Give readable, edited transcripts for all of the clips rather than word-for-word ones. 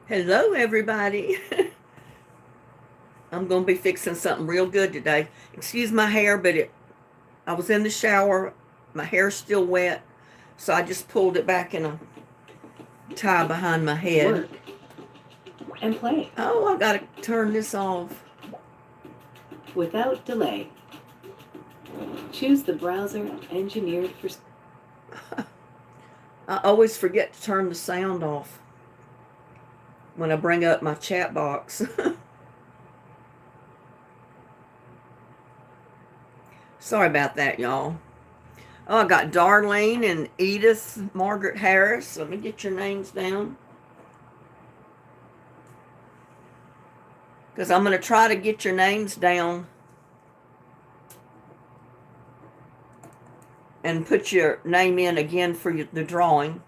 Hello, everybody. I'm going to be fixing something real good today. Excuse my hair, but I was in the shower. My hair's still wet, so I just pulled it back in a tie behind my head. Work and play Oh, I got to turn this off. without delay. Choose the browser engineered for... I always forget to turn the sound off when I bring up my chat box. Sorry about that, y'all. Oh, I got Darlene and Edith Margaret Harris. Let me get your names down, because I'm going to try to get your names down and put your name in again for the drawing.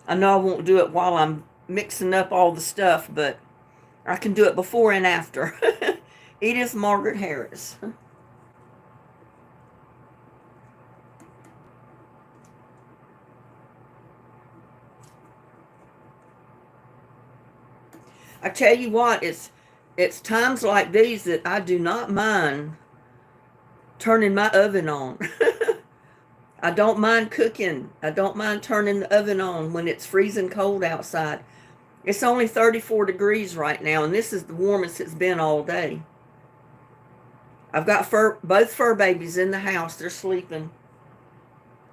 I know I won't do it while I'm mixing up all the stuff, but I can do it before and after. Edith Margaret Harris. I tell you what, it's times like these that I do not mind turning my oven on. I don't mind cooking. I don't mind turning the oven on when it's freezing cold outside. It's only 34 degrees right now, and this is the warmest it's been all day. I've got both fur babies in the house. They're sleeping.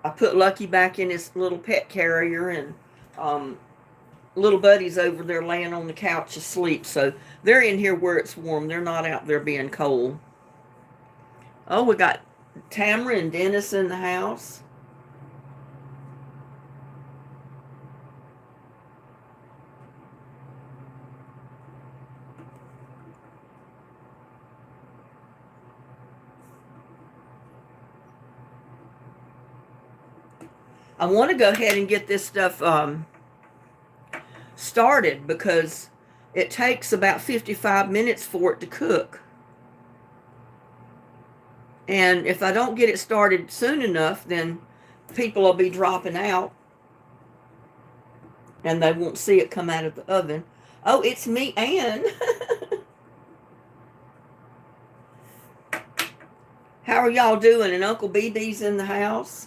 I put Lucky back in his little pet carrier, and little buddy's over there laying on the couch asleep. So they're in here where it's warm. They're not out there being cold. Oh, we got Tamara and Dennis in the house. I want to go ahead and get this stuff started because it takes about 55 minutes for it to cook. And if I don't get it started soon enough, then people will be dropping out and they won't see it come out of the oven. Oh, it's me, Ann. How are y'all doing? And Uncle BB's in the house.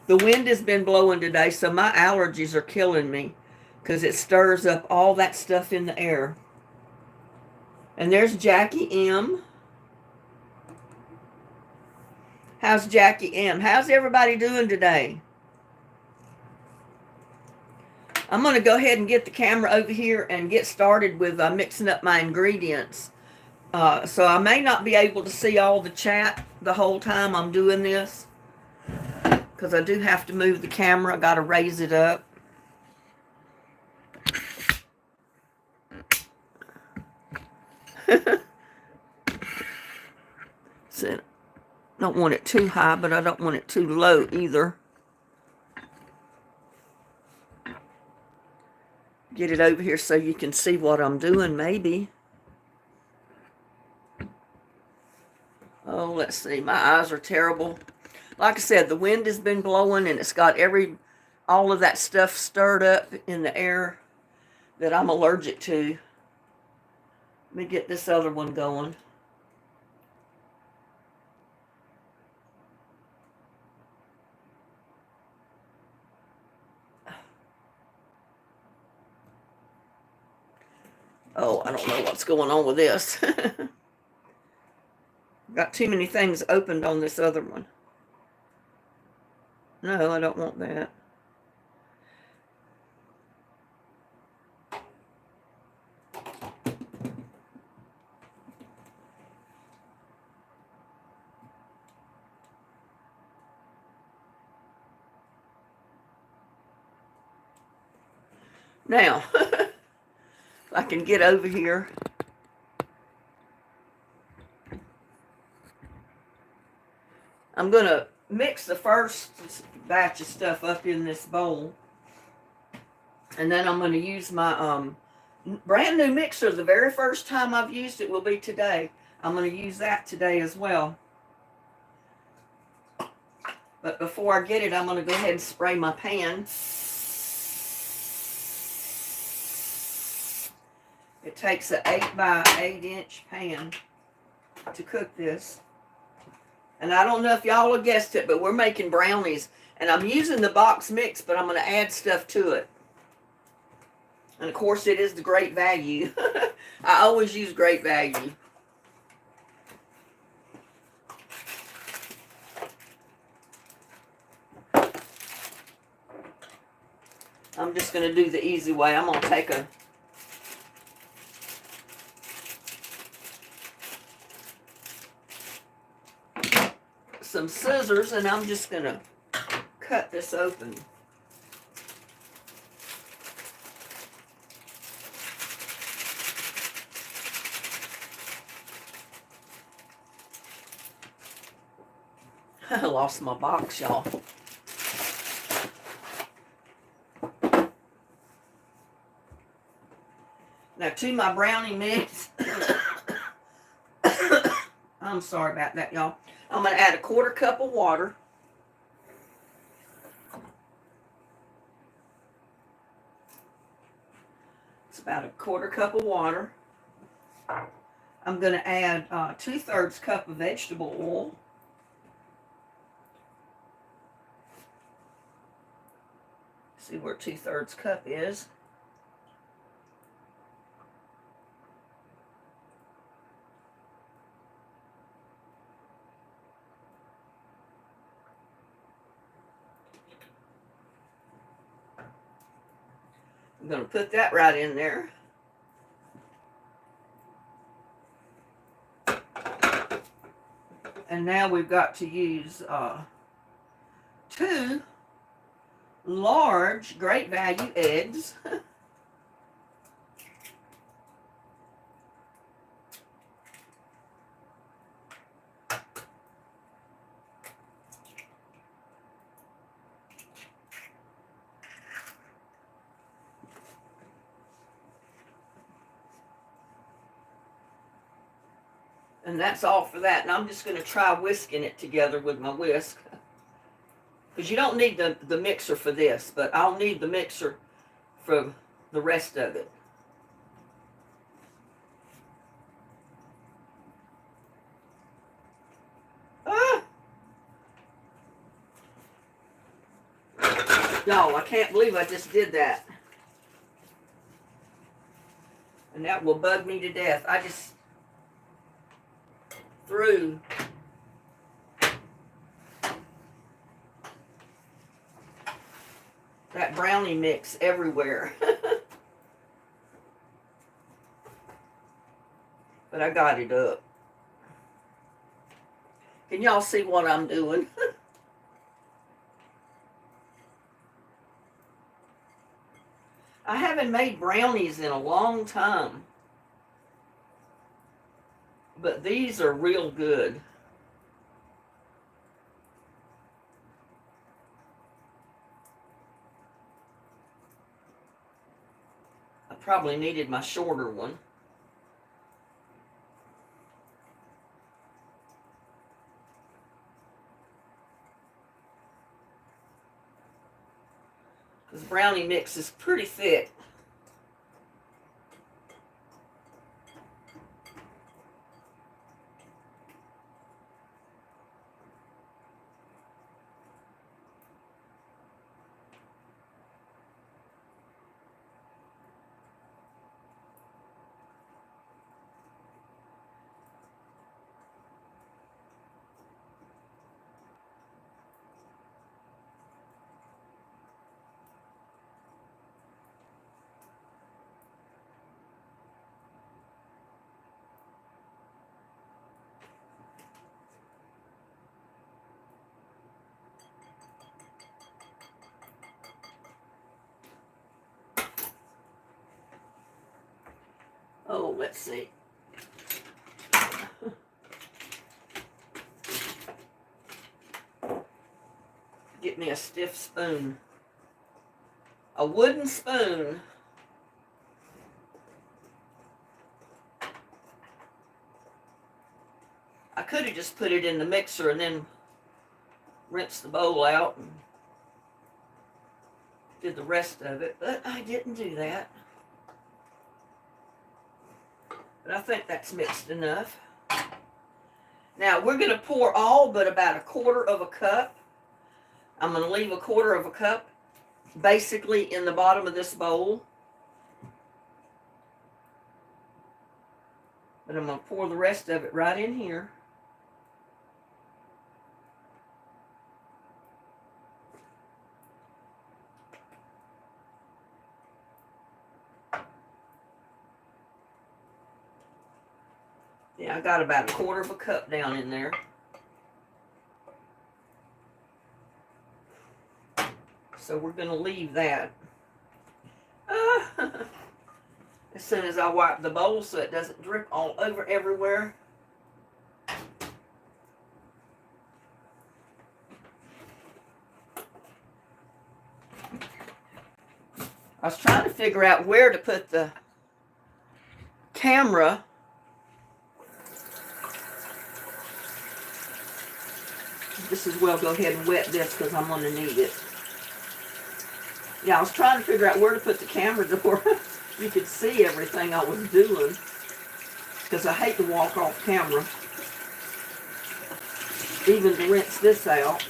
The wind has been blowing today, so my allergies are killing me because it stirs up all that stuff in the air. And there's Jackie M. How's Jackie M? How's everybody doing today? I'm going to go ahead and get the camera over here and get started with mixing up my ingredients. So I may not be able to see all the chat the whole time I'm doing this, because I do have to move the camera. I got to raise it up. So, don't want it too high, but I don't want it too low either. Get it over here so you can see what I'm doing, maybe. Oh, let's see. My eyes are terrible. Like I said, the wind has been blowing and it's got all of that stuff stirred up in the air that I'm allergic to. Let me get this other one going. Oh, I don't know what's going on with this. Got too many things opened on this other one. No, I don't want that. Now, if I can get over here. I'm going to mix the first batch of stuff up in this bowl. And then I'm going to use my Brand new mixer. The very first time I've used it will be today. I'm going to use that today as well. But before I get it, I'm going to go ahead and spray my pan. It takes an 8 by 8 inch pan to cook this. And I don't know if y'all have guessed it, but we're making brownies. And I'm using the box mix, but I'm going to add stuff to it. And of course, it is the Great Value. I always use Great Value. I'm just going to do the easy way. I'm going to take some scissors and I'm just going to cut this open. I lost my box, y'all. Now to my brownie mix, I'm sorry about that, y'all. I'm going to add a 1/4 cup of water. It's about a 1/4 cup of water. I'm going to add 2/3 cup of vegetable oil. See where 2/3 cup is. I'm going to put that right in there. And now we've got to use 2 large Great Value eggs. And that's all for that. And I'm just going to try whisking it together with my whisk. Because you don't need the mixer for this, but I'll need the mixer for the rest of it. Ah! Y'all, I can't believe I just did that. And that will bug me to death. I just threw that brownie mix everywhere. But I got it up. Can y'all see what I'm doing? I haven't made brownies in a long time. But these are real good. I probably needed my shorter one. This brownie mix is pretty thick. Oh, let's see. Get me a stiff spoon. A wooden spoon. could have just put it in the mixer and then rinsed the bowl out and did the rest of it, but I didn't do that. But I think that's mixed enough. Now we're going to pour all but about a quarter of a cup. I'm going to leave a quarter of a cup basically in the bottom of this bowl. But I'm going to pour the rest of it right in here. Yeah, I got about a quarter of a cup down in there. So we're going to leave that. As soon as I wipe the bowl so it doesn't drip all over everywhere. I was trying to figure out where to put the camera. This as well, go ahead and wet this because I'm going to need it. Yeah, I was trying to figure out where to put the camera to where you could see everything I was doing. Because I hate to walk off camera. Even to rinse this out.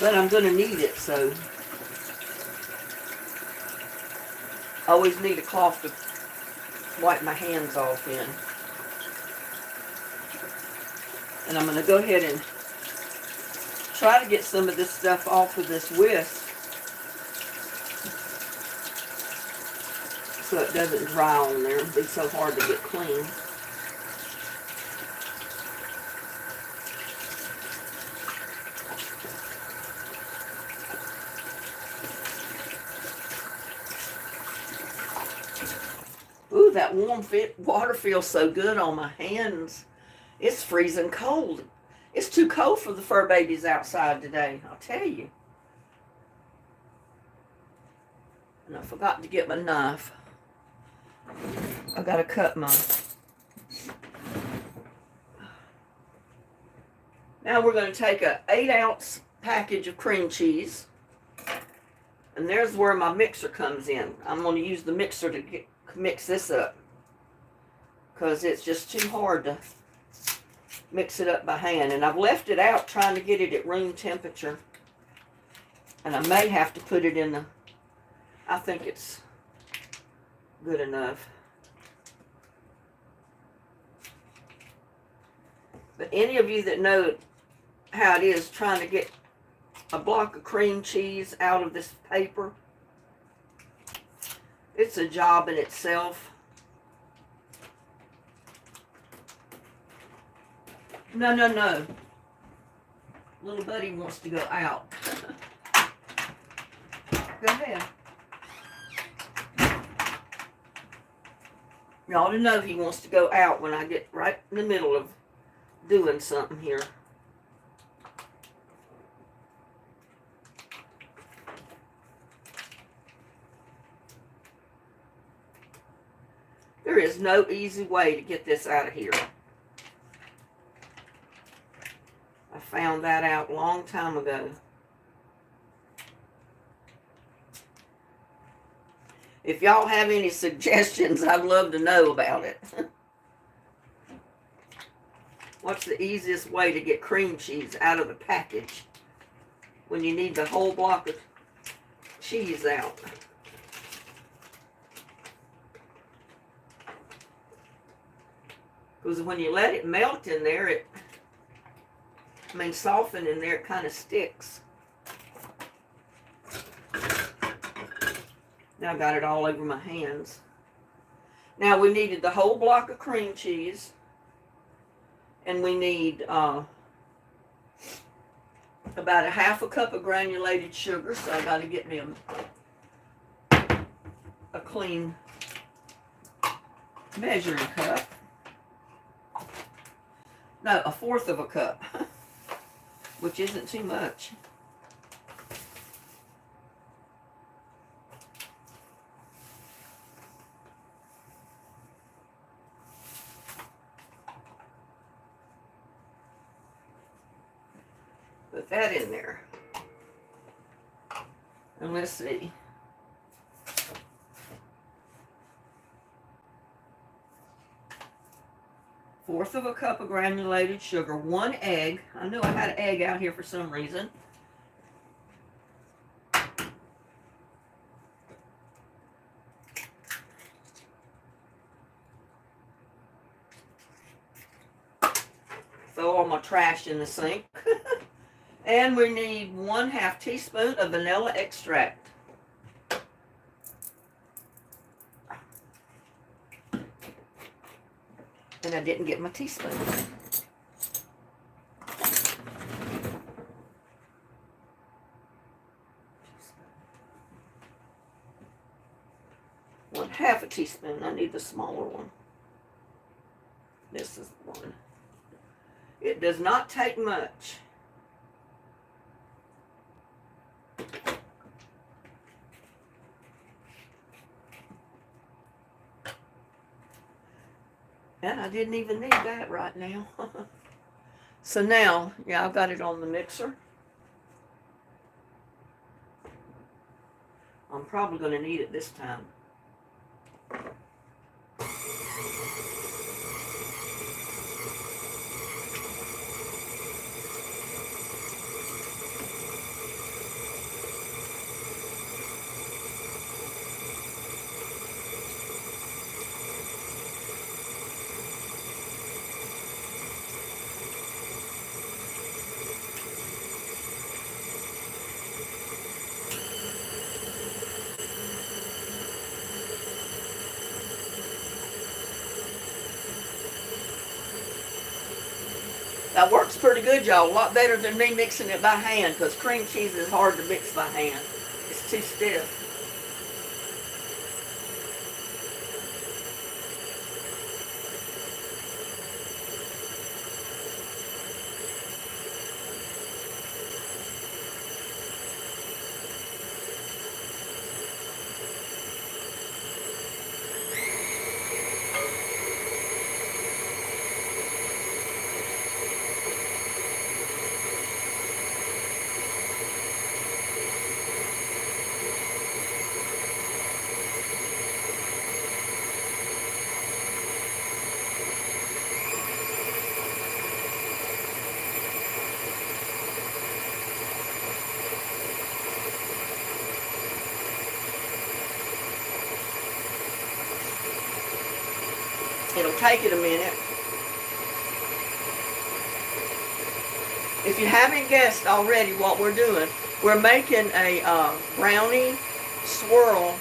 But I'm going to need it, so. I always need a cloth to wipe my hands off in. And I'm going to go ahead and try to get some of this stuff off of this whisk so it doesn't dry on there and be so hard to get clean. Ooh, that warm water feels so good on my hands. It's freezing cold. It's too cold for the fur babies outside today, I'll tell you. And I forgot to get my knife. I gotta cut my. Now we're going to take a 8-ounce package of cream cheese. And there's where my mixer comes in. I'm going to use the mixer to mix this up. Because it's just too hard to mix it up by hand. And I've left it out trying to get it at room temperature. And I may have to put it in the. I think it's good enough. But any of you that know how it is trying to get a block of cream cheese out of this paper, it's a job in itself. No, no, no. Little buddy wants to go out. Go ahead. Y'all to know he wants to go out when I get right in the middle of doing something here. There is no easy way to get this out of here. I found that out a long time ago. If y'all have any suggestions, I'd love to know about it. What's the easiest way to get cream cheese out of the package when you need the whole block of cheese out? Because when you let it melt in there, soften in there, it kind of sticks. Now I got it all over my hands. Now we needed the whole block of cream cheese. And we need about a half a cup of granulated sugar. So I got to get me a clean measuring cup. No, a fourth of a cup, which isn't too much. Put that in there. And let's see. Fourth of a cup of granulated sugar, 1 egg. I knew I had an egg out here for some reason. Throw all my trash in the sink. And we need 1/2 teaspoon of vanilla extract. And I didn't get my teaspoon. Half a teaspoon. I need the smaller one. This is the one. It does not take much. And I didn't even need that right now. So now, yeah, I've got it on the mixer. I'm probably going to need it this time. That works pretty good, y'all. A lot better than me mixing it by hand, because cream cheese is hard to mix by hand. It's too stiff. It'll take it a minute. If you haven't guessed already what we're doing, we're making a brownie swirl,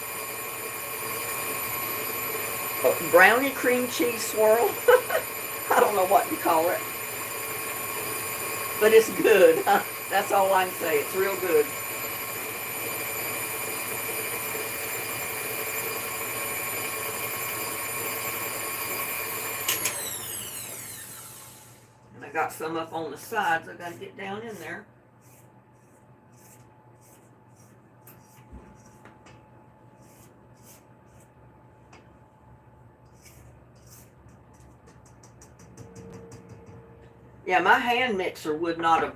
brownie cream cheese swirl. I don't know what you call it, but it's good. That's all I can say. It's real good. I got some up on the sides. I got to get down in there. Yeah, my hand mixer would not have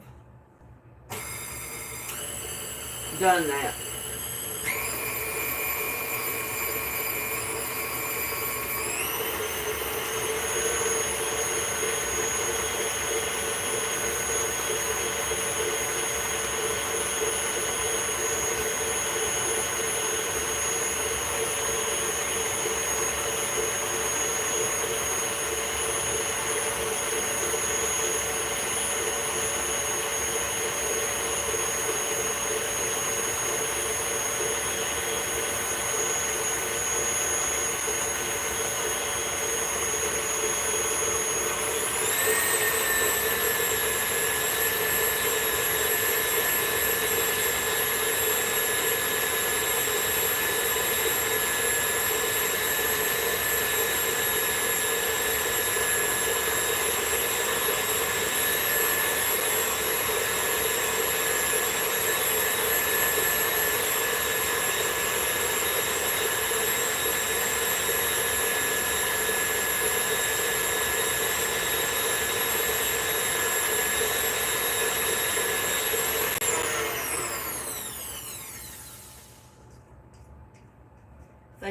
done that.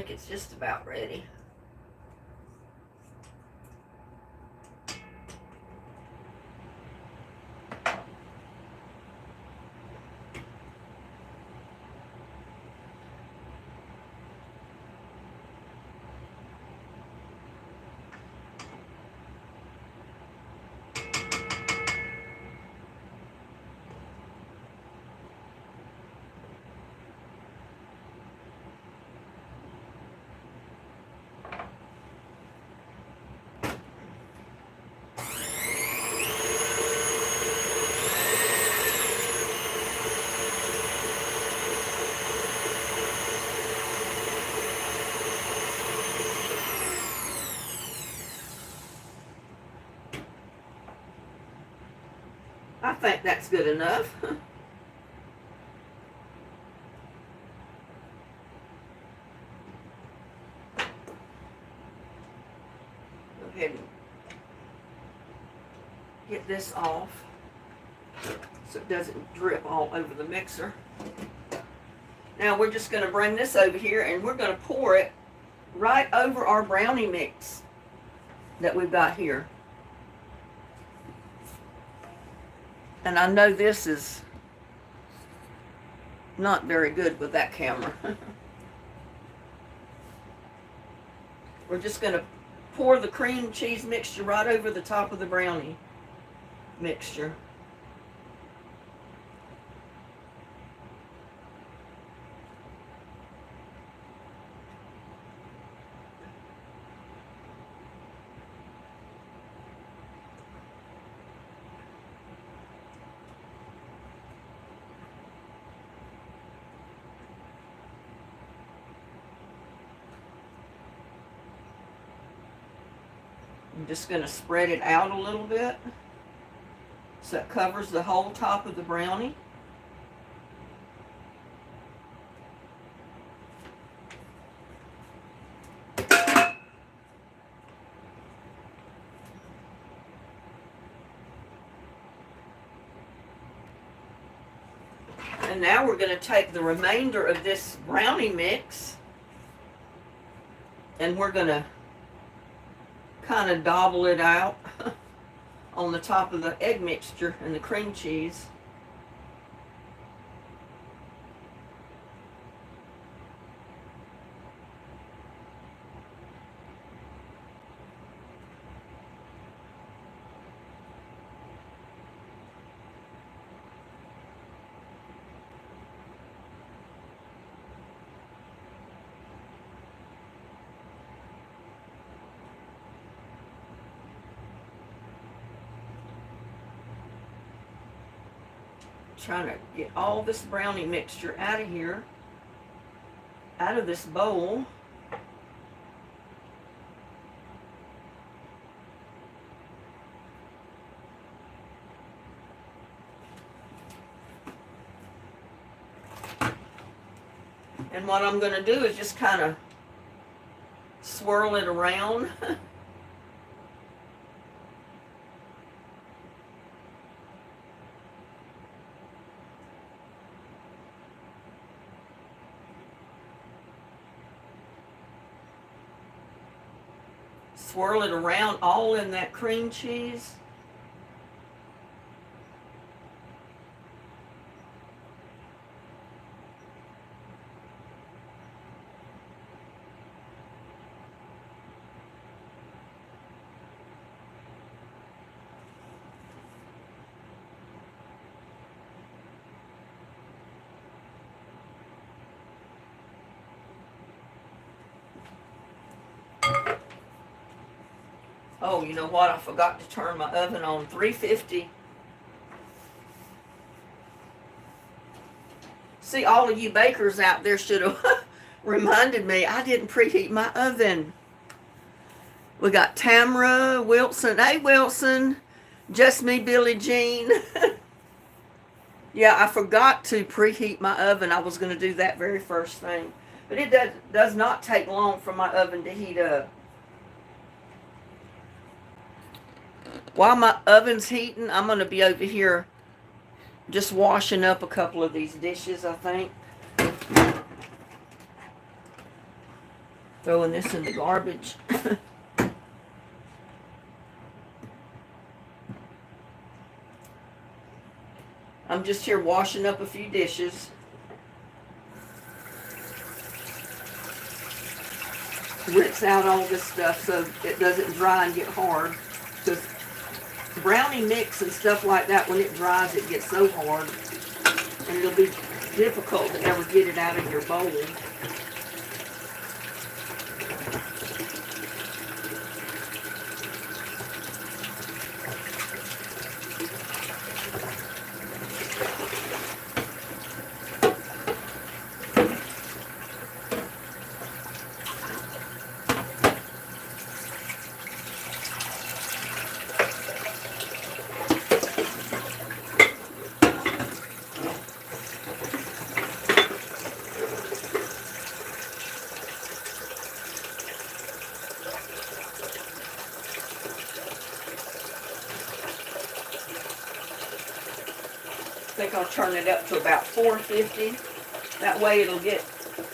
think it's just about ready. I think that's good enough. Go ahead and get this off so it doesn't drip all over the mixer. Now we're just going to bring this over here and we're going to pour it right over our brownie mix that we've got here. And I know this is not very good with that camera. We're just going to pour the cream cheese mixture right over the top of the brownie mixture. I'm just going to spread it out a little bit so it covers the whole top of the brownie. And now we're going to take the remainder of this brownie mix and we're going to kind of dabble it out on the top of the egg mixture and the cream cheese. Trying to get all this brownie mixture out of here, out of this bowl. And what I'm going to do is just kind of swirl it around. Swirl it around all in that cream cheese. Oh, you know what? I forgot to turn my oven on 350. See, all of you bakers out there should have reminded me I didn't preheat my oven. We got Tamara, Wilson. Hey, Wilson. Just me, Billie Jean. Yeah, I forgot to preheat my oven. I was going to do that very first thing. But it does not take long for my oven to heat up. While my oven's heating, I'm going to be over here just washing up a couple of these dishes, I think. Throwing this in the garbage. I'm just here washing up a few dishes. Rinse out all this stuff so it doesn't dry and get hard. Because brownie mix and stuff like that, when it dries, it gets so hard. And it'll be difficult to ever get it out of your bowl. I think I'll turn it up to about 450. That way it'll get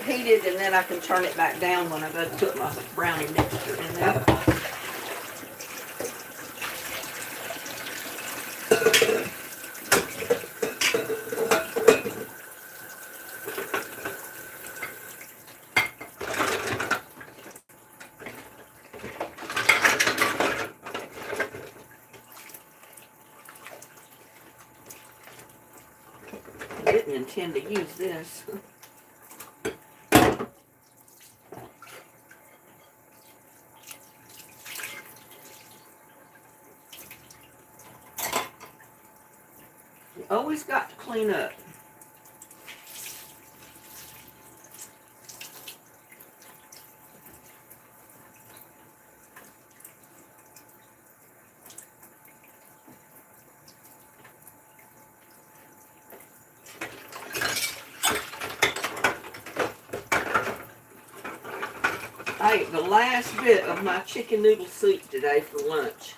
heated, and then I can turn it back down when I go to put my brownie mixture in there. I didn't intend to use this. You always got to clean up. I ate the last bit of my chicken noodle soup today for lunch.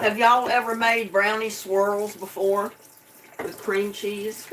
Have y'all ever made brownie swirls before with cream cheese?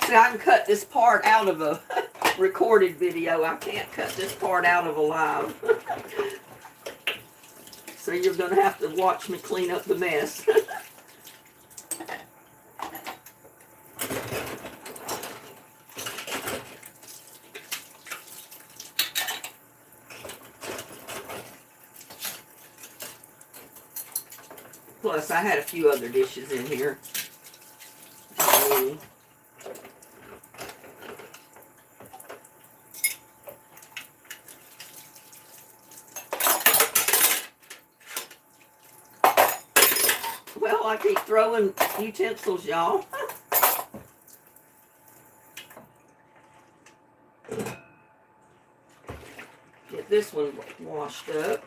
See, I can cut this part out of a recorded video. I can't cut this part out of a live. So you're going to have to watch me clean up the mess. Plus, I had a few other dishes in here. Well, I keep throwing utensils, y'all. Get this one washed up.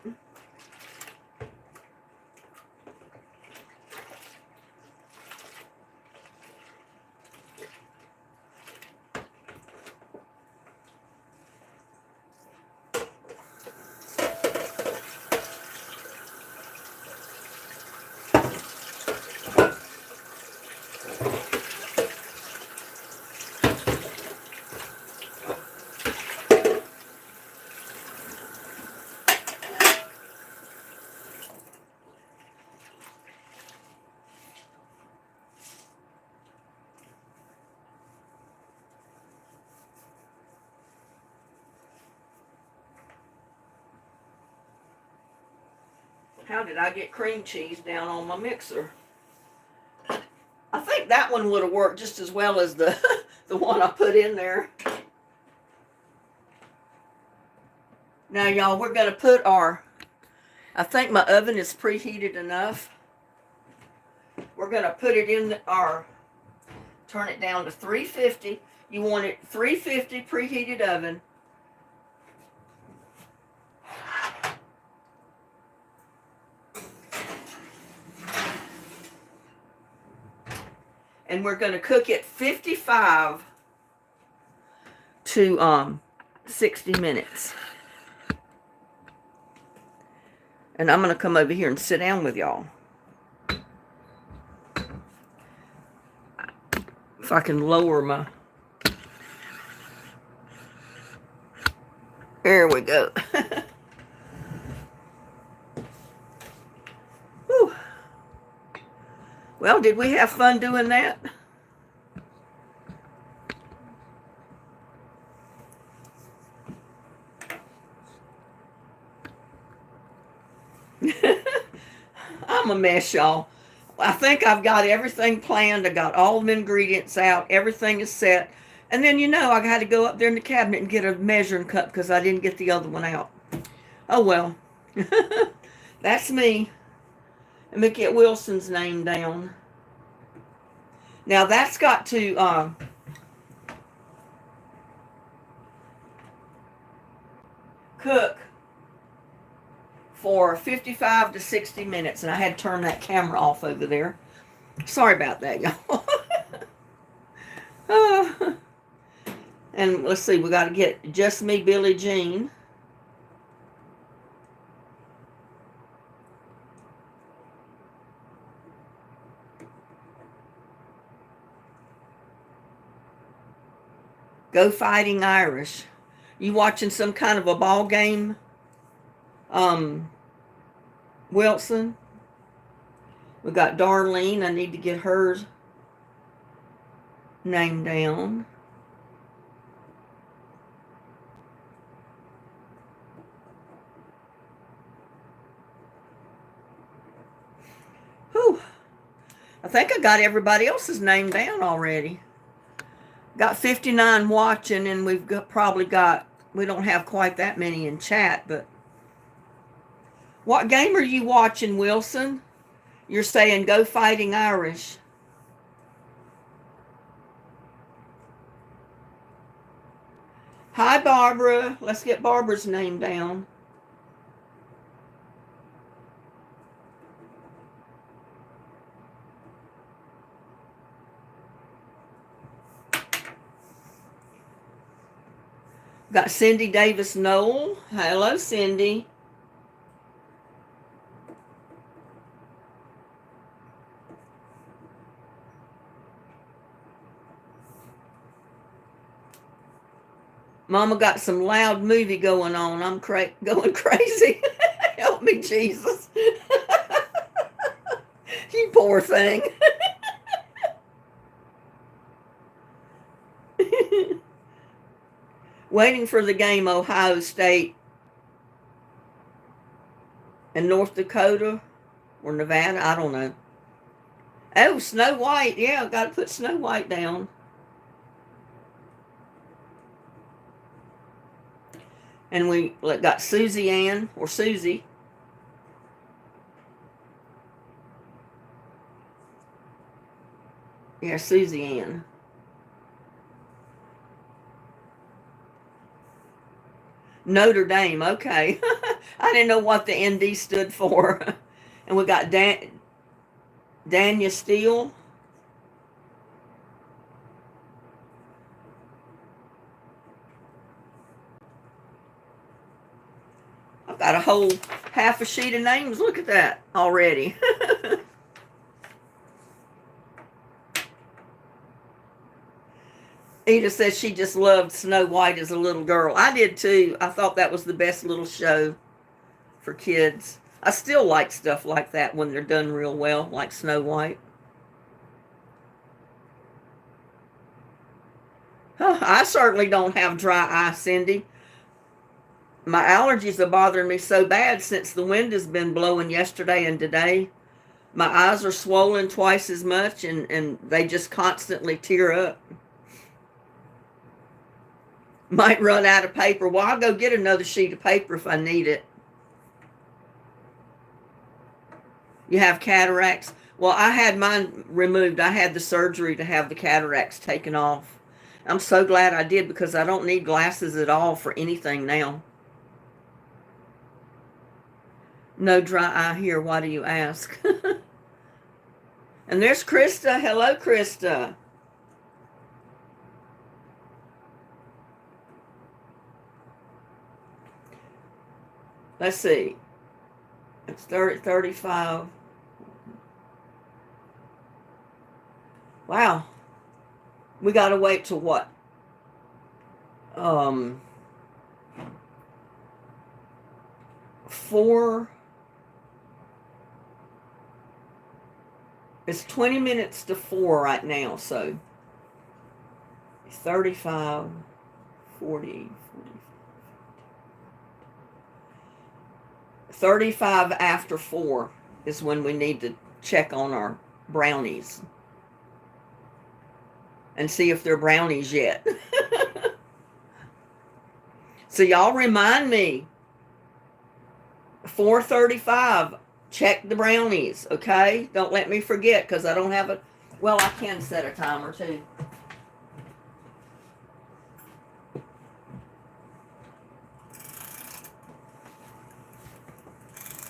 How did I get cream cheese down on my mixer? I think that one would have worked just as well as the the one I put in there. Now, y'all, we're going to put our, I think my oven is preheated enough. We're going to put it in our, turn it down to 350. You want it 350 preheated oven. And we're going to cook it 55 to 60 minutes. And I'm going to come over here and sit down with y'all. If I can lower my... There we go. Whew. Well, did we have fun doing that? I'm a mess, y'all. I think I've got everything planned. I got all the ingredients out. Everything is set. And then, you know, I had to go up there in the cabinet and get a measuring cup because I didn't get the other one out. Oh, well. That's me. Let me get Wilson's name down. Now, that's got to... cook for 55 to 60 minutes. And I had to turn that camera off over there. Sorry about that, y'all. And let's see, we got to get Just Me, Billie Jean. Go Fighting Irish. You watching some kind of a ball game? Wilson. We got Darlene. I need to get her name down. Whew. I think I got everybody else's name down already. Got 59 watching, and we've probably got, we don't have quite that many in chat, but what game are you watching, Wilson? You're saying Go Fighting Irish. Hi, Barbara. Let's get Barbara's name down. Got Cindy Davis Noel. Hello, Cindy. Mama got some loud movie going on. I'm going crazy. Help me, Jesus. You poor thing. Waiting for the game, Ohio State and North Dakota or Nevada. I don't know. Oh, Snow White. Yeah, got to put Snow White down. And we got Susie Ann or Susie. Yeah, Susie Ann. Notre Dame. Okay. I didn't know what the ND stood for. And we got Dania Steele. I've got a whole half a sheet of names. Look at that already. Edith says she just loved Snow White as a little girl. I did too. I thought that was the best little show for kids. I still like stuff like that when they're done real well, like Snow White. Huh, I certainly don't have dry eye, Cindy. My allergies are bothering me so bad since the wind has been blowing yesterday and today. My eyes are swollen twice as much, and they just constantly tear up. Might run out of paper. Well, I'll go get another sheet of paper if I need it. You have cataracts? Well, I had mine removed. I had the surgery to have the cataracts taken off. I'm so glad I did because I don't need glasses at all for anything now. No dry eye here. Why do you ask? And there's Krista. Hello, Krista. Let's see. It's 35. Wow. We got to wait till what? 4. It's 20 minutes to 4 right now, so 35, 40, 35 after 4 is when we need to check on our brownies and see if they're brownies yet. So y'all remind me, 4:35, check the brownies, okay? Don't let me forget because I don't have a, well, I can set a timer too.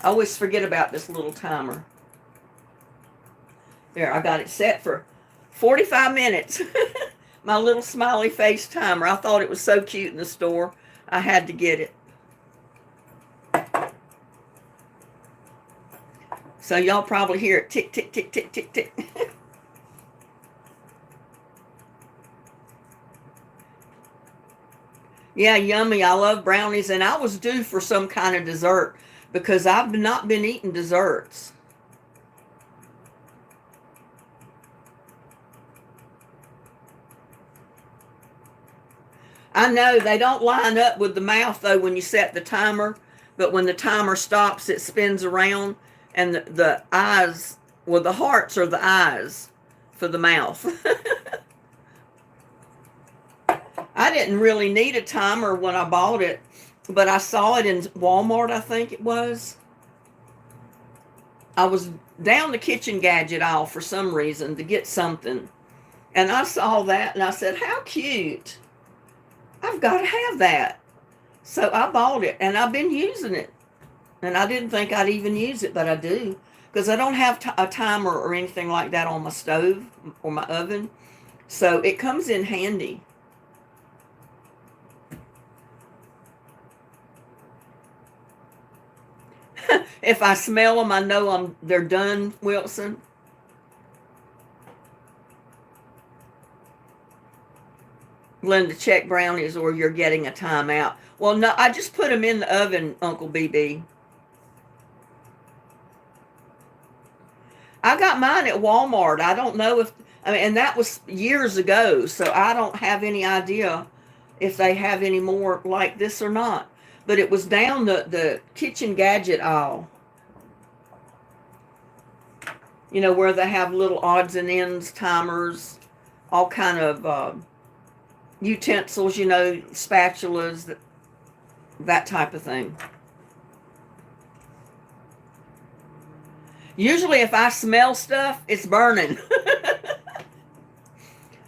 I always forget about this little timer. There, I got it set for 45 minutes. My little smiley face timer. I thought it was so cute in the store. I had to get it. So y'all probably hear it tick, tick, tick, tick, tick, tick. Yeah, yummy. I love brownies. And I was due for some kind of dessert because I've not been eating desserts. I know they don't line up with the mouth though when you set the timer, but when the timer stops, it spins around, and the eyes, well, the hearts are the eyes for the mouth. I didn't really need a timer when I bought it, but I saw it in Walmart, I think it was. I was down the kitchen gadget aisle for some reason to get something, and I saw that, and I said, how cute. I've got to have that. So I bought it, and I've been using it. And I didn't think I'd even use it, but I do. Because I don't have a timer or anything like that on my stove or my oven. So it comes in handy. If I smell them, I know they're done, Wilson. Linda, check brownies or you're getting a timeout. Well, no, I just put them in the oven, Uncle BB. I got mine at Walmart. I don't know if, I mean, and that was years ago, so I don't have any idea if they have any more like this or not. But it was down the kitchen gadget aisle. You know, where they have little odds and ends, timers, all kind of utensils, you know, spatulas, that type of thing. Usually if I smell stuff, it's burning.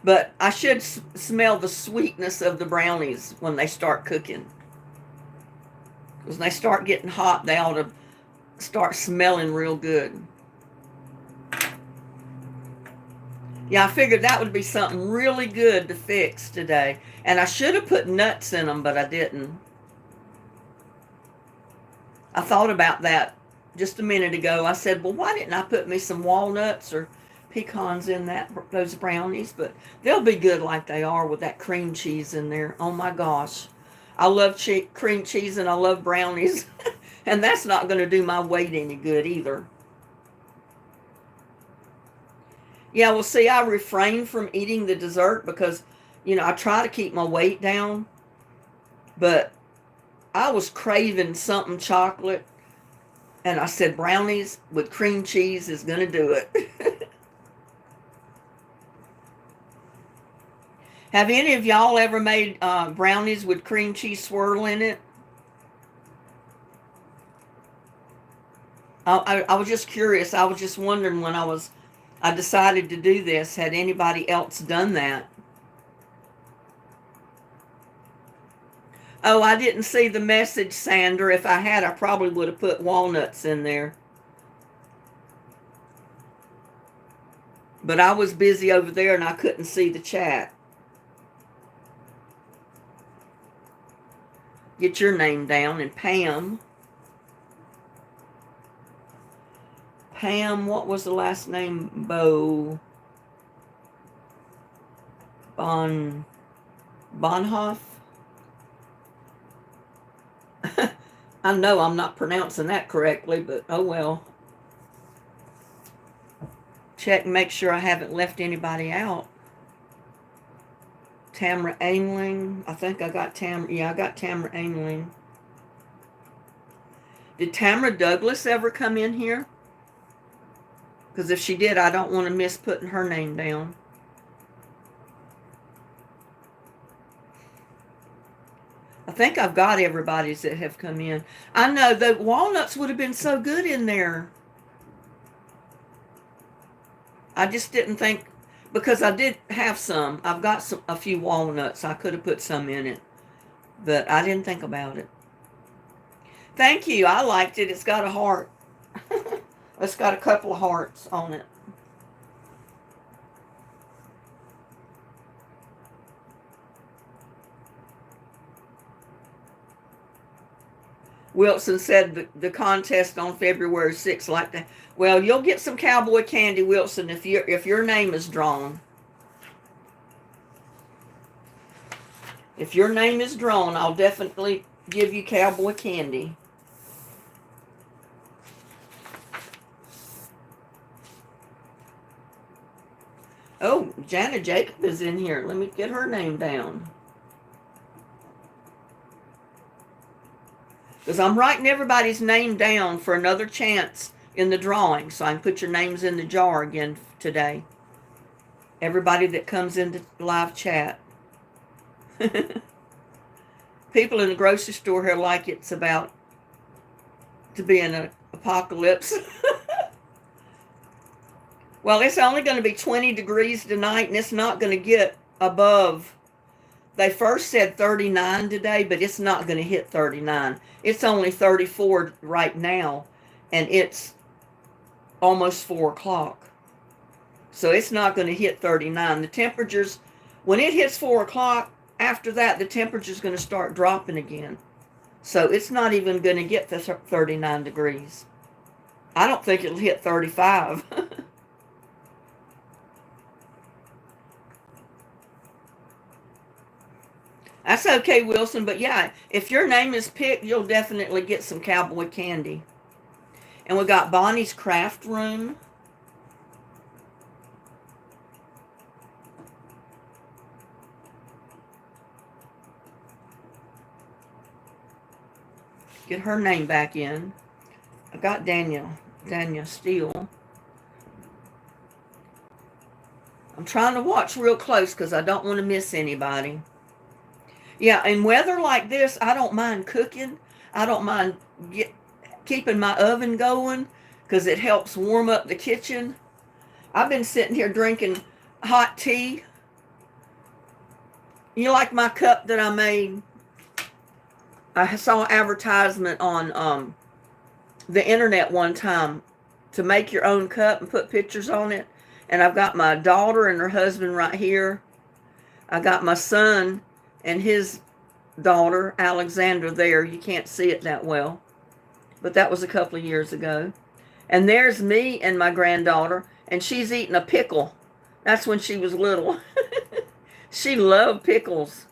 But I should smell the sweetness of the brownies when they start cooking. Because when they start getting hot, they ought to start smelling real good. Yeah, I figured that would be something really good to fix today. And I should have put nuts in them, but I didn't. I thought about that just a minute ago. I said, well, why didn't I put me some walnuts or pecans in those brownies? But they'll be good like they are with that cream cheese in there. Oh my gosh. I love cream cheese and I love brownies. And that's not going to do my weight any good either. Yeah, well, see, I refrain from eating the dessert because, I try to keep my weight down. But I was craving something chocolate. And I said brownies with cream cheese is going to do it. Have any of y'all ever made brownies with cream cheese swirl in it? I was just curious. I was just wondering when I decided to do this, had anybody else done that? Oh, I didn't see the message, Sandra. If I had, I probably would have put walnuts in there. But I was busy over there and I couldn't see the chat. Get your name down. And Pam. Pam, what was the last name? Bonhoff? I know I'm not pronouncing that correctly, but oh well. Check and make sure I haven't left anybody out. Tamara Aimling. I think I got Tamara. Yeah, I got Tamara Aimling. Did Tamara Douglas ever come in here? Because if she did, I don't want to miss putting her name down. I think I've got everybody's that have come in. I know the walnuts would have been so good in there. I just didn't think, because I did have some. I've got a few walnuts. I could have put some in it, but I didn't think about it. Thank you. I liked it. It's got a heart. It's got a couple of hearts on it. Wilson said the contest on February 6th like that. Well, you'll get some cowboy candy, Wilson, if your name is drawn. If your name is drawn, I'll definitely give you cowboy candy. Oh, Janet Jacob is in here. Let me get her name down. Because I'm writing everybody's name down for another chance in the drawing, so I can put your names in the jar again today. Everybody that comes into live chat. People in the grocery store here like it's about to be an apocalypse. Well, it's only going to be 20 degrees tonight, and it's not going to get above. They first said 39 today, but it's not going to hit 39. It's only 34 right now, and it's almost 4 o'clock. So it's not going to hit 39. The temperatures, when it hits 4 o'clock, after that, the temperature's going to start dropping again. So it's not even going to get to 39 degrees. I don't think it'll hit 35. That's okay, Wilson, but yeah, if your name is picked, you'll definitely get some cowboy candy. And we got Bonnie's Craft Room. Get her name back in. I got Daniel Steele. I'm trying to watch real close because I don't want to miss anybody. Yeah, in weather like this, I don't mind cooking. I don't mind keeping my oven going because it helps warm up the kitchen. I've been sitting here drinking hot tea You like my cup that I made? I saw an advertisement on the internet one time to make your own cup and put pictures on it. And I've got my daughter and her husband right here. I got my son and his daughter, Alexander, there. You can't see it that well, but that was a couple of years ago. And there's me and my granddaughter, and she's eating a pickle. That's when she was little. She loved pickles.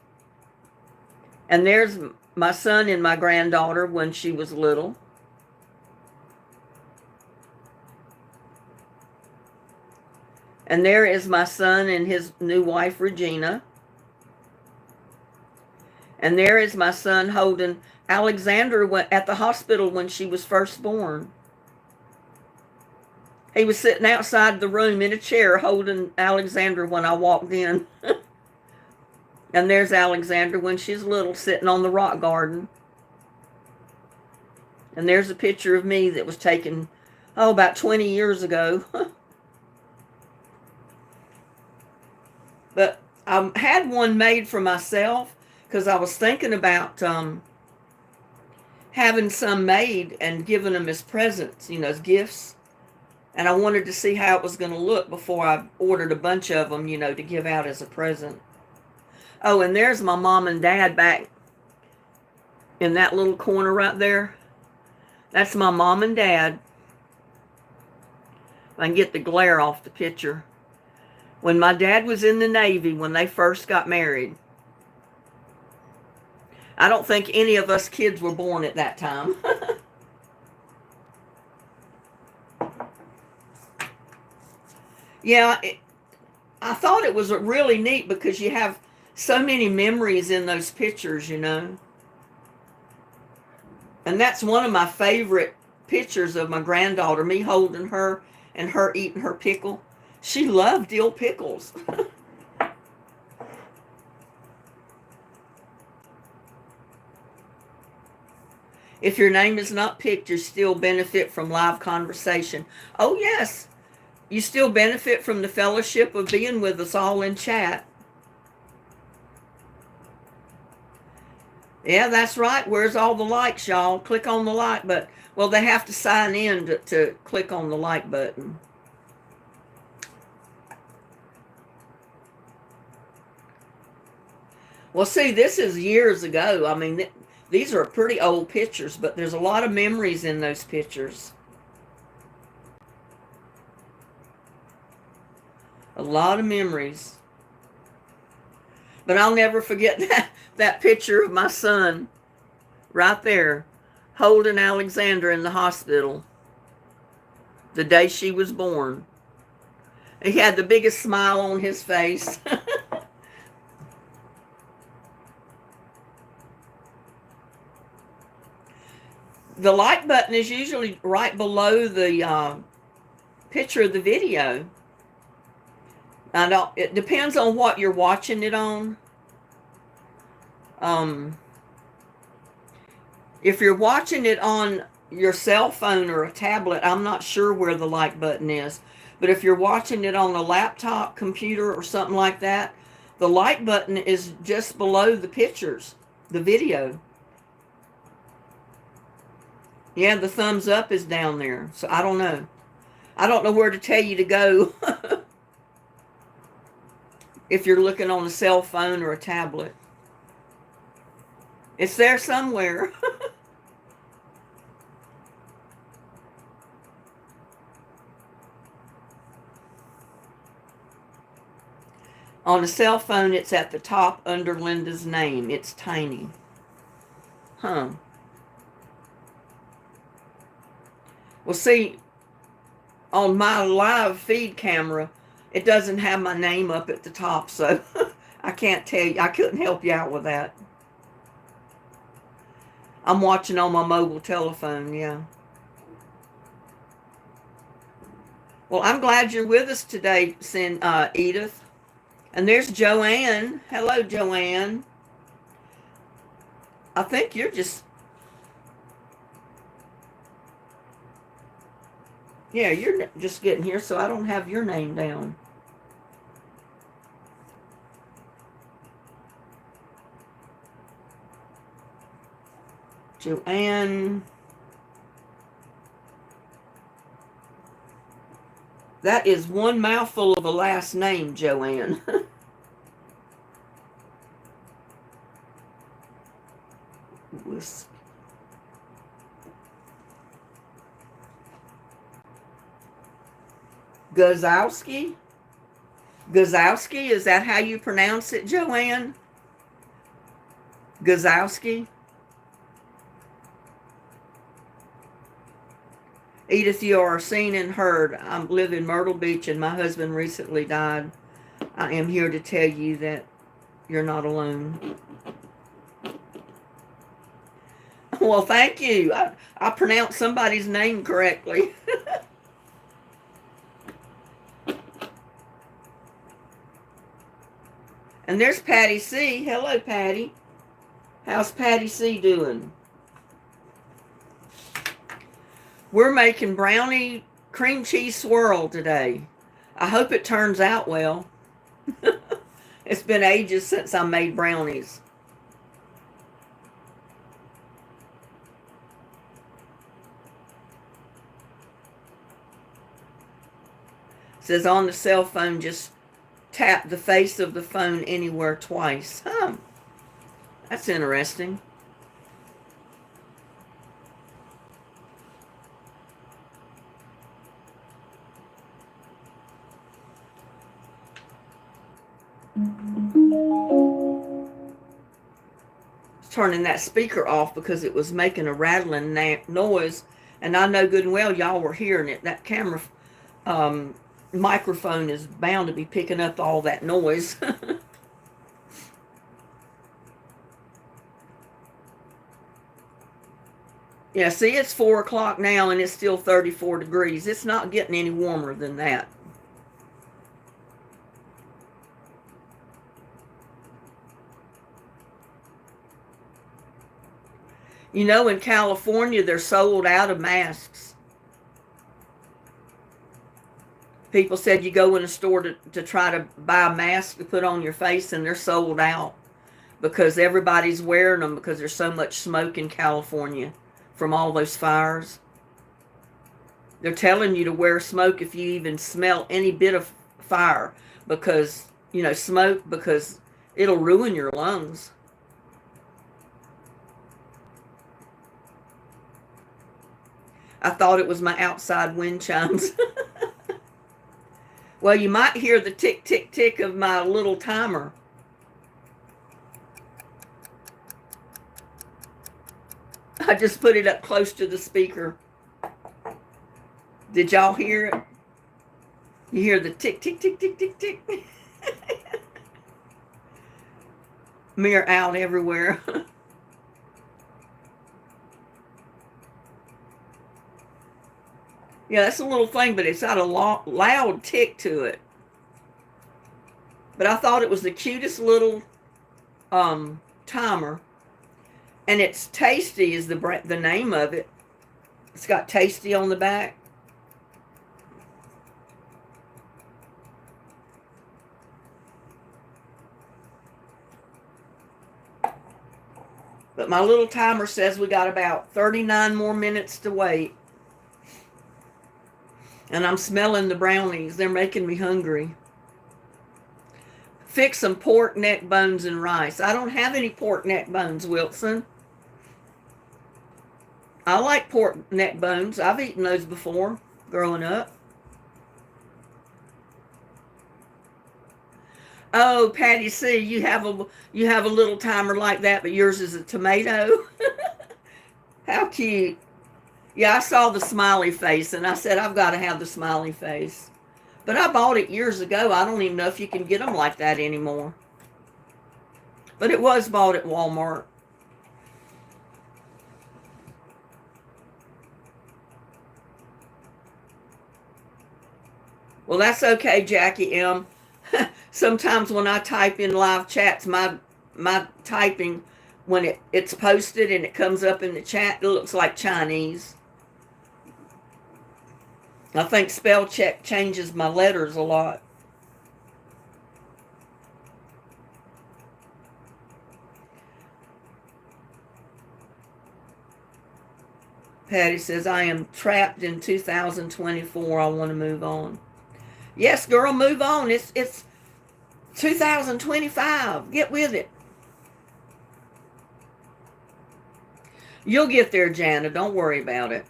And there's my son and my granddaughter when she was little. And there is my son and his new wife, Regina. And there is my son holding Alexander at the hospital when she was first born. He was sitting outside the room in a chair holding Alexander when I walked in. And there's Alexander when she's little, sitting on the rock garden. And there's a picture of me that was taken, about 20 years ago. But I had one made for myself because I was thinking about having some made and giving them as presents, as gifts. And I wanted to see how it was going to look before I ordered a bunch of them, to give out as a present. Oh, and there's my mom and dad back in that little corner right there. That's my mom and dad. If I can get the glare off the picture. When my dad was in the Navy, when they first got married. I don't think any of us kids were born at that time. Yeah, I thought it was really neat because you have so many memories in those pictures, And that's one of my favorite pictures of my granddaughter, me holding her and her eating her pickle. She loved dill pickles. If your name is not picked, you still benefit from live conversation. Oh, yes. You still benefit from the fellowship of being with us all in chat. Yeah, that's right. Where's all the likes, y'all? Click on the like button. Well, they have to sign in to click on the like button. Well, see, this is years ago. I mean, these are pretty old pictures, but there's a lot of memories in those pictures. A lot of memories. But I'll never forget that picture of my son right there holding Alexander in the hospital the day she was born. He had the biggest smile on his face. The like button is usually right below the picture of the video. It depends on what you're watching it on. If you're watching it on your cell phone or a tablet, I'm not sure where the like button is. But if you're watching it on a laptop, computer, or something like that, the like button is just below the pictures, the video. Yeah, the thumbs up is down there. So I don't know. I don't know where to tell you to go if you're looking on a cell phone or a tablet. It's there somewhere. On a cell phone, it's at the top under Linda's name. It's tiny. Huh. Well, see, on my live feed camera, it doesn't have my name up at the top, so I can't tell you. I couldn't help you out with that. I'm watching on my mobile telephone, yeah. Well, I'm glad you're with us today, Edith. And there's Joanne. Hello, Joanne. I think you're just... Yeah, you're just getting here, so I don't have your name down. Joanne. That is one mouthful of a last name, Joanne. Guzowski? Guzowski? Is that how you pronounce it, Joanne? Guzowski? Edith, you are seen and heard. I live in Myrtle Beach and my husband recently died. I am here to tell you that you're not alone. Well, thank you. I pronounced somebody's name correctly. And there's Patty C. Hello, Patty. How's Patty C doing? We're making brownie cream cheese swirl today. I hope it turns out well. It's been ages since I made brownies. It says on the cell phone, just tap the face of the phone anywhere twice. Huh. That's interesting. Turning that speaker off because it was making a rattling noise, and I know good and well y'all were hearing it. That camera microphone is bound to be picking up all that noise. Yeah, see, it's 4 o'clock now and it's still 34 degrees. It's not getting any warmer than that. You know, in California, they're sold out of masks. People said you go in a store to try to buy a mask to put on your face, and they're sold out because everybody's wearing them because there's so much smoke in California from all those fires. They're telling you to wear smoke if you even smell any bit of fire because, you know, smoke, because it'll ruin your lungs. I thought it was my outside wind chimes. Well, you might hear the tick, tick, tick of my little timer. I just put it up close to the speaker. Did y'all hear it? You hear the tick, tick, tick, tick, tick, tick. Mirror out everywhere. Yeah, that's a little thing, but it's got a loud tick to it. But I thought it was the cutest little timer. And it's Tasty is the name of it. It's got Tasty on the back. But my little timer says we got about 39 more minutes to wait. And I'm smelling the brownies. They're making me hungry. Fix some pork neck bones and rice. I don't have any pork neck bones, Wilson. I like pork neck bones. I've eaten those before, growing up. Oh, Patty C, you have a little timer like that, but yours is a tomato. How cute. Yeah, I saw the smiley face, and I said, I've got to have the smiley face. But I bought it years ago. I don't even know if you can get them like that anymore. But it was bought at Walmart. Well, that's okay, Jackie M. Sometimes when I type in live chats, my typing, when it's posted and it comes up in the chat, it looks like Chinese. I think spell check changes my letters a lot. Patty says, I am trapped in 2024. I want to move on. Yes, girl, move on. It's 2025. Get with it. You'll get there, Jana. Don't worry about it.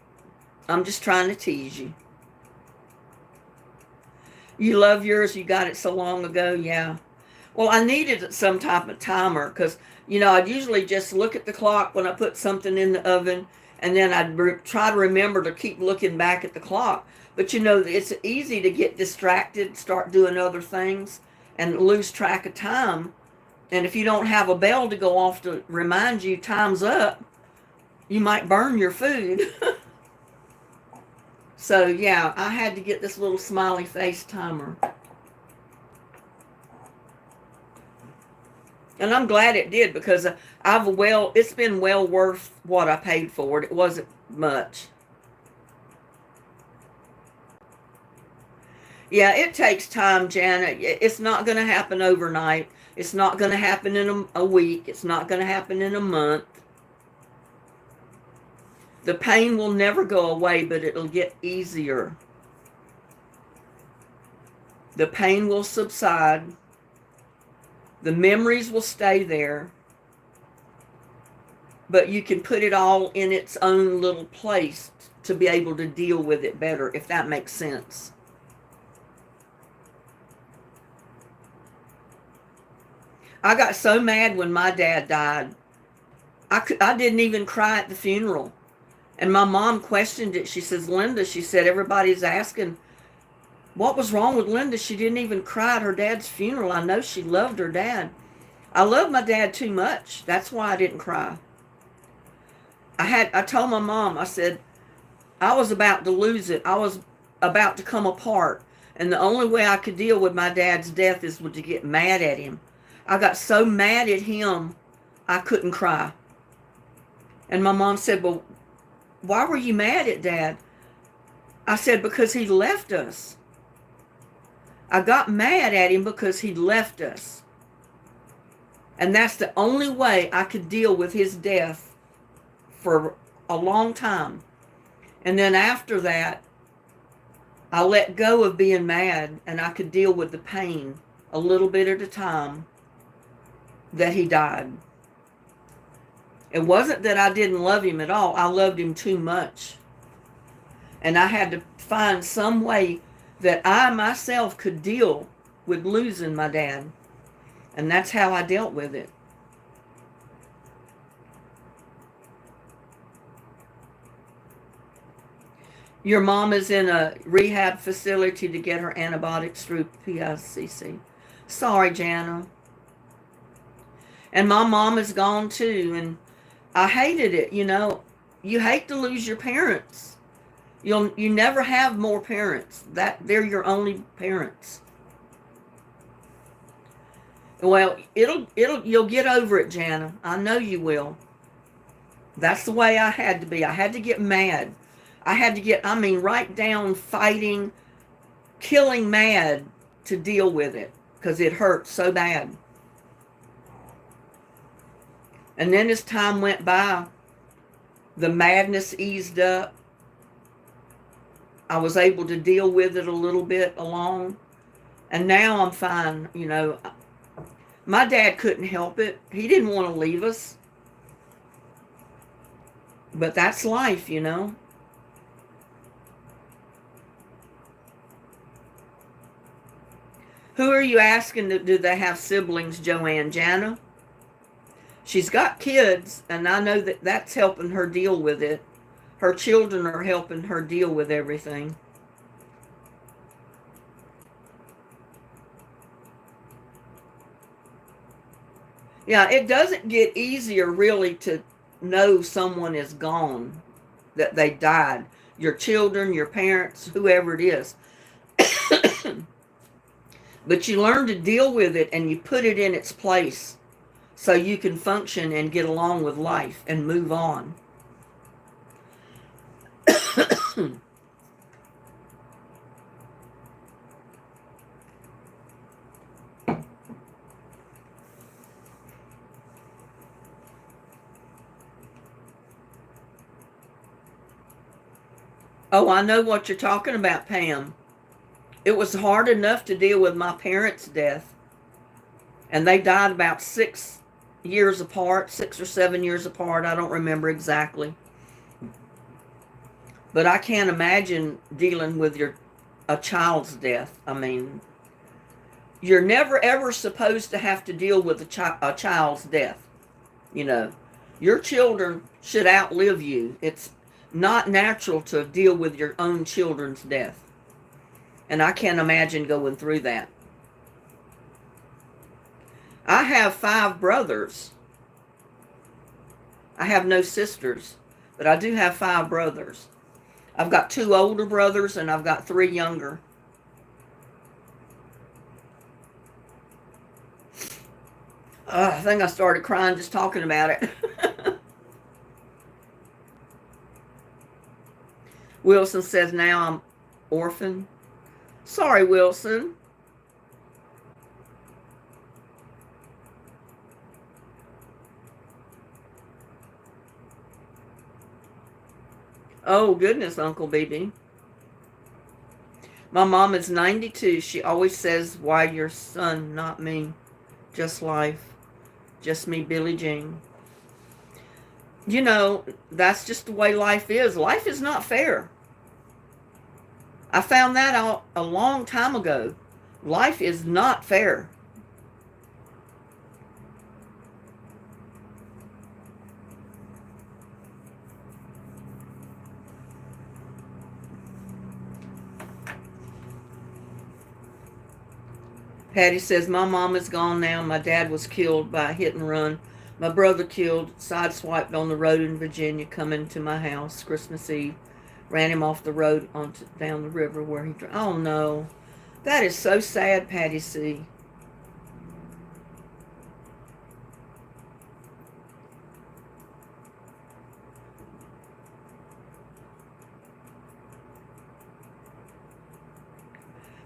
I'm just trying to tease you. You love yours. You got it so long ago. Yeah. Well, I needed some type of timer because, I'd usually just look at the clock when I put something in the oven, and then I'd try to remember to keep looking back at the clock. But, it's easy to get distracted, start doing other things, and lose track of time. And if you don't have a bell to go off to remind you time's up, you might burn your food. So, yeah, I had to get this little smiley face timer. And I'm glad it did because it's been well worth what I paid for it. It wasn't much. Yeah, it takes time, Janet. It's not going to happen overnight. It's not going to happen in a week. It's not going to happen in a month. The pain will never go away, but it'll get easier. The pain will subside. The memories will stay there. But you can put it all in its own little place to be able to deal with it better, if that makes sense. I got so mad when my dad died. I didn't even cry at the funeral. And my mom questioned it. She says, Linda, she said, everybody's asking what was wrong with Linda. She didn't even cry at her dad's funeral. I know she loved her dad. I love my dad too much. That's why I didn't cry. I told my mom, I said, I was about to lose it. I was about to come apart. And the only way I could deal with my dad's death is to get mad at him. I got so mad at him, I couldn't cry. And my mom said, well, why were you mad at Dad? I said, because he left us. I got mad at him because he left us. And that's the only way I could deal with his death for a long time. And then after that, I let go of being mad and I could deal with the pain a little bit at a time that he died. It wasn't that I didn't love him at all. I loved him too much. And I had to find some way that I myself could deal with losing my dad. And that's how I dealt with it. Your mom is in a rehab facility to get her antibiotics through PICC. Sorry, Jana. And my mom is gone too, and I hated it. You hate to lose your parents. You never have more parents. They're your only parents. Well, you'll get over it, Jana. I know you will. That's the way I had to be. I had to get mad. I had to get, right down fighting, killing mad to deal with it because it hurt so bad. And then as time went by, the madness eased up. I was able to deal with it a little bit along. And now I'm fine. My dad couldn't help it. He didn't want to leave us. But that's life, Who are you asking? Do they have siblings, Joanne? Jana? She's got kids, and I know that that's helping her deal with it. Her children are helping her deal with everything. Yeah, it doesn't get easier really to know someone is gone, that they died. Your children, your parents, whoever it is. But you learn to deal with it and you put it in its place so you can function and get along with life and move on. Oh, I know what you're talking about, Pam. It was hard enough to deal with my parents' death, and they died about 6 years apart, 6 or 7 years apart. I don't remember exactly. But I can't imagine dealing with a child's death. I mean, you're never ever supposed to have to deal with a child's death. You know, your children should outlive you. It's not natural to deal with your own children's death. And I can't imagine going through that. I have 5 brothers. I have no sisters, but I do have 5 brothers. I've got 2 older brothers and I've got 3 younger. I think I started crying just talking about it. Wilson says, now I'm orphan. Sorry, Wilson. Oh, goodness, Uncle BB. My mom is 92. She always says, why your son, not me? Just life. Just me, Billie Jean. You know, that's just the way life is. Life is not fair. I found that out a long time ago. Life is not fair. Patty says, my mom is gone now. My dad was killed by a hit and run. My brother killed, sideswiped on the road in Virginia, coming to my house Christmas Eve. Ran him off the road down the river where he drowned. Oh, no. That is so sad, Patty C.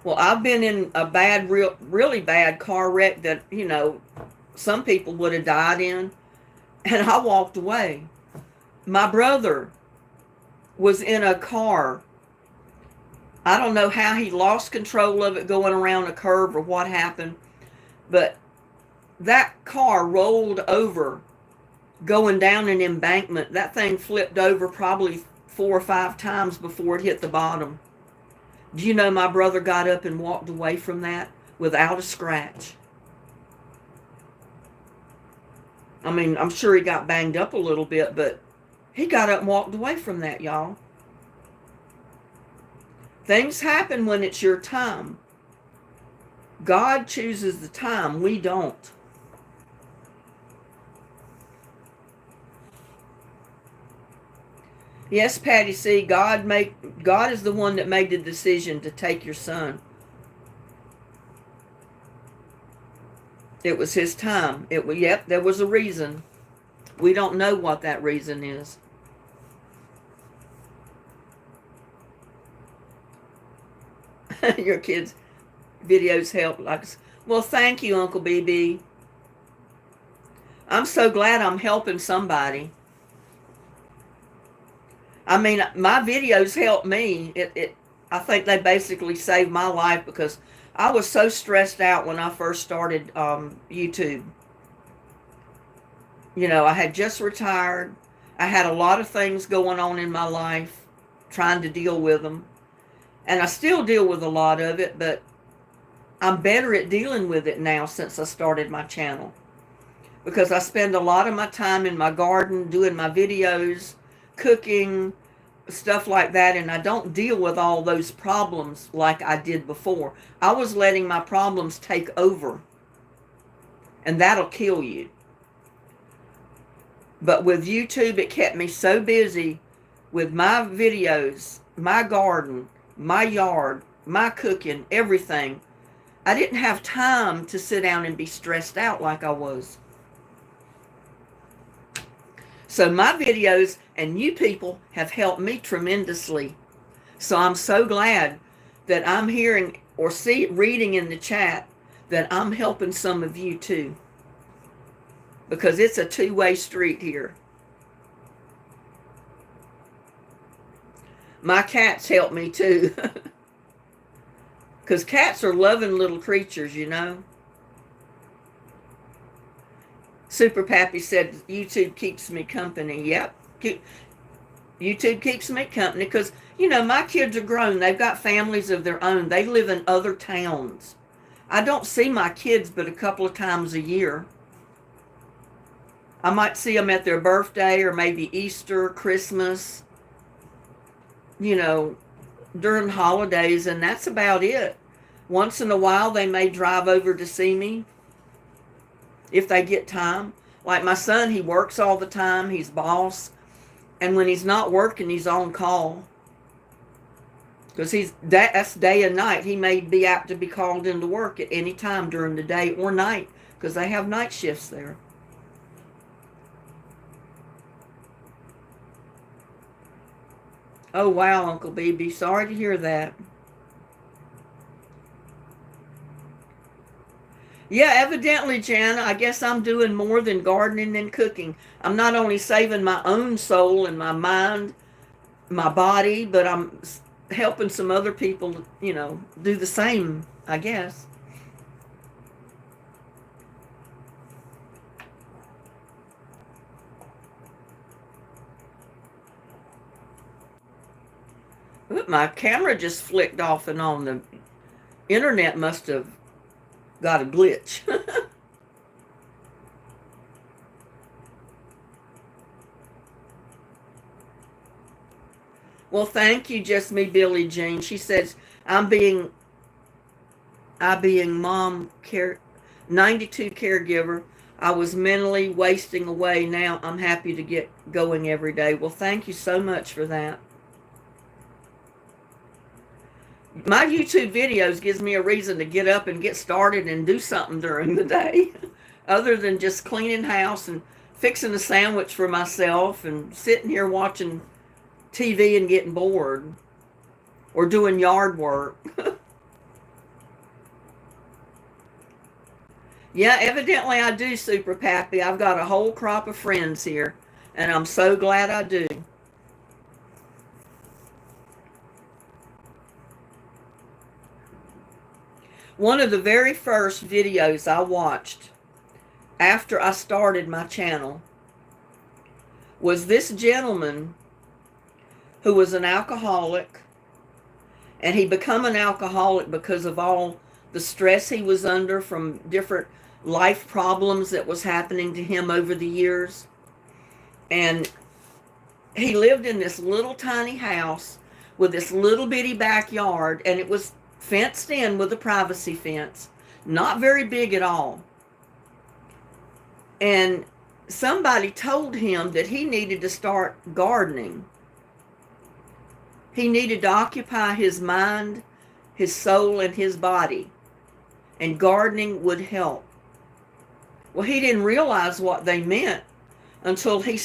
Well, I've been in a bad, really bad car wreck that, you know, some people would have died in, and I walked away. My brother was in a car. I don't know how he lost control of it going around a curve or what happened, but that car rolled over going down an embankment. That thing flipped over probably 4 or 5 times before it hit the bottom. Do you know my brother got up and walked away from that without a scratch? I mean, I'm sure he got banged up a little bit, but he got up and walked away from that, y'all. Things happen when it's your time. God chooses the time. We don't. Yes, Patty C. God is the one that made the decision to take your son. It was his time. Yep, there was a reason. We don't know what that reason is. Your kids' videos help. Well, thank you, Uncle BB. I'm so glad I'm helping somebody. I mean, my videos helped me. I think they basically saved my life because I was so stressed out when I first started YouTube. You know, I had just retired. I had a lot of things going on in my life, trying to deal with them. And I still deal with a lot of it, but I'm better at dealing with it now since I started my channel. Because I spend a lot of my time in my garden doing my videos, cooking, stuff like that, and I don't deal with all those problems like I did before. I was letting my problems take over, and that'll kill you. But with YouTube, it kept me so busy with my videos, my garden, my yard, my cooking, everything. I didn't have time to sit down and be stressed out like I was. So my videos and you people have helped me tremendously. So I'm so glad that I'm hearing or reading in the chat that I'm helping some of you too. Because it's a two-way street here. My cats help me too. Because cats are loving little creatures, you know. Super Pappy said, YouTube keeps me company. Yep. YouTube keeps me company because, you know, my kids are grown. They've got families of their own. They live in other towns. I don't see my kids but a couple of times a year. I might see them at their birthday or maybe Easter, Christmas, you know, during holidays, and that's about it. Once in a while, they may drive over to see me if they get time. Like my son, he works all the time. He's boss. And when he's not working, he's on call. Because that's day and night. He may be apt to be called into work at any time during the day or night because they have night shifts there. Oh, wow, Uncle BB. Sorry to hear that. Yeah, evidently, Jana, I guess I'm doing more than gardening and cooking. I'm not only saving my own soul and my mind, my body, but I'm helping some other people, you know, do the same, I guess. But my camera just flicked off and on. The internet must have got a glitch. Well, thank you, Just Me, Billie Jean. She says, I being mom 92 caregiver, I was mentally wasting away. Now I'm happy to get going every day. Well, thank you so much for that. My YouTube videos gives me a reason to get up and get started and do something during the day other than just cleaning house and fixing a sandwich for myself and sitting here watching TV and getting bored or doing yard work. Yeah, evidently I do, Super Pappy. I've got a whole crop of friends here, and I'm so glad I do. One of the very first videos I watched after I started my channel was this gentleman who was an alcoholic, and he became an alcoholic because of all the stress he was under from different life problems that was happening to him over the years. And he lived in this little tiny house with this little bitty backyard, and it was fenced in with a privacy fence, not very big at all. And somebody told him that he needed to start gardening. He needed to occupy his mind, his soul, and his body, and gardening would help. Well, he didn't realize what they meant until he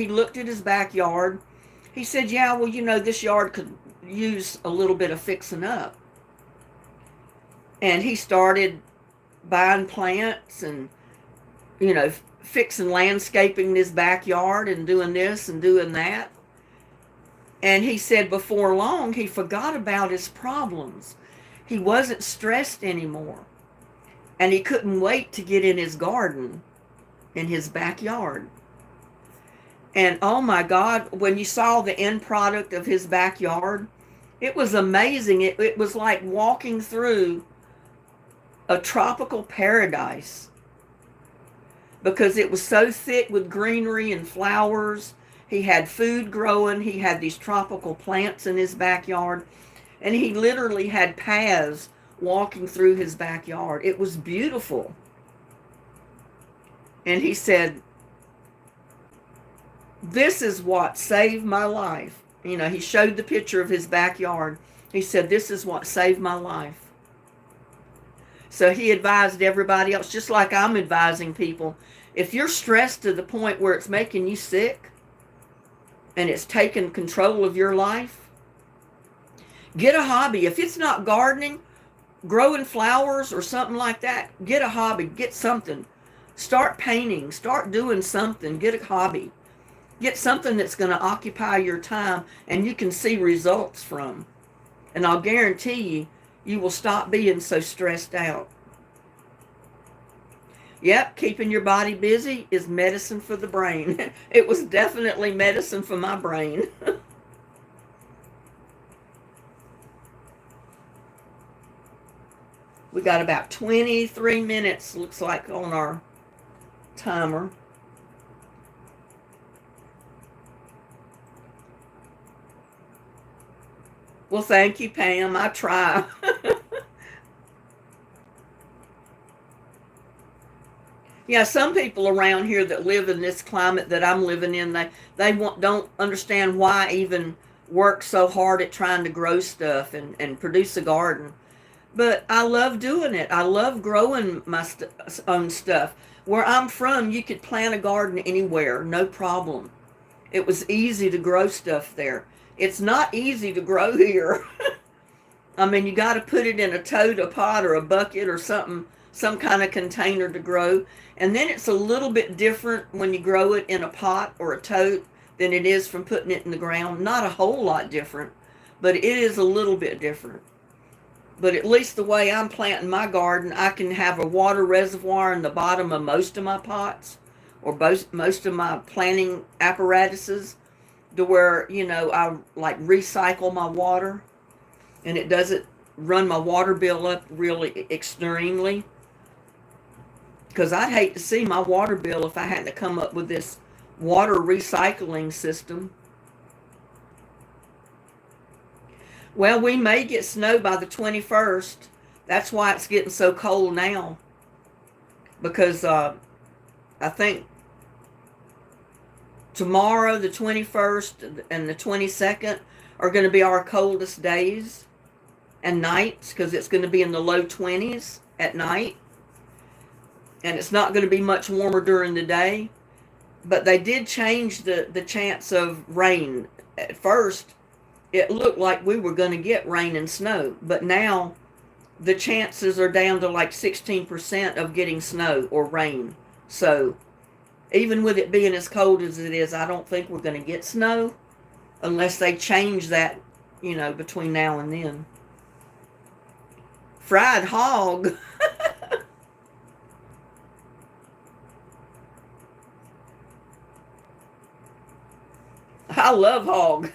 looked at his backyard. He said, yeah, well, you know, this yard could use a little bit of fixing up. And he started buying plants and, you know, fixing landscaping in his backyard and doing this and doing that. And he said before long, he forgot about his problems. He wasn't stressed anymore. And he couldn't wait to get in his garden, in his backyard. And oh my God, when you saw the end product of his backyard, it was amazing. It was like walking through a tropical paradise because it was so thick with greenery and flowers. He had food growing. He had these tropical plants in his backyard, and he literally had paths walking through his backyard. It was beautiful. And he said, this is what saved my life. You know, he showed the picture of his backyard. He said, this is what saved my life. So he advised everybody else, just like I'm advising people, if you're stressed to the point where it's making you sick and it's taking control of your life, get a hobby. If it's not gardening, growing flowers or something like that, get a hobby, get something. Start painting, start doing something, get a hobby. Get something that's going to occupy your time and you can see results from. And I'll guarantee you, you will stop being so stressed out. Yep, keeping your body busy is medicine for the brain. It was definitely medicine for my brain. We got about 23 minutes, looks like, on our timer. Well, thank you, Pam. I try. Yeah, some people around here that live in this climate that I'm living in, don't understand why I even work so hard at trying to grow stuff and produce a garden. But I love doing it. I love growing my own stuff. Where I'm from, you could plant a garden anywhere, no problem. It was easy to grow stuff there. It's not easy to grow here. I mean, you got to put it in a tote, a pot, or a bucket or something, some kind of container to grow. And then it's a little bit different when you grow it in a pot or a tote than it is from putting it in the ground. Not a whole lot different, but it is a little bit different. But at least the way I'm planting my garden, I can have a water reservoir in the bottom of most of my pots or most of my planting apparatuses to where, I like recycle my water and it doesn't run my water bill up really extremely. Because I'd hate to see my water bill if I had to come up with this water recycling system. Well, we may get snow by the 21st. That's why it's getting so cold now. Because I think tomorrow, the 21st, and the 22nd are going to be our coldest days and nights, because it's going to be in the low 20s at night. And it's not going to be much warmer during the day. But they did change the chance of rain. At first, it looked like we were going to get rain and snow. But now, the chances are down to like 16% of getting snow or rain. So, even with it being as cold as it is, I don't think we're going to get snow. Unless they change that, between now and then. Fried hog. I love hog.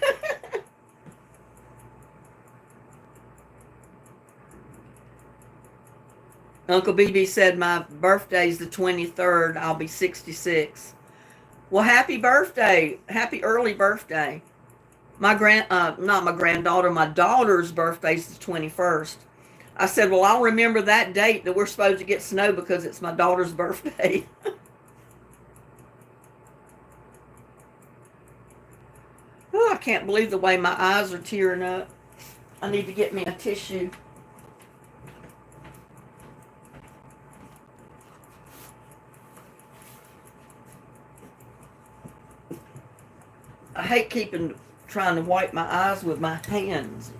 Uncle BB said my birthday's the 23rd. I'll be 66. Well, happy birthday. Happy early birthday. Not my granddaughter, my daughter's birthday's the 21st. I said, well, I'll remember that date that we're supposed to get snow because it's my daughter's birthday. Oh, I can't believe the way my eyes are tearing up. I need to get me a tissue. I hate trying to wipe my eyes with my hands.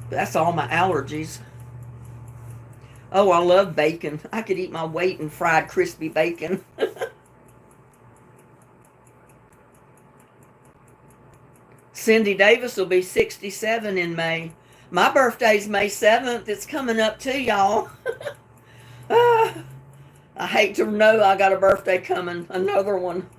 That's all my allergies. Oh, I love bacon. I could eat my weight in fried crispy bacon. Cindy Davis will be 67 in May. My birthday's May 7th. It's coming up too, y'all. I hate to know I got a birthday coming. Another one.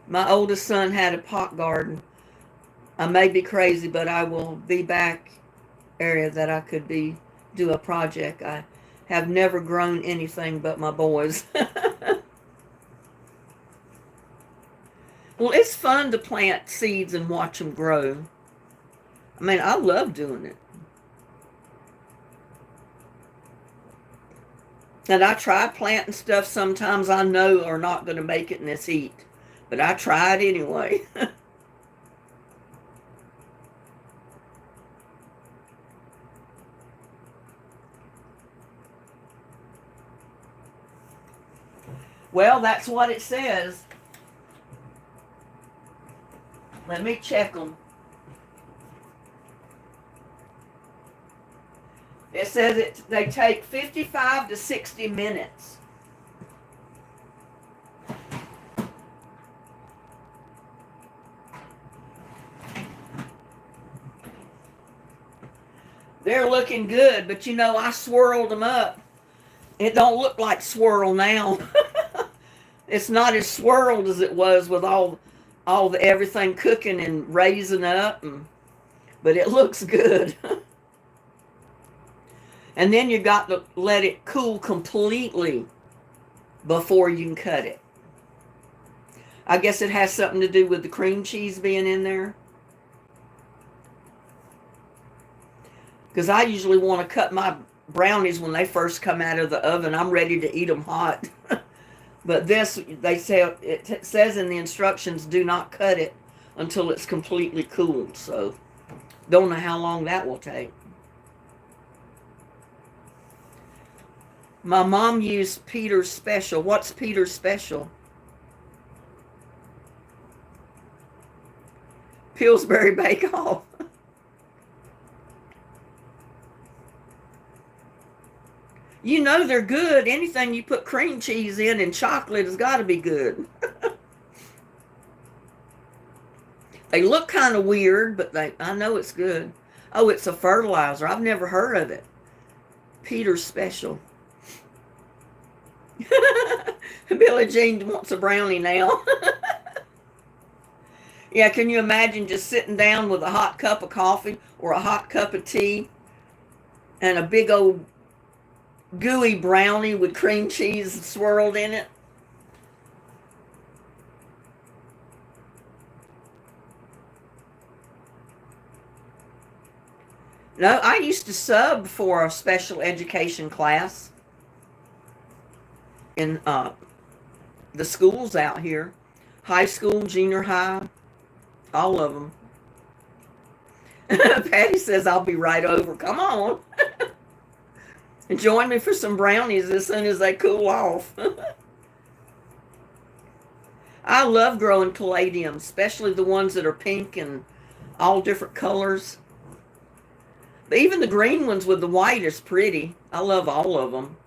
My oldest son had a pot garden. I may be crazy, but I will be back area that I could do a project. I have never grown anything but my boys. Well, it's fun to plant seeds and watch them grow. I mean, I love doing it. And I try planting stuff sometimes I know are not going to make it in this heat. But I tried anyway. Well, that's what it says. Let me check them. says they take 55 to 60 minutes. They're looking good, but you know, I swirled them up. It don't look like swirl now. It's not as swirled as it was with all the everything cooking and raising up, but it looks good. And then you got to let it cool completely before you can cut it. I guess it has something to do with the cream cheese being in there. Because I usually want to cut my brownies when they first come out of the oven. I'm ready to eat them hot. But this, they say, it says in the instructions, do not cut it until it's completely cooled. So, don't know how long that will take. My mom used Peter's Special. What's Peter's Special? Pillsbury Bake Off. You know they're good. Anything you put cream cheese in and chocolate has got to be good. They look kind of weird, but I know it's good. Oh, it's a fertilizer. I've never heard of it. Peter's Special. Billie Jean wants a brownie now. Yeah, can you imagine just sitting down with a hot cup of coffee or a hot cup of tea and a big old gooey brownie with cream cheese swirled in it? No, I used to sub for a special education class in the schools out here. High school, junior high, all of them. Patty says, I'll be right over. Come on. And join me for some brownies as soon as they cool off. I love growing caladiums, especially the ones that are pink and all different colors. But even the green ones with the white is pretty. I love all of them.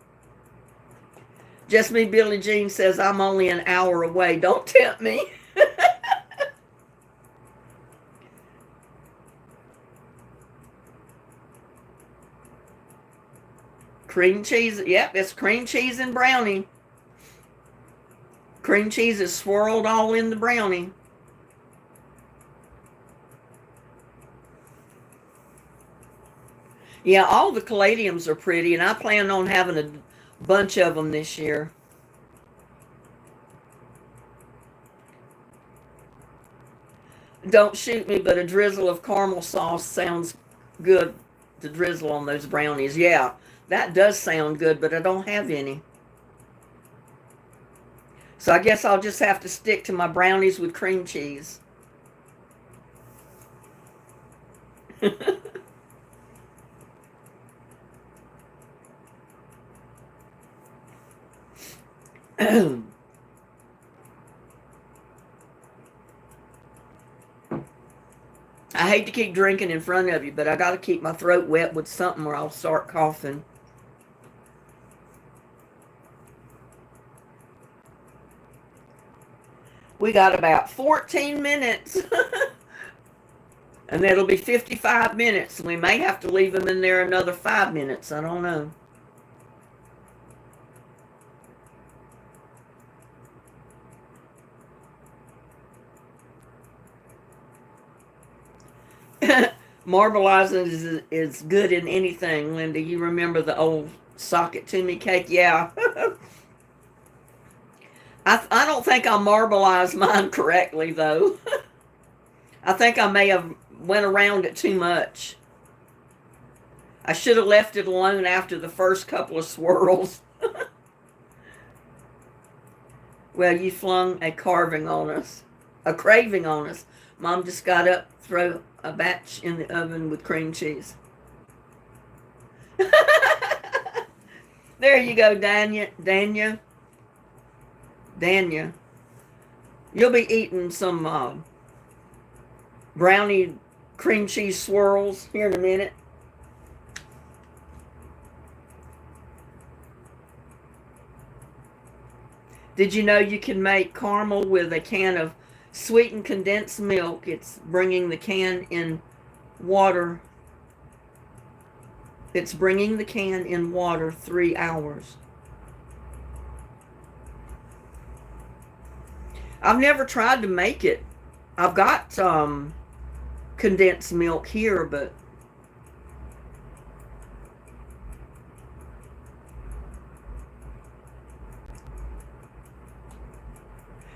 Just me, Billie Jean says, I'm only an hour away. Don't tempt me. Cream cheese. Yep, it's cream cheese and brownie. Cream cheese is swirled all in the brownie. Yeah, all the caladiums are pretty, and I plan on having a bunch of them this year. Don't shoot me, but a drizzle of caramel sauce sounds good to drizzle on those brownies. Yeah, that does sound good, but I don't have any. So I guess I'll just have to stick to my brownies with cream cheese. I hate to keep drinking in front of you, but I got to keep my throat wet with something or I'll start coughing. We got about 14 minutes. And it'll be 55 minutes. We may have to leave them in there another 5 minutes. I don't know. Marbleizing is good in anything, Linda. You remember the old sock it to me cake? Yeah. I don't think I marbleized mine correctly, though. I think I may have went around it too much. I should have left it alone after the first couple of swirls. Well, you flung a carving on us. A craving on us. Mom just got up, throw a batch in the oven with cream cheese. There you go, Danya. You'll be eating some brownie cream cheese swirls here in a minute. Did you know you can make caramel with a can of sweetened condensed milk? It's bringing the can in water. It's bringing the can in water 3 hours. I've never tried to make it. I've got condensed milk here, but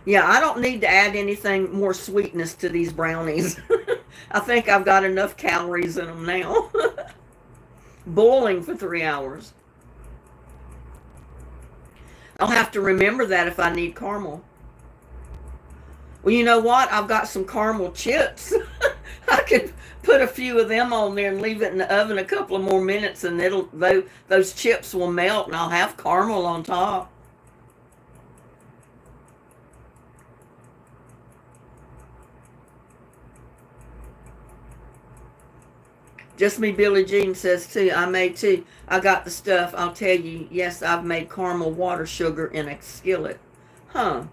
yeah, I don't need to add anything more sweetness to these brownies. I think I've got enough calories in them now. Boiling for 3 hours. I'll have to remember that if I need caramel. Well, you know what? I've got some caramel chips. I could put a few of them on there and leave it in the oven a couple of more minutes, and those chips will melt, and I'll have caramel on top. Just me, Billie Jean says too. I made too. I got the stuff. I'll tell you. Yes, I've made caramel water sugar in a skillet. Huh.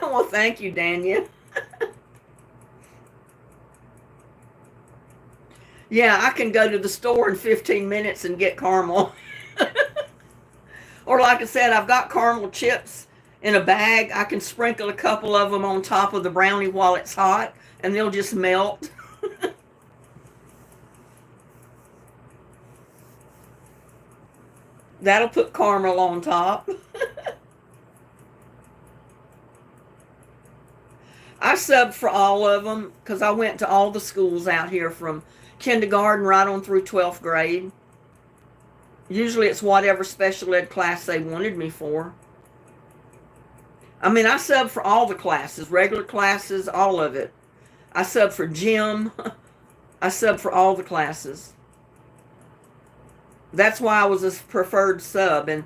Well, thank you, Dania. Yeah, I can go to the store in 15 minutes and get caramel. Or like I said, I've got caramel chips in a bag. I can sprinkle a couple of them on top of the brownie while it's hot, and they'll just melt. That'll put caramel on top. I subbed for all of them because I went to all the schools out here from kindergarten right on through 12th grade. Usually it's whatever special ed class they wanted me for. I mean, I subbed for all the classes, regular classes, all of it. I subbed for gym. I subbed for all the classes. That's why I was a preferred sub. And,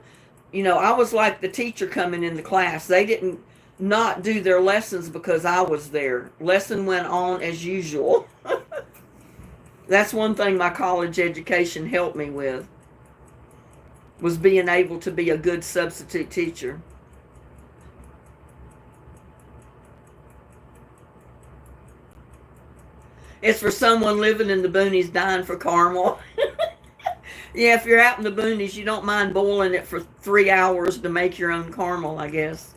you know, I was like the teacher coming in the class. They didn't not do their lessons because I was there. Lesson went on as usual. That's one thing my college education helped me with, was being able to be a good substitute teacher. It's for someone living in the boonies dying for caramel. Yeah, if you're out in the boonies, you don't mind boiling it for 3 hours to make your own caramel, I guess.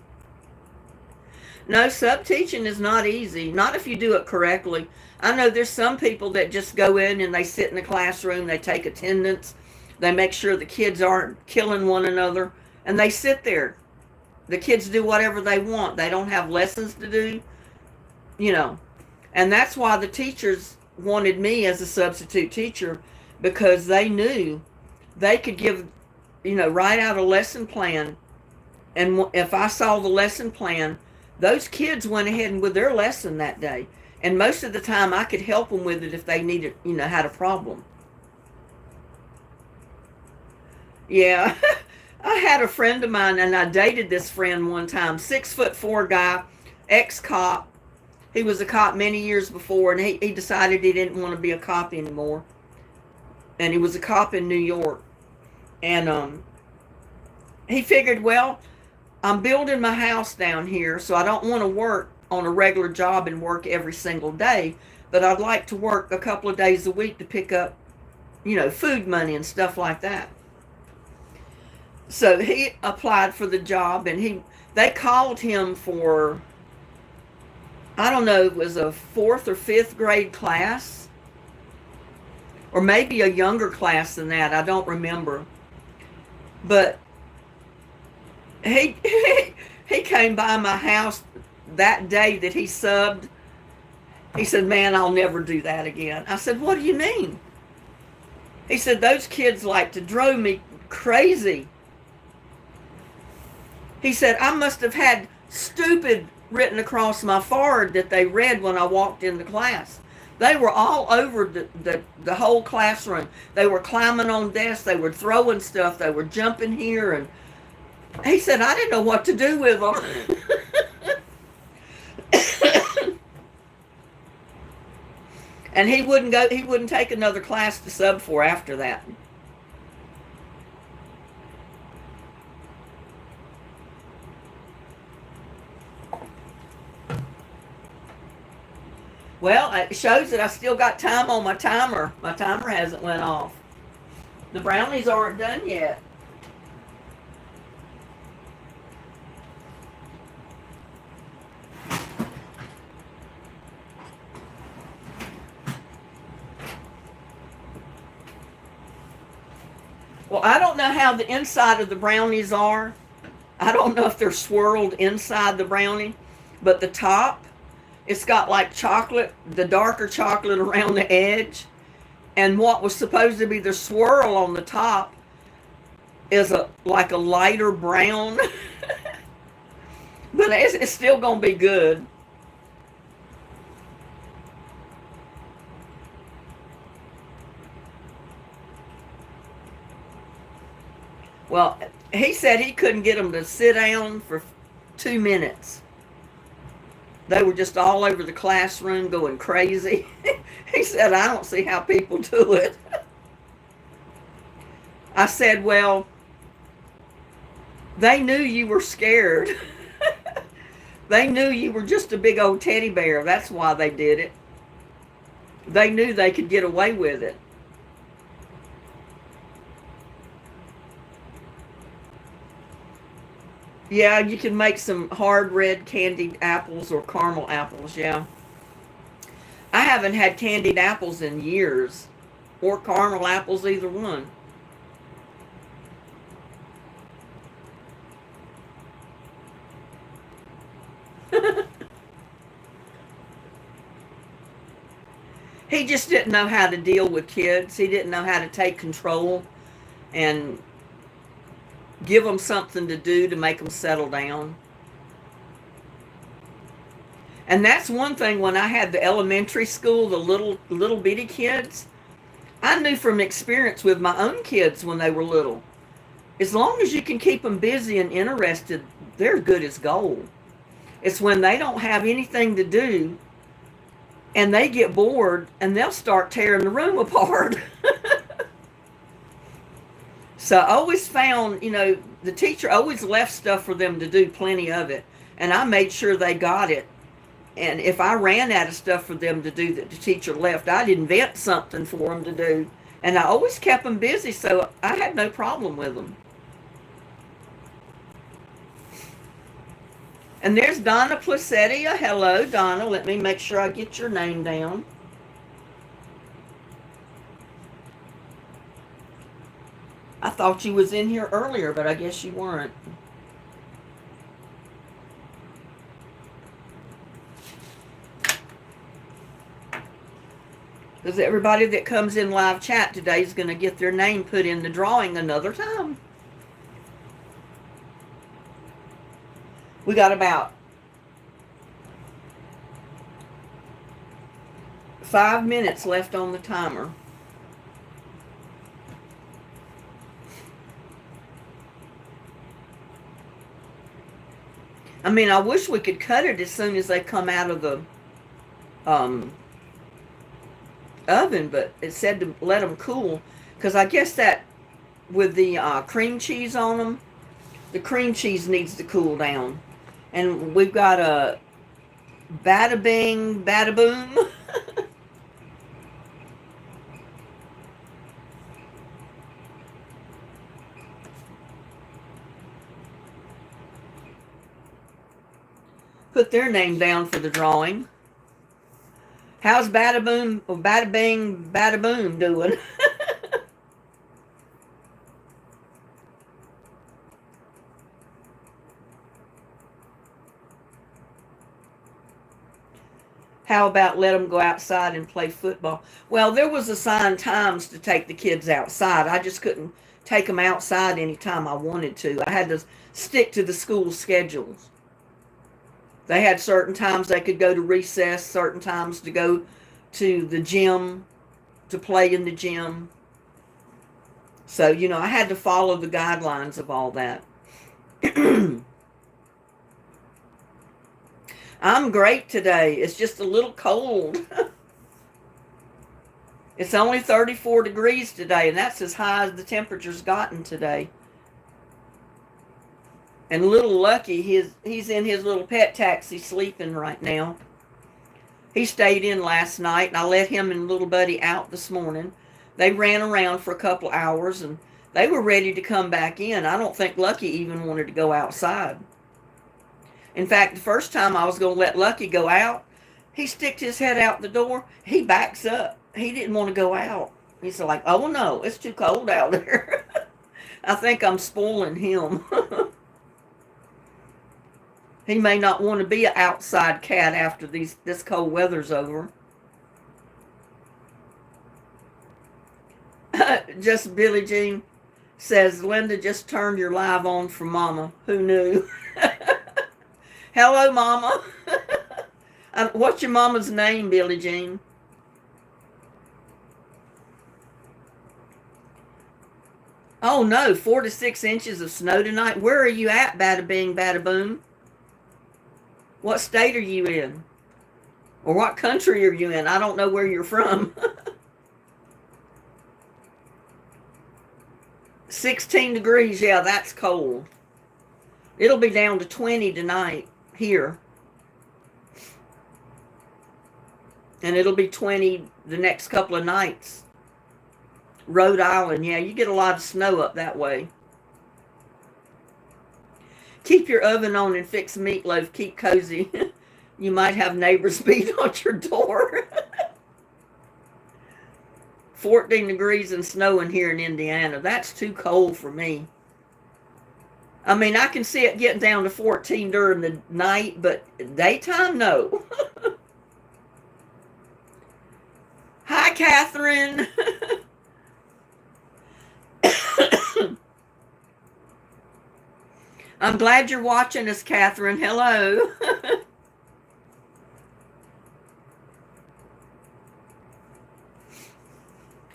No, sub-teaching is not easy. Not if you do it correctly. I know there's some people that just go in and they sit in the classroom, they take attendance, they make sure the kids aren't killing one another, and they sit there. The kids do whatever they want. They don't have lessons to do, you know. And that's why the teachers wanted me as a substitute teacher, because they knew they could give, you know, write out a lesson plan. And if I saw the lesson plan, those kids went ahead and with their lesson that day. And most of the time I could help them with it if they needed, you know, had a problem. Yeah. I had a friend of mine, and I dated this friend one time, 6'4" guy, ex-cop. He was a cop many years before, and he decided he didn't want to be a cop anymore. And he was a cop in New York. And he figured, well, I'm building my house down here, so I don't want to work on a regular job and work every single day, but I'd like to work a couple of days a week to pick up, you know, food money and stuff like that. So he applied for the job, and they called him for, I don't know, it was a 4th or 5th grade class, or maybe a younger class than that. I don't remember. But he came by my house that day that he subbed. He said, "Man, I'll never do that again." I said, "What do you mean?" He said, "Those kids like to drove me crazy." He said, "I must have had stupid written across my forehead that they read when I walked in the class." They were all over the whole classroom. They were climbing on desks. They were throwing stuff. They were jumping here. And he said, "I didn't know what to do with them." And he wouldn't take another class to sub for after that. Well, it shows that I still got time on my timer. My timer hasn't went off. The brownies aren't done yet. Well, I don't know how the inside of the brownies are. I don't know if they're swirled inside the brownie, but the top, it's got like chocolate, the darker chocolate around the edge. And what was supposed to be the swirl on the top is like a lighter brown. But it's still going to be good. Well, he said he couldn't get them to sit down for 2 minutes. They were just all over the classroom going crazy. He said, I don't see how people do it. I said, well, they knew you were scared. They knew you were just a big old teddy bear. That's why they did it. They knew they could get away with it. Yeah, you can make some hard red candied apples or caramel apples, yeah. I haven't had candied apples in years, or caramel apples, either one. He just didn't know how to deal with kids. He didn't know how to take control and give them something to do to make them settle down. And that's one thing when I had the elementary school, the little bitty kids, I knew from experience with my own kids when they were little, as long as you can keep them busy and interested, they're good as gold. It's when they don't have anything to do and they get bored and they'll start tearing the room apart. So I always found, the teacher always left stuff for them to do, plenty of it. And I made sure they got it. And if I ran out of stuff for them to do that the teacher left, I'd invent something for them to do. And I always kept them busy, so I had no problem with them. And there's Donna Placetia. Hello, Donna. Let me make sure I get your name down. I thought you was in here earlier, but I guess you weren't. Because everybody that comes in live chat today is going to get their name put in the drawing another time. We got about 5 minutes left on the timer. I mean, I wish we could cut it as soon as they come out of the oven, but it said to let them cool, because I guess that with the cream cheese on them, the cream cheese needs to cool down. And we've got a bada bing, bada boom. Put their name down for the drawing. How's bada boom, or bada bing, bada boom doing? How about let them go outside and play football? Well, there was assigned times to take the kids outside. I just couldn't take them outside anytime I wanted to. I had to stick to the school schedules. They had certain times they could go to recess, certain times to go to the gym, to play in the gym. So, I had to follow the guidelines of all that. I'm great today. It's just a little cold. It's only 34 degrees today, and that's as high as the temperature's gotten today. And little Lucky, he's in his little pet taxi sleeping right now. He stayed in last night, and I let him and little buddy out this morning. They ran around for a couple hours, and they were ready to come back in. I don't think Lucky even wanted to go outside. In fact, the first time I was going to let Lucky go out, he sticked his head out the door. He backs up. He didn't want to go out. He's like, oh no, it's too cold out there. I think I'm spoiling him. He may not want to be an outside cat after this cold weather's over. Just Billie Jean says, Linda just turned your live on for Mama. Who knew? Hello, Mama. What's your mama's name, Billie Jean? Oh no, 4 to 6 inches of snow tonight. Where are you at, bada bing, bada boom? What state are you in? Or what country are you in? I don't know where you're from. 16 degrees, yeah, that's cold. It'll be down to 20 tonight here. And it'll be 20 the next couple of nights. Rhode Island, yeah, you get a lot of snow up that way. Keep your oven on and fix meatloaf. Keep cozy. You might have neighbors beat on your door. 14 degrees and snowing here in Indiana. That's too cold for me. I mean, I can see it getting down to 14 during the night, but daytime, no. Hi, Catherine. I'm glad you're watching us, Catherine. Hello.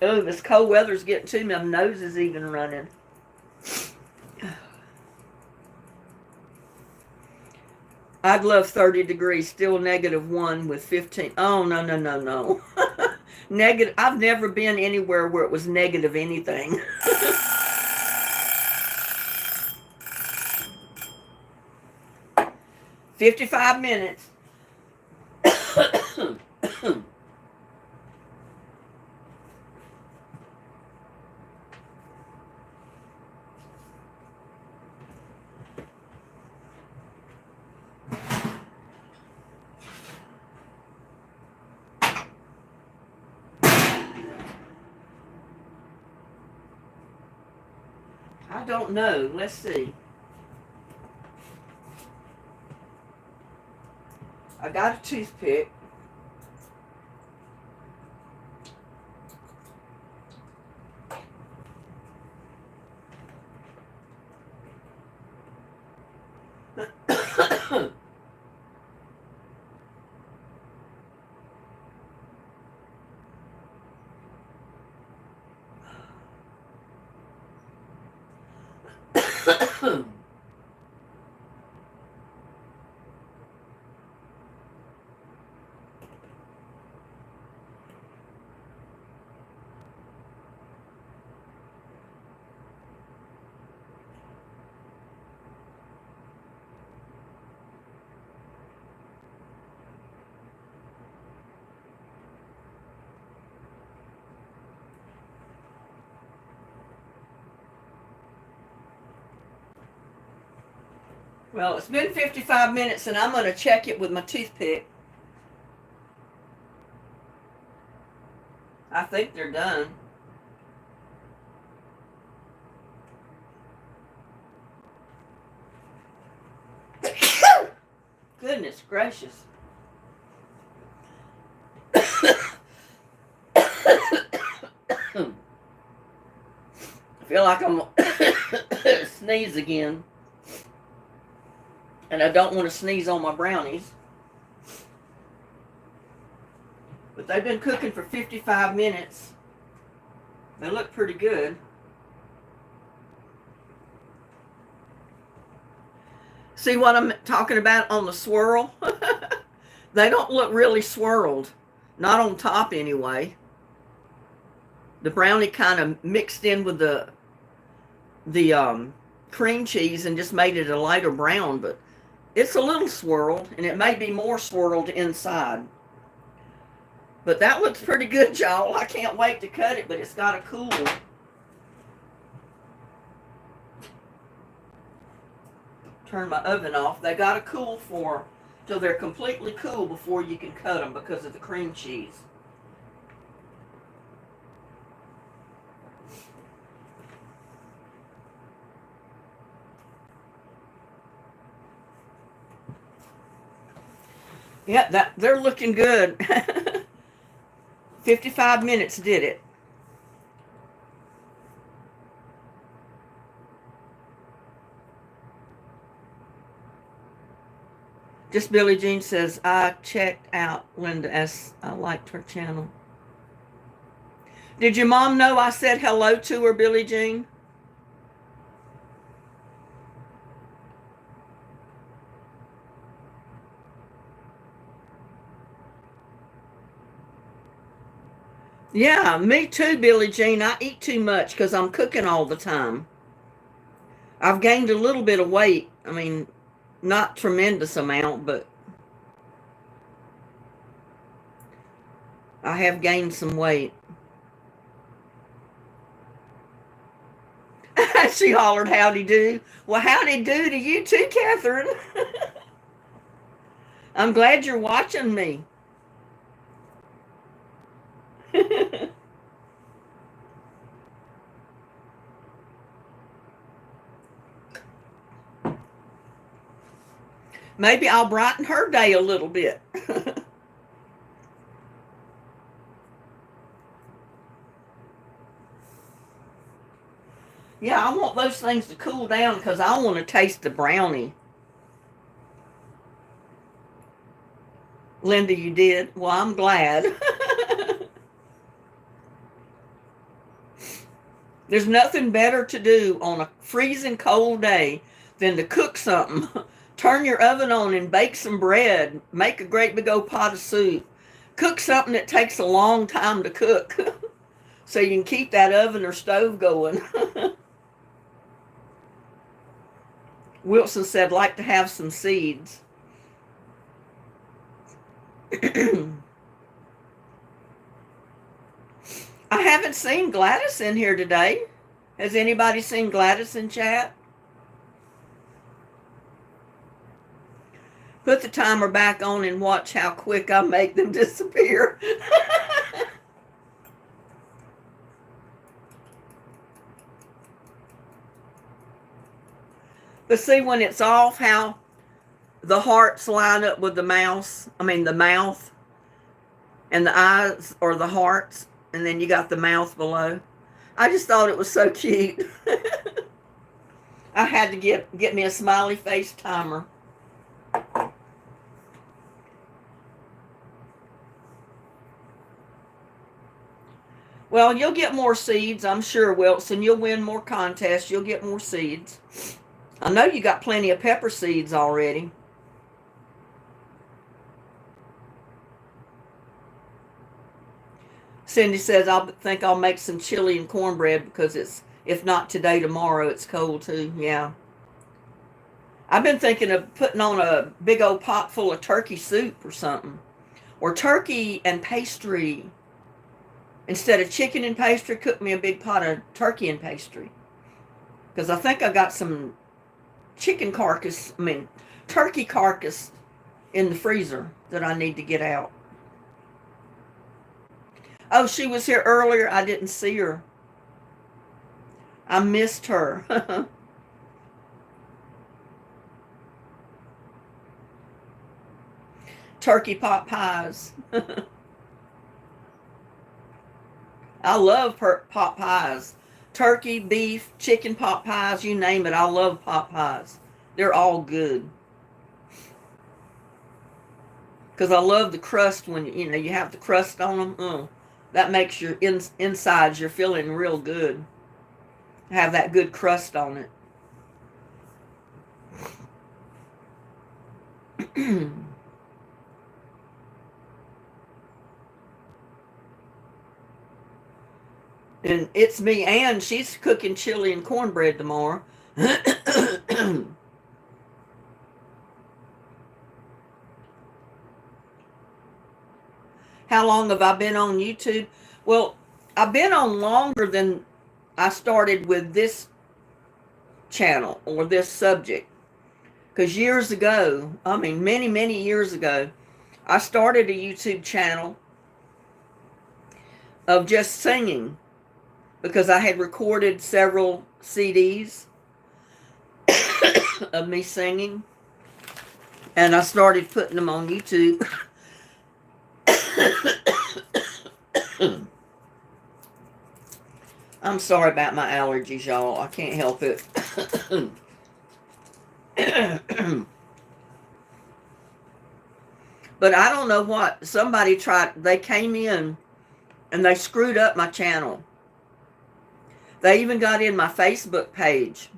Oh, this cold weather's getting to me. My nose is even running. I'd love 30 degrees, still -1 with 15. Oh, no, no, no, no. Negative. I've never been anywhere where it was negative anything. 55 minutes. I don't know. Let's see. I got a toothpick. Well, it's been 55 minutes and I'm going to check it with my toothpick. I think they're done. Goodness gracious. I feel like I'm sneeze again. And I don't want to sneeze on my brownies. But they've been cooking for 55 minutes. They look pretty good. See what I'm talking about on the swirl? They don't look really swirled. Not on top anyway. The brownie kind of mixed in with the cream cheese and just made it a lighter brown, but it's a little swirled, and it may be more swirled inside. But that looks pretty good, y'all. I can't wait to cut it, but it's got to cool. Turn my oven off. They got to cool till they're completely cool before you can cut them because of the cream cheese. Yeah, they're looking good. 55 minutes did it. Just Billie Jean says, I checked out Linda as I liked her channel. Did your mom know I said hello to her, Billie Jean? Yeah, me too, Billie Jean. I eat too much because I'm cooking all the time. I've gained a little bit of weight. I mean, not tremendous amount, but I have gained some weight. She hollered, howdy do. Well, howdy do to you too, Catherine. I'm glad you're watching me. Maybe I'll brighten her day a little bit. Yeah, I want those things to cool down because I want to taste the brownie. Linda, you did? Well, I'm glad. There's nothing better to do on a freezing cold day than to cook something. Turn your oven on and bake some bread. Make a great big old pot of soup. Cook something that takes a long time to cook so you can keep that oven or stove going. Wilson said, like to have some seeds. I haven't seen Gladys in here today. Has anybody seen Gladys in chat? Put the timer back on and watch how quick I make them disappear. But see, when it's off, how the hearts line up with the mouth, and the eyes or the hearts, and then you got the mouth below. I just thought it was so cute. I had to get me a smiley face timer. Well, you'll get more seeds, I'm sure, Wilson. You'll win more contests. You'll get more seeds. I know you got plenty of pepper seeds already. Cindy says, I think I'll make some chili and cornbread because if not today, tomorrow, it's cold too. Yeah. I've been thinking of putting on a big old pot full of turkey soup or something. Or turkey and pastry. Instead of chicken and pastry, cook me a big pot of turkey and pastry. Because I think I got some turkey carcass in the freezer that I need to get out. Oh, she was here earlier. I didn't see her. I missed her. Turkey pot pies. I love pot pies. Turkey, beef, chicken pot pies, you name it. I love pot pies. They're all good. Because I love the crust when, you have the crust on them. That makes your insides, you're feeling real good. Have that good crust on it. And it's me, Ann. She's cooking chili and cornbread tomorrow. How long have I been on YouTube? Well, I've been on longer than I started with this channel or this subject. Because years ago, I mean, many, many years ago, I started a YouTube channel of just singing because I had recorded several CDs of me singing, and I started putting them on YouTube. I'm sorry about my allergies, y'all. I can't help it. But I don't know what. Somebody tried, they came in and they screwed up my channel. They even got in my Facebook page.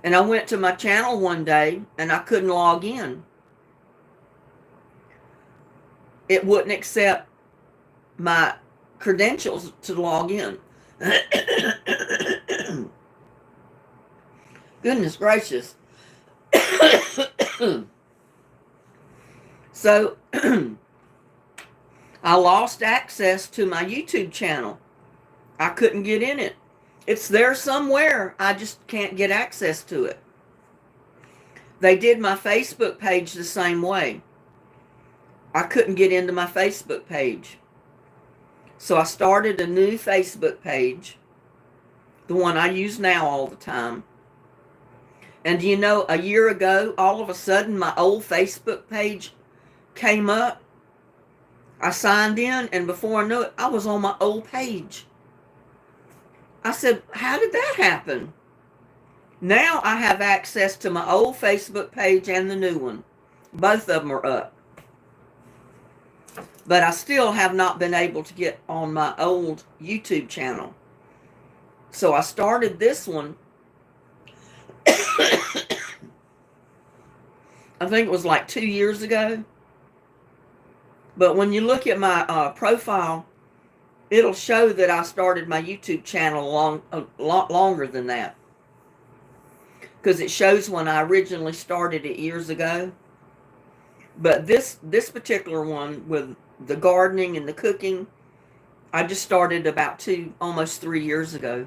And I went to my channel one day and I couldn't log in. It wouldn't accept my credentials to log in. Goodness gracious. So I lost access to my YouTube channel. I couldn't get in it. It's there somewhere. I just can't get access to it. They did my Facebook page the same way. I couldn't get into my Facebook page. So I started a new Facebook page, the one I use now all the time. And you know, a year ago, all of a sudden, my old Facebook page came up. I signed in, and before I knew it, I was on my old page. I said, how did that happen? Now I have access to my old Facebook page and the new one. Both of them are up. But I still have not been able to get on my old YouTube channel. So I started this one. I think it was like 2 years ago. But when you look at my profile, it'll show that I started my YouTube channel a lot longer than that. Because it shows when I originally started it years ago. But this particular one with the gardening and the cooking, I just started about almost 3 years ago.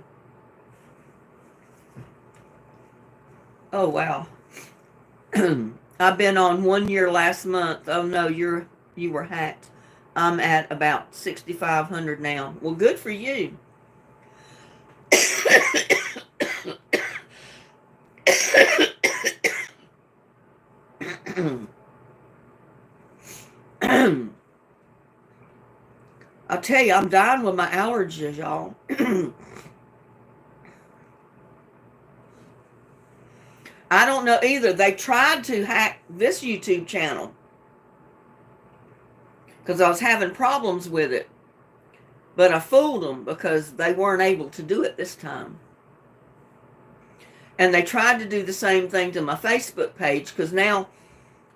Oh, wow. I've been on 1 year last month. Oh, no, you were hacked. I'm at about 6,500 now. Well, good for you. I'll tell you, I'm dying with my allergies, y'all. I don't know either. They tried to hack this YouTube channel because I was having problems with it. But I fooled them because they weren't able to do it this time. And they tried to do the same thing to my Facebook page because now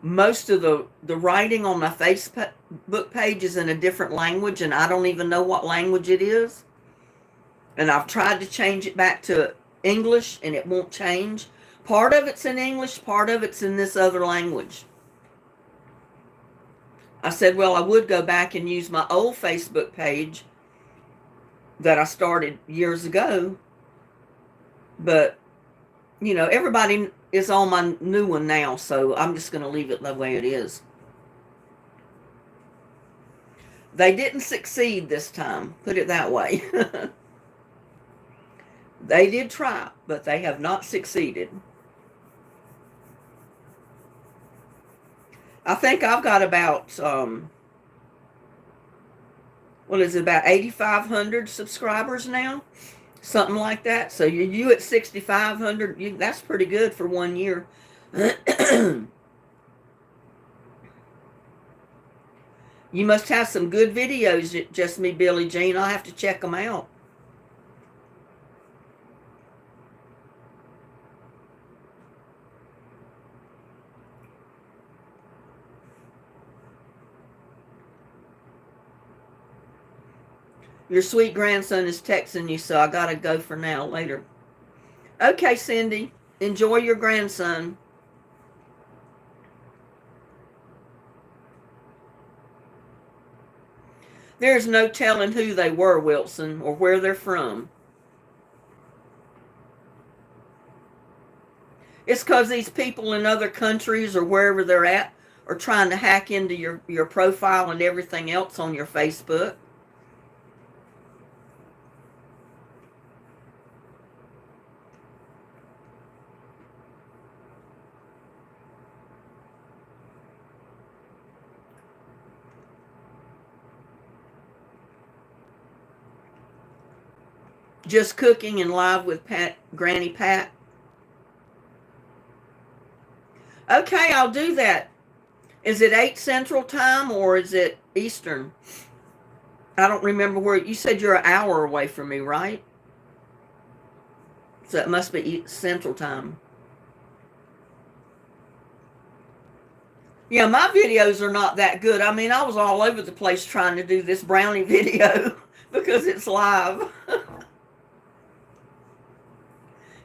most of the writing on my Facebook page is in a different language, and I don't even know what language it is. And I've tried to change it back to English, and it won't change. Part of it's in English, part of it's in this other language. I said, well, I would go back and use my old Facebook page that I started years ago. But, you know, everybody is on my new one now, so I'm just going to leave it the way it is. They didn't succeed this time, put it that way. They did try, but they have not succeeded. I think I've got about, what is it, about 8,500 subscribers now? Something like that. So you at 6,500, that's pretty good for 1 year. You must have some good videos, Just Me, Billie Jean. I'll have to check them out. Your sweet grandson is texting you, so I gotta go for now. Later. Okay, Cindy. Enjoy your grandson. There's no telling who they were, Wilson, or where they're from. It's because these people in other countries or wherever they're at are trying to hack into your profile and everything else on your Facebook. Just cooking and live with Granny Pat. Okay, I'll do that. Is it 8 Central Time or is it Eastern? I don't remember where. You said you're an hour away from me, right? So it must be Central Time. Yeah, my videos are not that good. I mean, I was all over the place trying to do this brownie video because it's live.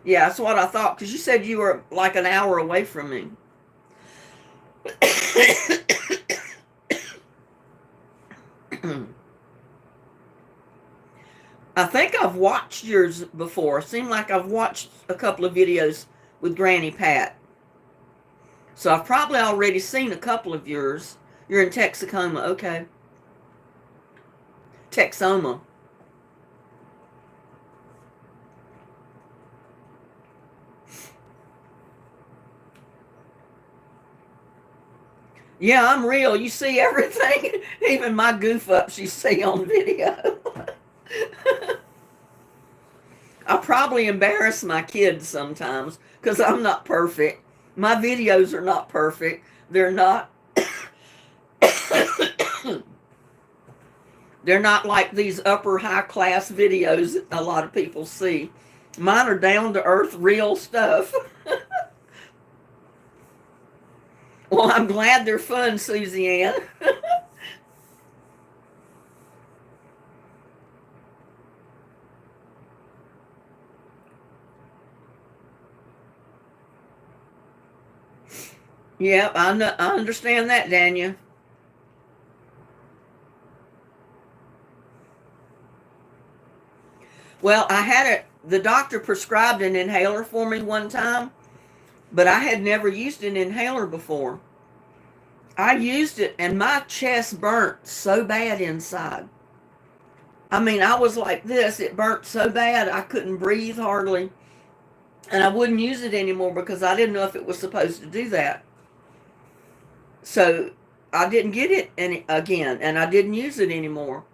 Yeah, that's what I thought, because you said you were like an hour away from me. I think I've watched yours before. Seemed like I've watched a couple of videos with Granny Pat. So I've probably already seen a couple of yours. You're in Texarkana, okay. Texoma. Yeah, I'm real. You see everything, even my goof ups you see on video. I probably embarrass my kids sometimes because I'm not perfect. My videos are not perfect. They're not they're not like these upper high class videos that a lot of people see. Mine are down to earth real stuff. Well, I'm glad they're fun, Susie Ann. Yep, I understand that, Dania. Well, the doctor prescribed an inhaler for me one time, but I had never used an inhaler before. I used it and my chest burnt so bad inside. I mean, I was like this. It burnt so bad I couldn't breathe hardly. And I wouldn't use it anymore because I didn't know if it was supposed to do that. So I didn't get it again, and I didn't use it anymore.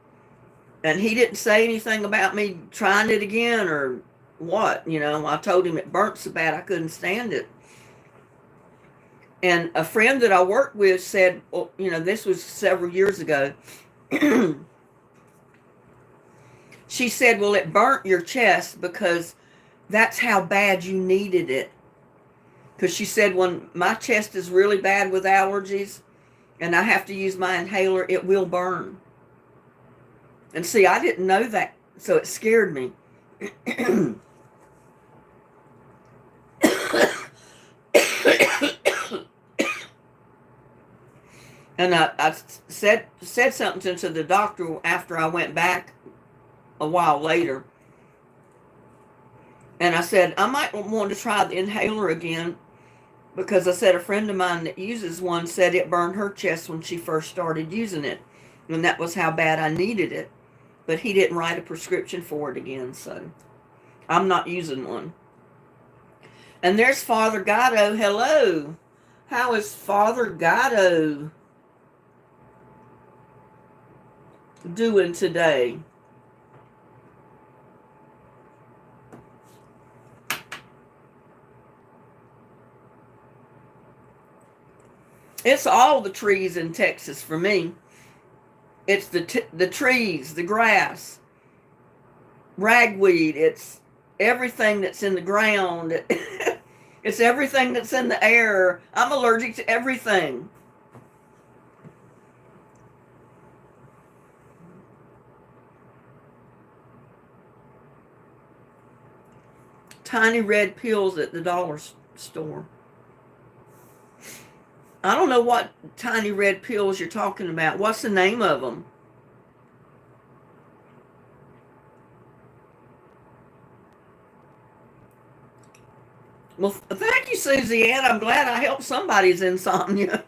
And he didn't say anything about me trying it again or what. I told him it burnt so bad I couldn't stand it. And a friend that I worked with said, well, this was several years ago. She said, well, it burnt your chest because that's how bad you needed it. Because she said, when my chest is really bad with allergies and I have to use my inhaler, it will burn. And see, I didn't know that, so it scared me. And I said something to the doctor after I went back a while later. And I said, I might want to try the inhaler again, because I said a friend of mine that uses one said it burned her chest when she first started using it. And that was how bad I needed it. But he didn't write a prescription for it again, so I'm not using one. And there's Father Gatto. Hello. How is Father Gatto doing today? It's all the trees in Texas for me. It's the trees, the grass, ragweed. It's everything that's in the ground. It's everything that's in the air. I'm allergic to everything. tiny red pills at the dollar store. I don't know what tiny red pills you're talking about. What's the name of them? Well, thank you, Susie Ann. I'm glad I helped somebody's insomnia.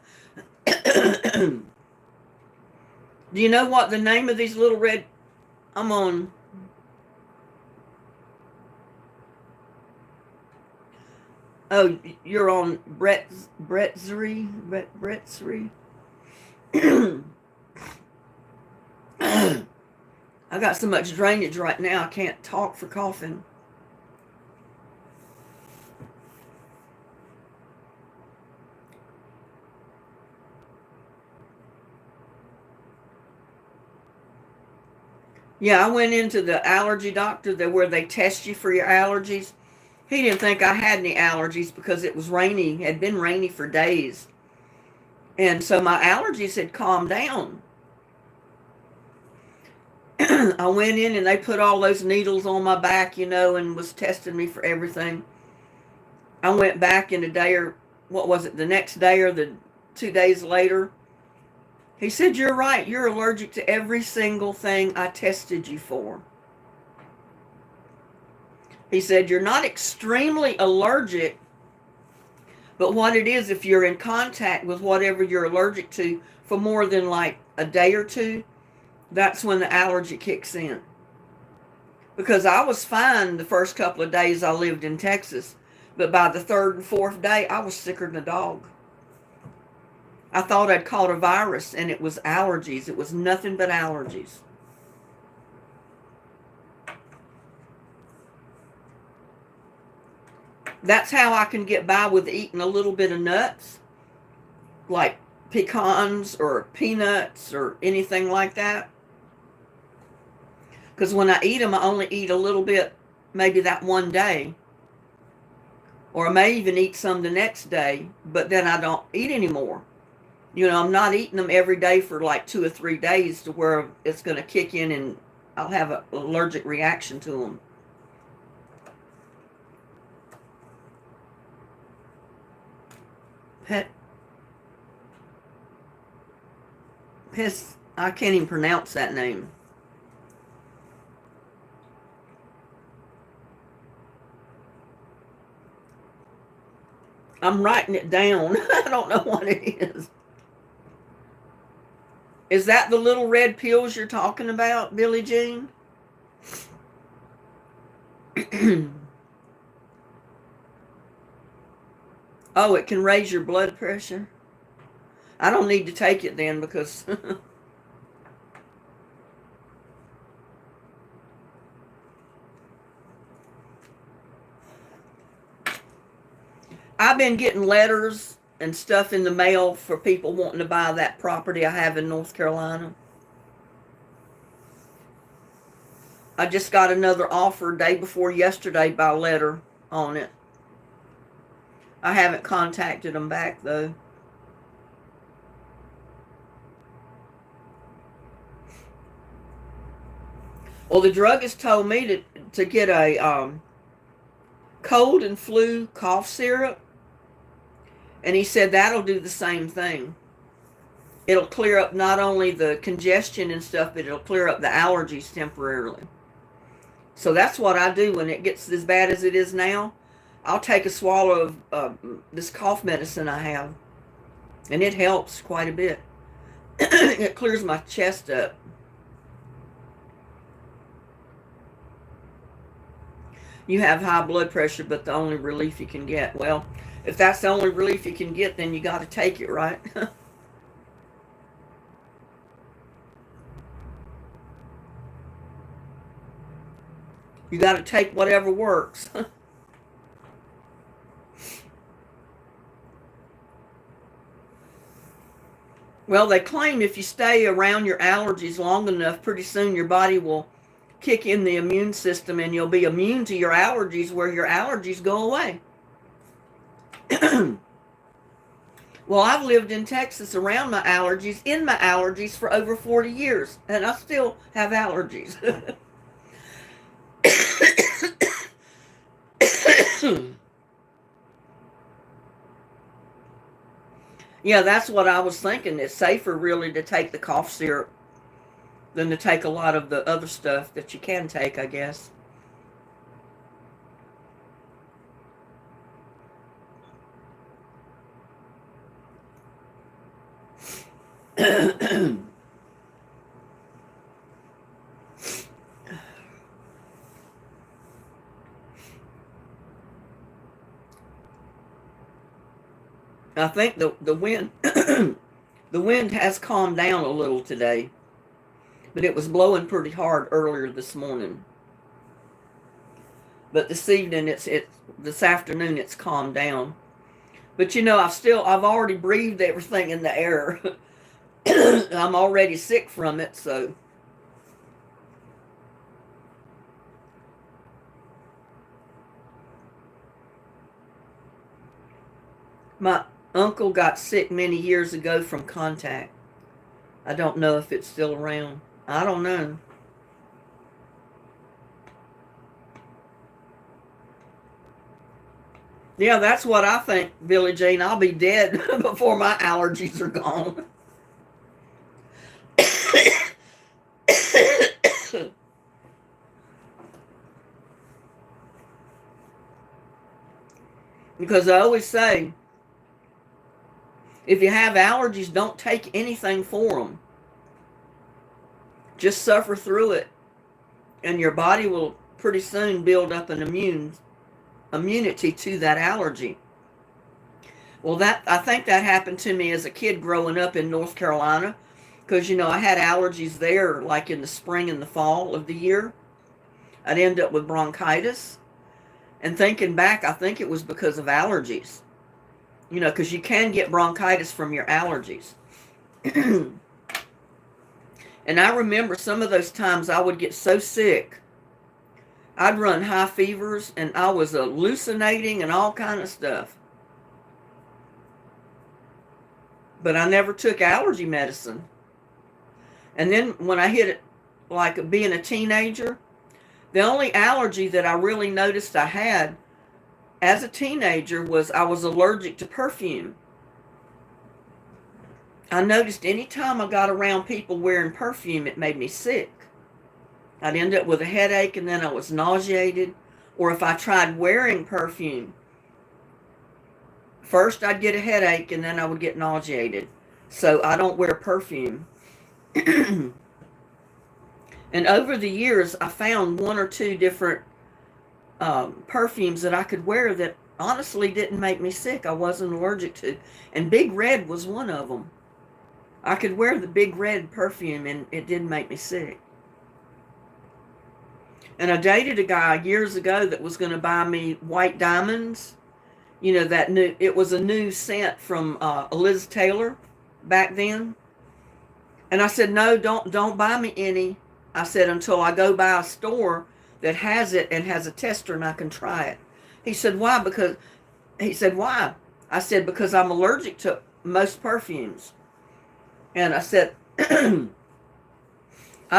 Do you know what the name of these little red... I'm on... Oh, you're on Bretzry? I got so much drainage right now I can't talk for coughing. Yeah, I went into the allergy doctor where they test you for your allergies. He didn't think I had any allergies because it was rainy. It had been rainy for days. And so my allergies had calmed down. I went in and they put all those needles on my back, and was testing me for everything. I went back in a day, or what was it, the next day or the 2 days later. He said, "You're right. You're allergic to every single thing I tested you for." He said, "You're not extremely allergic, but what it is, if you're in contact with whatever you're allergic to for more than like a day or two, that's when the allergy kicks in." Because I was fine the first couple of days I lived in Texas, but by the third and fourth day, I was sicker than a dog. I thought I'd caught a virus, and it was allergies. It was nothing but allergies. That's how I can get by with eating a little bit of nuts, like pecans or peanuts or anything like that. Because when I eat them, I only eat a little bit, maybe that one day. Or I may even eat some the next day, but then I don't eat anymore. I'm not eating them every day for like 2 or 3 days to where it's going to kick in and I'll have an allergic reaction to them. I can't even pronounce that name. I'm writing it down. I don't know what it is. Is that the little red pills you're talking about, Billie Jean? Oh, it can raise your blood pressure? I don't need to take it then because... I've been getting letters and stuff in the mail for people wanting to buy that property I have in North Carolina. I just got another offer day before yesterday by letter on it. I haven't contacted them back though. Well, the druggist told me to get a cold and flu cough syrup. And he said that'll do the same thing. It'll clear up not only the congestion and stuff, but it'll clear up the allergies temporarily. So that's what I do when it gets as bad as it is now. I'll take a swallow of this cough medicine I have. And it helps quite a bit. It clears my chest up. You have high blood pressure, but the only relief you can get. Well, if that's the only relief you can get, then you got to take it, right? You got to take whatever works. Well, they claim if you stay around your allergies long enough, pretty soon your body will kick in the immune system and you'll be immune to your allergies where your allergies go away. Well, I've lived in Texas around my allergies, in my allergies for over 40 years, and I still have allergies. Yeah, that's what I was thinking. It's safer really to take the cough syrup than to take a lot of the other stuff that you can take, I guess. I think the wind the wind has calmed down a little today, but it was blowing pretty hard earlier this morning. But this evening it's this afternoon it's calmed down. But you know, I've already breathed everything in the air. I'm already sick from it, so my uncle got sick many years ago from contact. I don't know if it's still around. I don't know. Yeah, that's what I think, Billie Jean. I'll be dead before my allergies are gone. Because I always say, if you have allergies, don't take anything for them. Just suffer through it, and your body will pretty soon build up an immunity to that allergy. Well, I think that happened to me as a kid growing up in North Carolina, because you know I had allergies there, like in the spring and the fall of the year. I'd end up with bronchitis, and thinking back, I think it was because of allergies. You know, because you can get bronchitis from your allergies. And I remember some of those times I would get so sick. I'd run high fevers, and I was hallucinating and all kind of stuff. But I never took allergy medicine. And then when I hit it, like being a teenager, the only allergy that I really noticed I had as a teenager was I was allergic to perfume. I noticed anytime I got around people wearing perfume, it made me sick. I'd end up with a headache, and then I was nauseated. Or if I tried wearing perfume, first I'd get a headache, and then I would get nauseated. So I don't wear perfume. And over the years, I found one or two different perfumes that I could wear that honestly didn't make me sick. I wasn't allergic to. And Big Red was one of them. I could wear the Big Red perfume, and it didn't make me sick. And I dated a guy years ago that was going to buy me White Diamonds. You know, it was a new scent from Liz Taylor back then. And I said, no, don't buy me any. I said, until I go by a store that has it and has a tester and I can try it. He said, why? Why? I said, because I'm allergic to most perfumes. And I said, I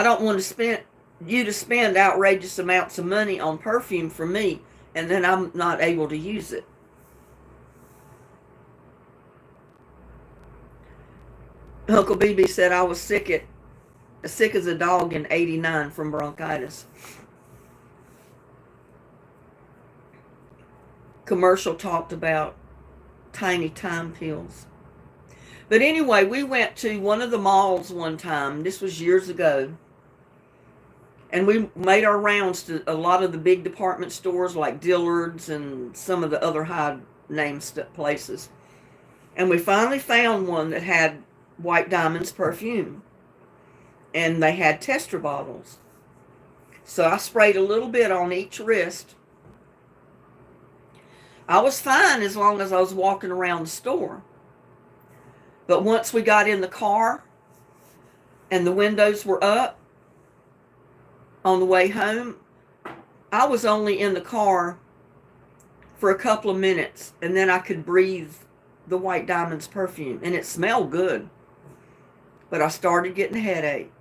don't want you to spend outrageous amounts of money on perfume for me, and then I'm not able to use it. Uncle BB said I was sick as a dog in '89 from bronchitis. Commercial talked about tiny time pills. But anyway, we went to one of the malls one time. This was years ago. And we made our rounds to a lot of the big department stores like Dillard's and some of the other high-name places. And we finally found one that had White Diamonds perfume. And they had tester bottles. So I sprayed a little bit on each wrist. I was fine as long as I was walking around the store. But once we got in the car and the windows were up on the way home, I was only in the car for a couple of minutes, and then I could breathe the White Diamonds perfume, and it smelled good. But I started getting a headache,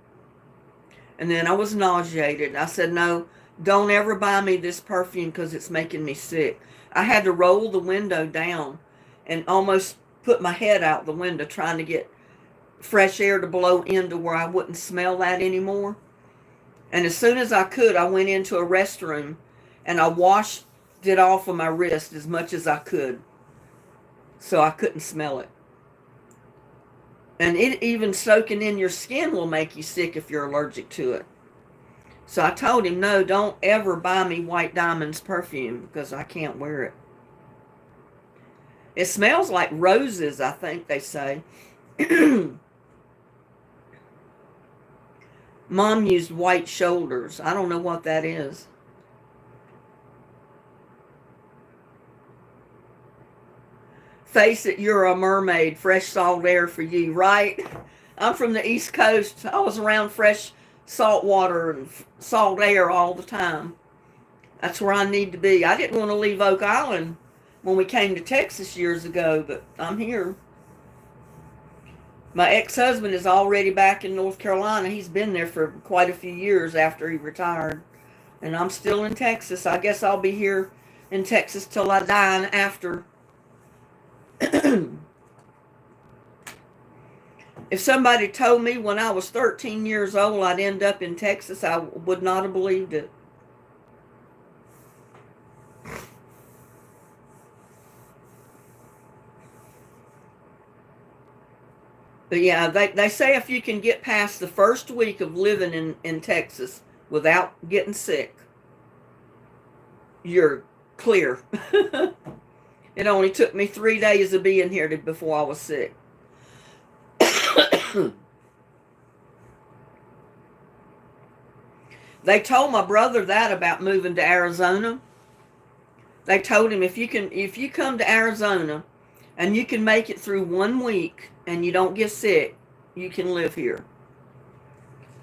and then I was nauseated. I said, no, Don't ever buy me this perfume because it's making me sick. I had to roll the window down and almost put my head out the window trying to get fresh air to blow into where I wouldn't smell that anymore. And as soon as I could, I went into a restroom and I washed it off of my wrist as much as I could so I couldn't smell it. And it even soaking in your skin will make you sick if you're allergic to it. So I told him, no, don't ever buy me White Diamond's perfume because I can't wear it. It smells like roses, I think they say. Mom used White Shoulders. I don't know what that is. Face it, you're a mermaid. Fresh salt air for you, right? I'm from the East Coast. I was around fresh salt water and salt air all the time. That's where I need to be. I didn't want to leave Oak Island when we came to Texas years ago, but I'm here. My ex-husband is already back in North Carolina. He's been there for quite a few years after he retired. And I'm still in Texas. I guess I'll be here in Texas till I die and after. If somebody told me when I was 13 years old I'd end up in Texas, I would not have believed it. But yeah, they say if you can get past the first week of living in Texas without getting sick, you're clear. It only took me 3 days of being here before I was sick. They told my brother that about moving to Arizona. They told him if you come to Arizona and you can make it through 1 week and you don't get sick, you can live here.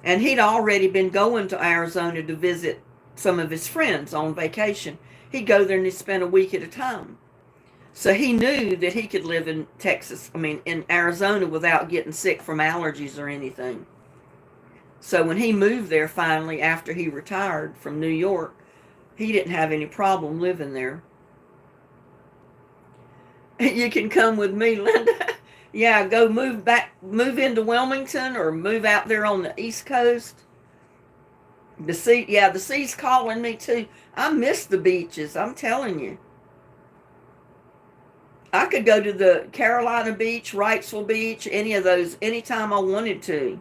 And he'd already been going to Arizona to visit some of his friends on vacation. He'd go there and he'd spend a week at a time. So he knew that he could live in in Arizona without getting sick from allergies or anything. So when he moved there finally after he retired from New York, he didn't have any problem living there. You can come with me, Linda. Yeah, go move into Wilmington or move out there on the East Coast. The sea's calling me too. I miss the beaches, I'm telling you. I could go to the Carolina Beach, Wrightsville Beach, any of those, anytime I wanted to.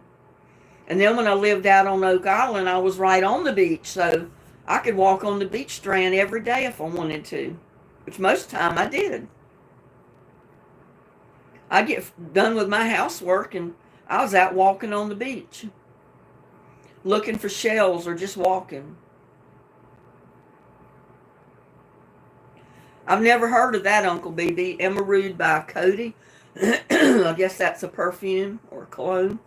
And then when I lived out on Oak Island, I was right on the beach, so I could walk on the beach strand every day if I wanted to, which most of the time I did. I'd get done with my housework and I was out walking on the beach, looking for shells or just walking. I've never heard of that, Uncle BB. Emerald by Cody. I guess that's a perfume or a cologne.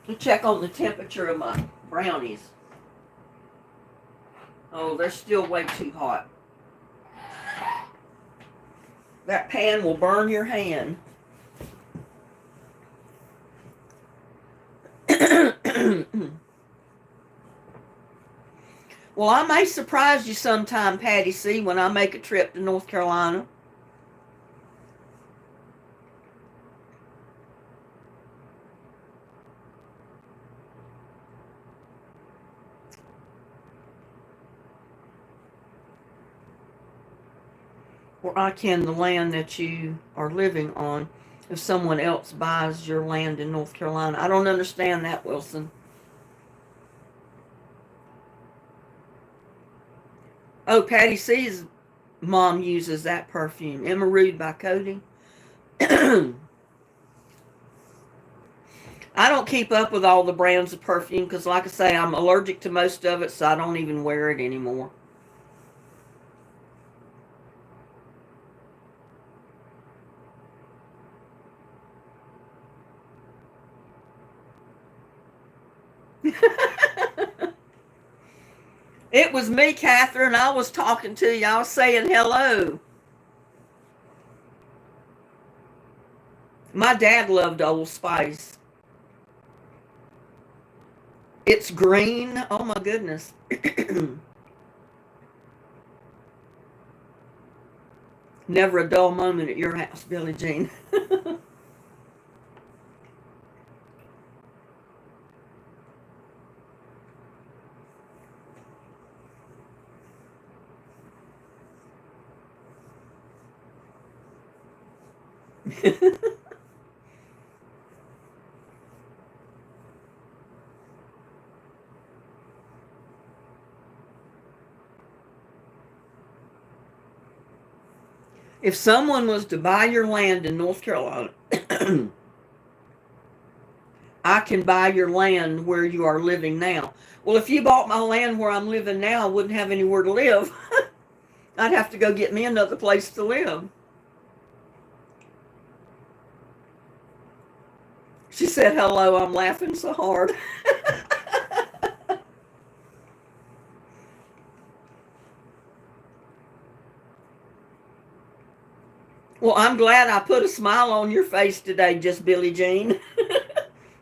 To check on the temperature of my brownies. Oh, they're still way too hot. That pan will burn your hand. Well, I may surprise you sometime, Patty C, when I make a trip to North Carolina. Or I can the land that you are living on if someone else buys your land in North Carolina. I don't understand that, Wilson. Oh, Patty C's mom uses that perfume. Emerald by Cody. I don't keep up with all the brands of perfume because, like I say, I'm allergic to most of it, so I don't even wear it anymore. It was me, Catherine. I was talking to you. I was saying hello. My dad loved Old Spice. It's green. Oh my goodness. Never a dull moment at your house, Billie Jean. If someone was to buy your land in North Carolina, I can buy your land where you are living now. Well, if you bought my land where I'm living now, I wouldn't have anywhere to live. I'd have to go get me another place to live. She said, hello, I'm laughing so hard. Well, I'm glad I put a smile on your face today, just Billie Jean.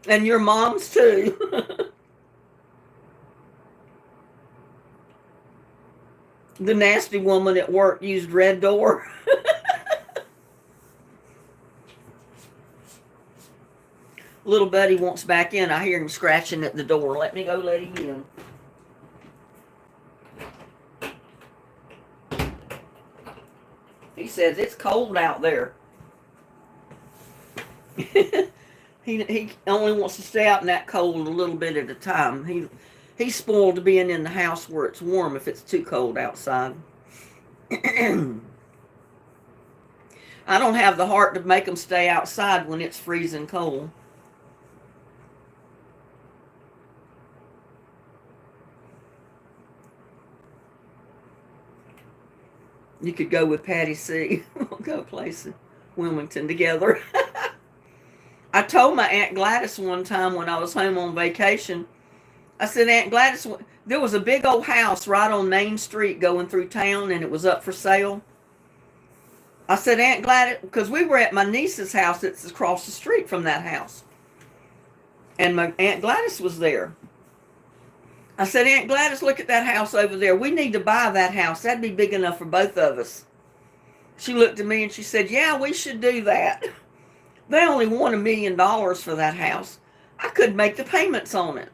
And your mom's too. The nasty woman at work used red door. Little buddy wants back in. I hear him scratching at the door. Let me go let him in. He says it's cold out there. He only wants to stay out in that cold a little bit at a time. He's spoiled to being in the house where it's warm if it's too cold outside. I don't have the heart to make him stay outside when it's freezing cold. You could go with Patty C. We'll go places, Wilmington together. I told my Aunt Gladys one time when I was home on vacation, I said, Aunt Gladys, there was a big old house right on Main Street going through town, and it was up for sale. I said, Aunt Gladys, because we were at my niece's house that's across the street from that house. And my Aunt Gladys was there. I said, Aunt Gladys, look at that house over there. We need to buy that house. That'd be big enough for both of us. She looked at me and she said, yeah, we should do that. They only want $1 million for that house. I could make the payments on it.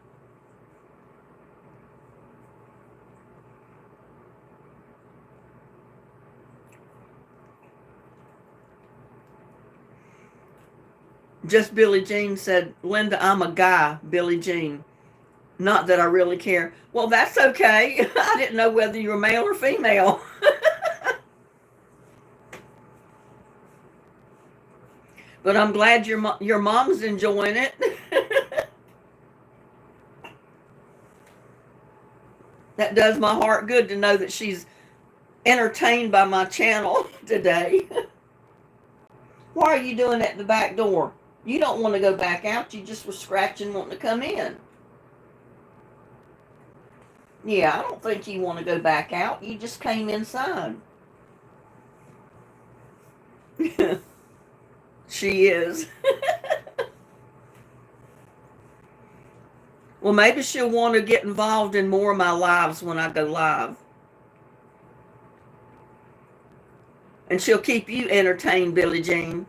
Just Billie Jean said, Linda, I'm a guy, Billie Jean. Not that I really care. Well, that's okay. I didn't know whether you were male or female. But I'm glad your mom's enjoying it. That does my heart good to know that she's entertained by my channel today. Why are you doing at the back door? You don't want to go back out. You just were scratching wanting to come in. Yeah, I don't think you want to go back out. You just came inside. She is. Well, maybe she'll want to get involved in more of my lives when I go live. And she'll keep you entertained, Billie Jean.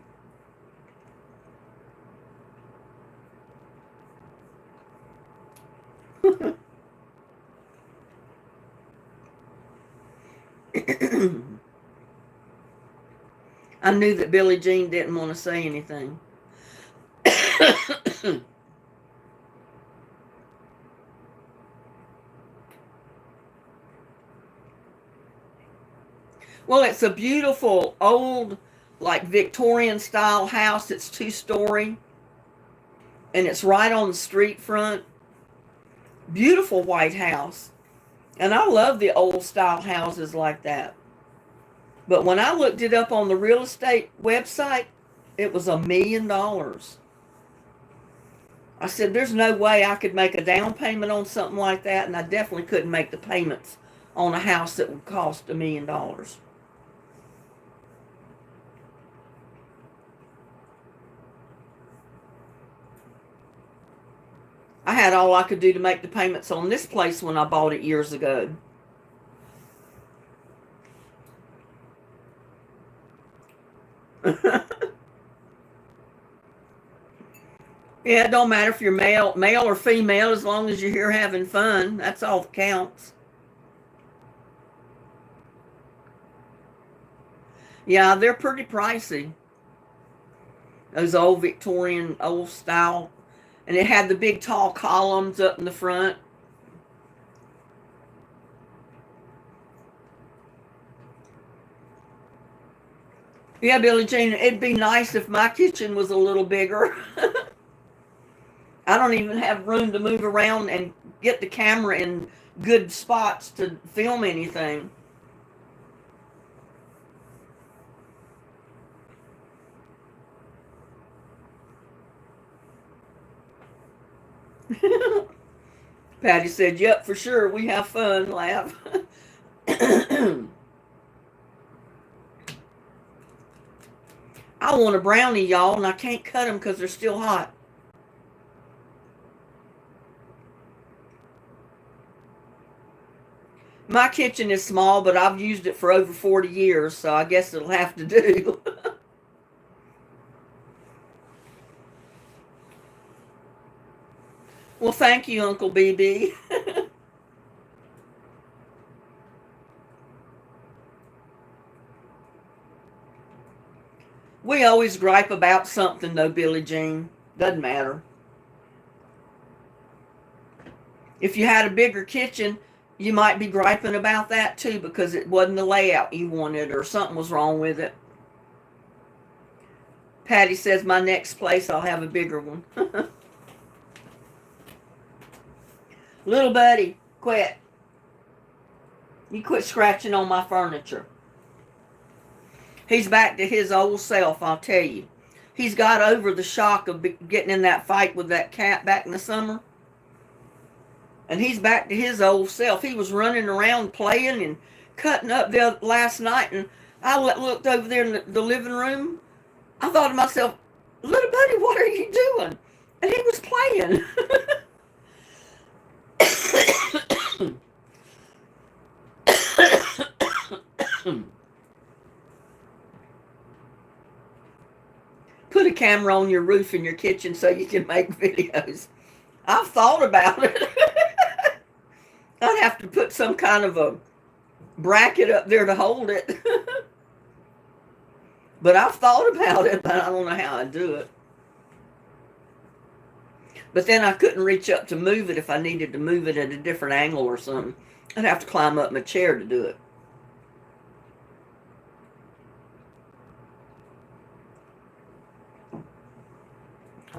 I knew that Billie Jean didn't want to say anything. Well, it's a beautiful old, like Victorian style house. It's 2-story. And it's right on the street front. Beautiful white house. And I love the old style houses like that. But when I looked it up on the real estate website, it was $1 million. I said, there's no way I could make a down payment on something like that, and I definitely couldn't make the payments on a house that would cost $1 million. I had all I could do to make the payments on this place when I bought it years ago. Yeah, it don't matter if you're male or female, as long as you're here having fun. That's all that counts. Yeah, they're pretty pricey. Those old Victorian, old style. And it had the big tall columns up in the front. Yeah, Billie Jean, it'd be nice if my kitchen was a little bigger. I don't even have room to move around and get the camera in good spots to film anything. Patty said, yep, for sure. We have fun. Laugh. I want a brownie, y'all, and I can't cut them because they're still hot. My kitchen is small, but I've used it for over 40 years, so I guess it'll have to do. Well, thank you, Uncle BB. We always gripe about something, though, Billie Jean. Doesn't matter. If you had a bigger kitchen, you might be griping about that too, because it wasn't the layout you wanted or something was wrong with it. Patty says, my next place I'll have a bigger one. Little buddy, quit. You quit scratching on my furniture. He's back to his old self, I'll tell you. He's got over the shock of getting in that fight with that cat back in the summer. And he's back to his old self. He was running around playing and cutting up there last night. And I looked over there in the living room. I thought to myself, little buddy, what are you doing? And he was playing. Put a camera on your roof in your kitchen so you can make videos. I've thought about it. I'd have to put some kind of a bracket up there to hold it. But I've thought about it, but I don't know how I'd do it. But then I couldn't reach up to move it if I needed to move it at a different angle or something. I'd have to climb up my chair to do it.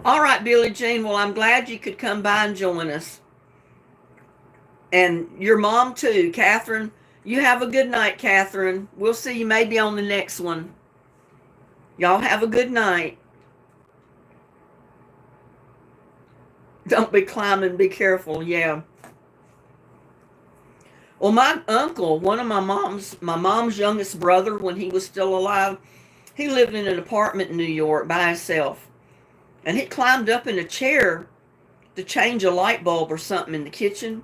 All right, Billie Jean. Well, I'm glad you could come by and join us. And your mom, too, Catherine. You have a good night, Catherine. We'll see you maybe on the next one. Y'all have a good night. Don't be climbing. Be careful. Yeah. Well, my uncle, one of my mom's youngest brother, when he was still alive, he lived in an apartment in New York by himself. And he climbed up in a chair to change a light bulb or something in the kitchen.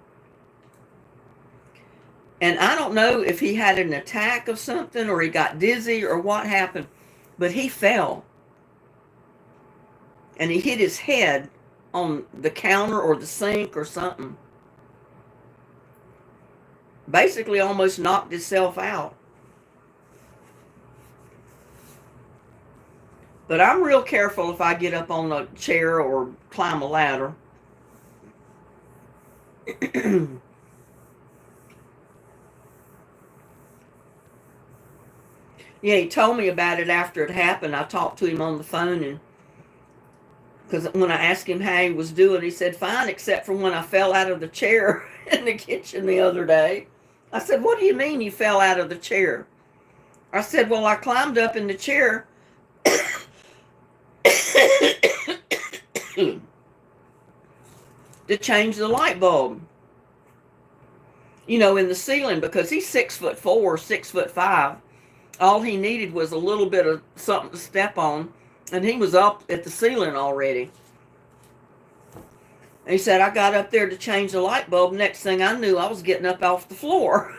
And I don't know if he had an attack of something or he got dizzy or what happened, but he fell. And he hit his head on the counter or the sink or something. Basically almost knocked himself out. But I'm real careful if I get up on a chair or climb a ladder. Yeah, he told me about it after it happened. I talked to him on the phone, and because when I asked him how he was doing, he said, fine, except for when I fell out of the chair in the kitchen the other day. I said, what do you mean you fell out of the chair? I said, well, I climbed up in the chair to change the light bulb, you know, in the ceiling, because he's 6'4", 6'5". All he needed was a little bit of something to step on, and he was up at the ceiling already. And he said, I got up there to change the light bulb. Next thing I knew, I was getting up off the floor.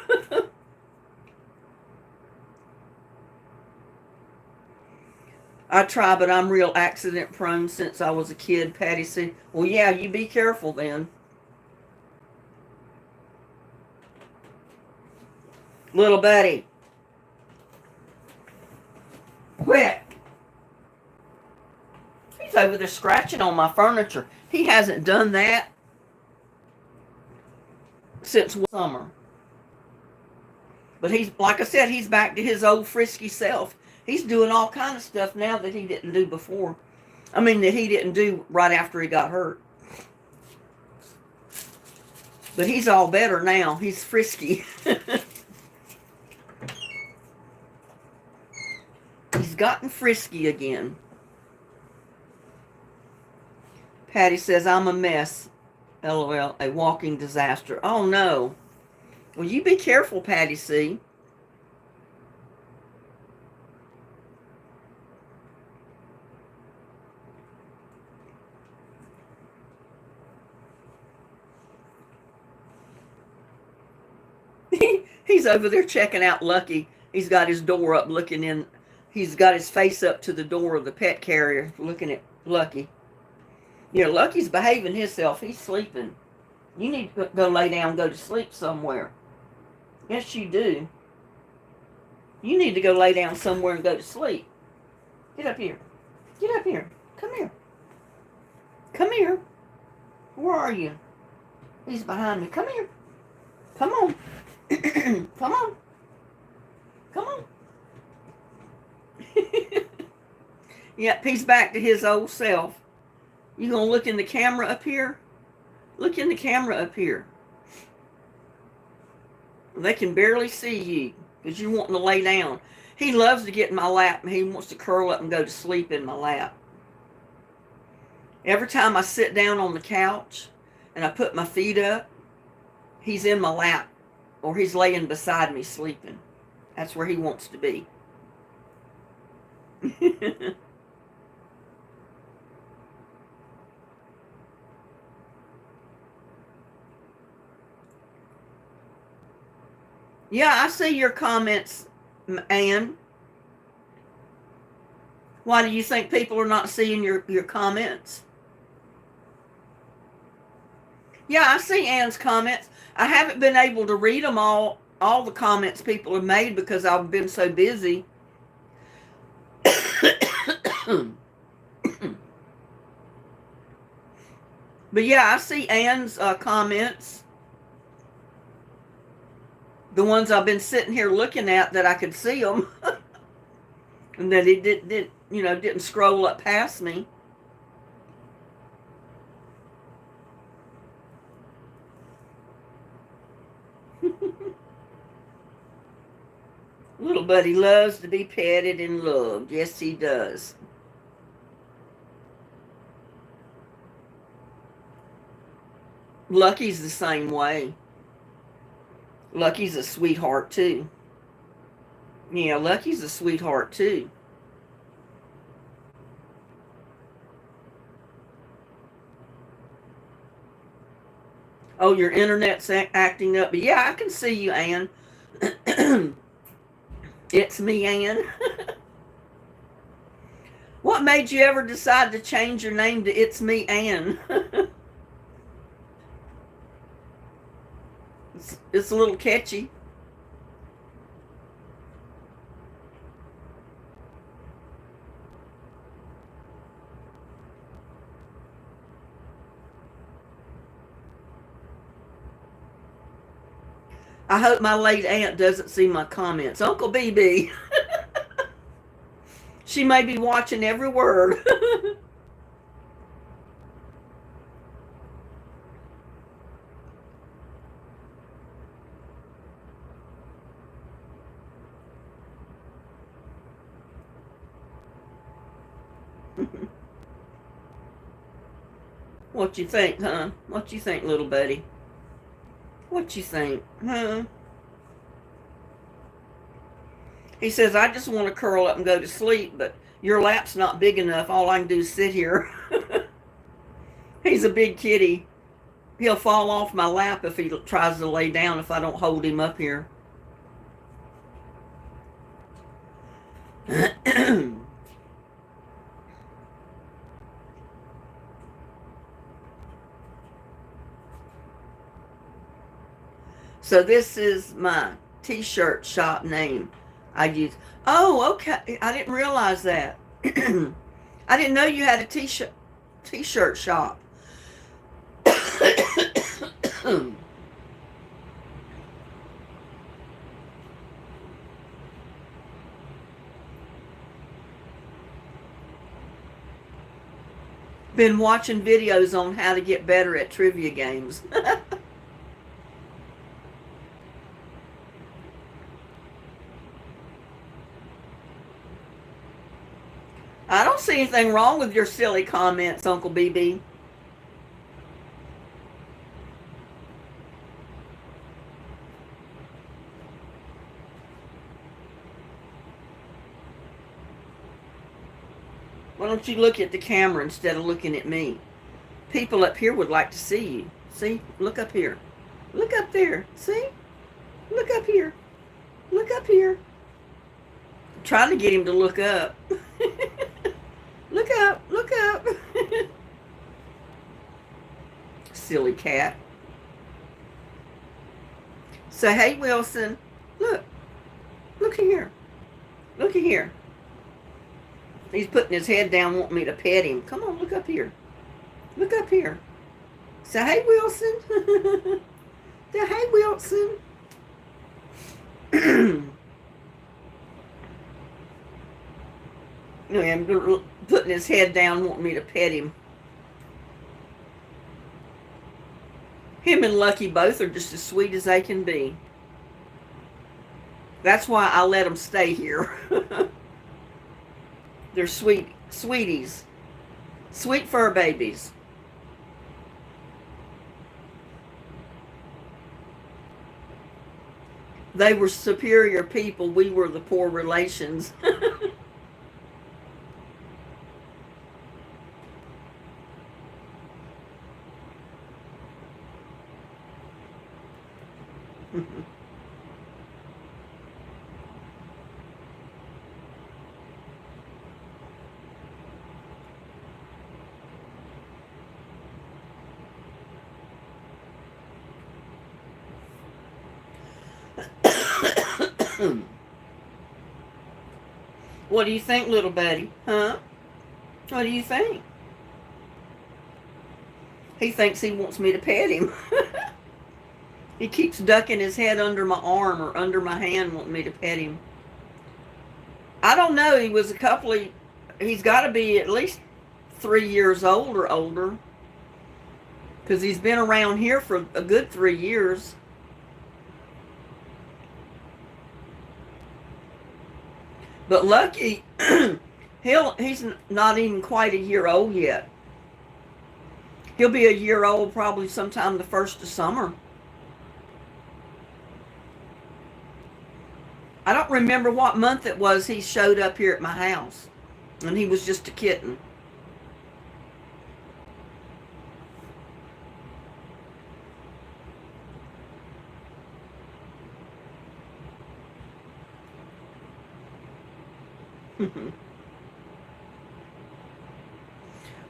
I try, but I'm real accident prone since I was a kid, Patty said. Well, yeah, you be careful then. Little buddy. Quit. He's over there scratching on my furniture. He hasn't done that since summer. But he's, like I said, he's back to his old frisky self. He's doing all kind of stuff now that he didn't do before. I mean, that he didn't do right after he got hurt. But he's all better now. He's frisky. He's gotten frisky again. Patty says, I'm a mess. LOL, a walking disaster. Oh, no. Well, you be careful, Patty C. He's over there checking out Lucky. He's got his door up looking in. He's got his face up to the door of the pet carrier looking at Lucky. Yeah, Lucky's behaving himself. He's sleeping. You need to go lay down and go to sleep somewhere. Yes, you do. You need to go lay down somewhere and go to sleep. Get up here. Get up here. Come here. Come here. Where are you? He's behind me. Come here. Come on. Come on. Come on. Yep, he's back to his old self. You gonna look in the camera up here? Look in the camera up here. They can barely see you because you're wanting to lay down. He loves to get in my lap and he wants to curl up and go to sleep in my lap. Every time I sit down on the couch and I put my feet up, he's in my lap or he's laying beside me sleeping. That's where he wants to be. Yeah, I see your comments, Ann. Why do you think people are not seeing your comments? Yeah, I see Ann's comments. I haven't been able to read them all the comments people have made because I've been so busy. But yeah, I see Ann's comments. The ones I've been sitting here looking at that I could see them. And that it didn't scroll up past me. Little buddy loves to be petted and loved. Yes, he does. Lucky's the same way. Lucky's a sweetheart, too. Yeah, Lucky's a sweetheart, too. Oh, your internet's acting up. But yeah, I can see you, Ann. It's me, Ann. What made you ever decide to change your name to It's Me, Ann? It's a little catchy. I hope my late aunt doesn't see my comments. Uncle BB. She may be watching every word. What you think, huh? What you think, little buddy? What you think, huh? He says, I just want to curl up and go to sleep, but your lap's not big enough. All I can do is sit here. He's a big kitty. He'll fall off my lap if he tries to lay down if I don't hold him up here. So this is my t-shirt shop name. I use. Oh, okay. I didn't realize that. I didn't know you had a t-shirt shop. Been watching videos on how to get better at trivia games. I don't see anything wrong with your silly comments, Uncle BB. Why don't you look at the camera instead of looking at me? People up here would like to see you. See? Look up here. Look up there. See? Look up here. Look up here. I'm trying to get him to look up. Look up. Look up. Silly cat. Say, hey, Wilson. Look. Look here. Look here. He's putting his head down wanting me to pet him. Come on, look up here. Look up here. Say, hey, Wilson. Say, hey, Wilson. I'm putting his head down wanting me to pet him. Him and Lucky both are just as sweet as they can be. That's why I let them stay here. They're sweeties. Sweet fur babies. They were superior people. We were the poor relations. What do you think, little buddy? Huh? What do you think? He thinks he wants me to pet him. He keeps ducking his head under my arm or under my hand wanting me to pet him. I don't know. He was he's got to be at least 3 years old or older. Because he's been around here for a good 3 years. But Lucky, he's not even quite a year old yet. He'll be a year old probably sometime the 1st of summer. I don't remember what month it was he showed up here at my house. And he was just a kitten.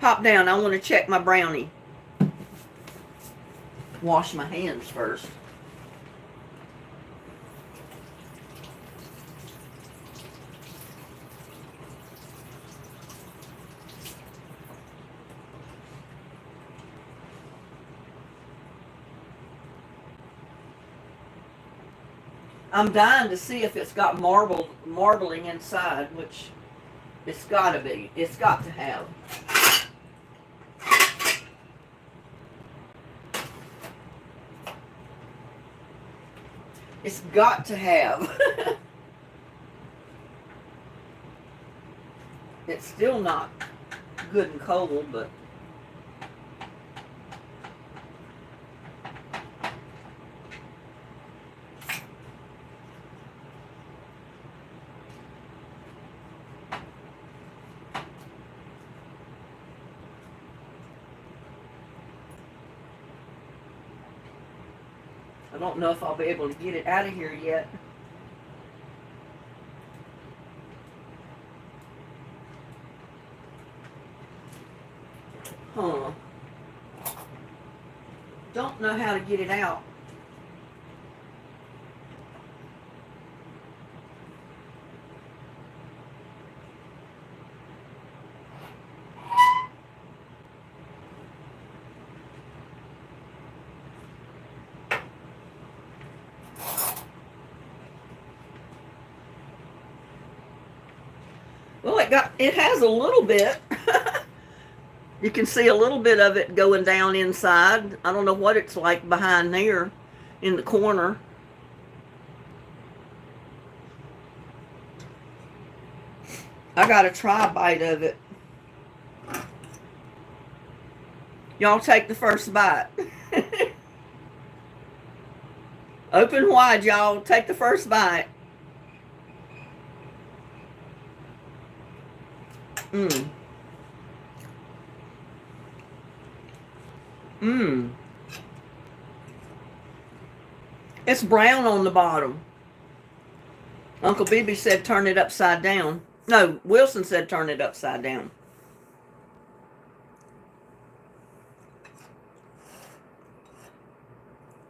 Hop down. I want to check my brownie. Wash my hands first. I'm dying to see if it's got marbling inside, which it's got to be. It's got to have. It's got to have. It's still not good and cold, but I don't know if I'll be able to get it out of here yet. Huh. Don't know how to get it out. Well, it has a little bit. You can see a little bit of it going down inside. I don't know what it's like behind there in the corner. I got to try a bite of it. Y'all take the first bite. Open wide, y'all. Take the first bite. Mmm. Mmm. It's brown on the bottom. Uncle Bibi said turn it upside down. No, Wilson said turn it upside down.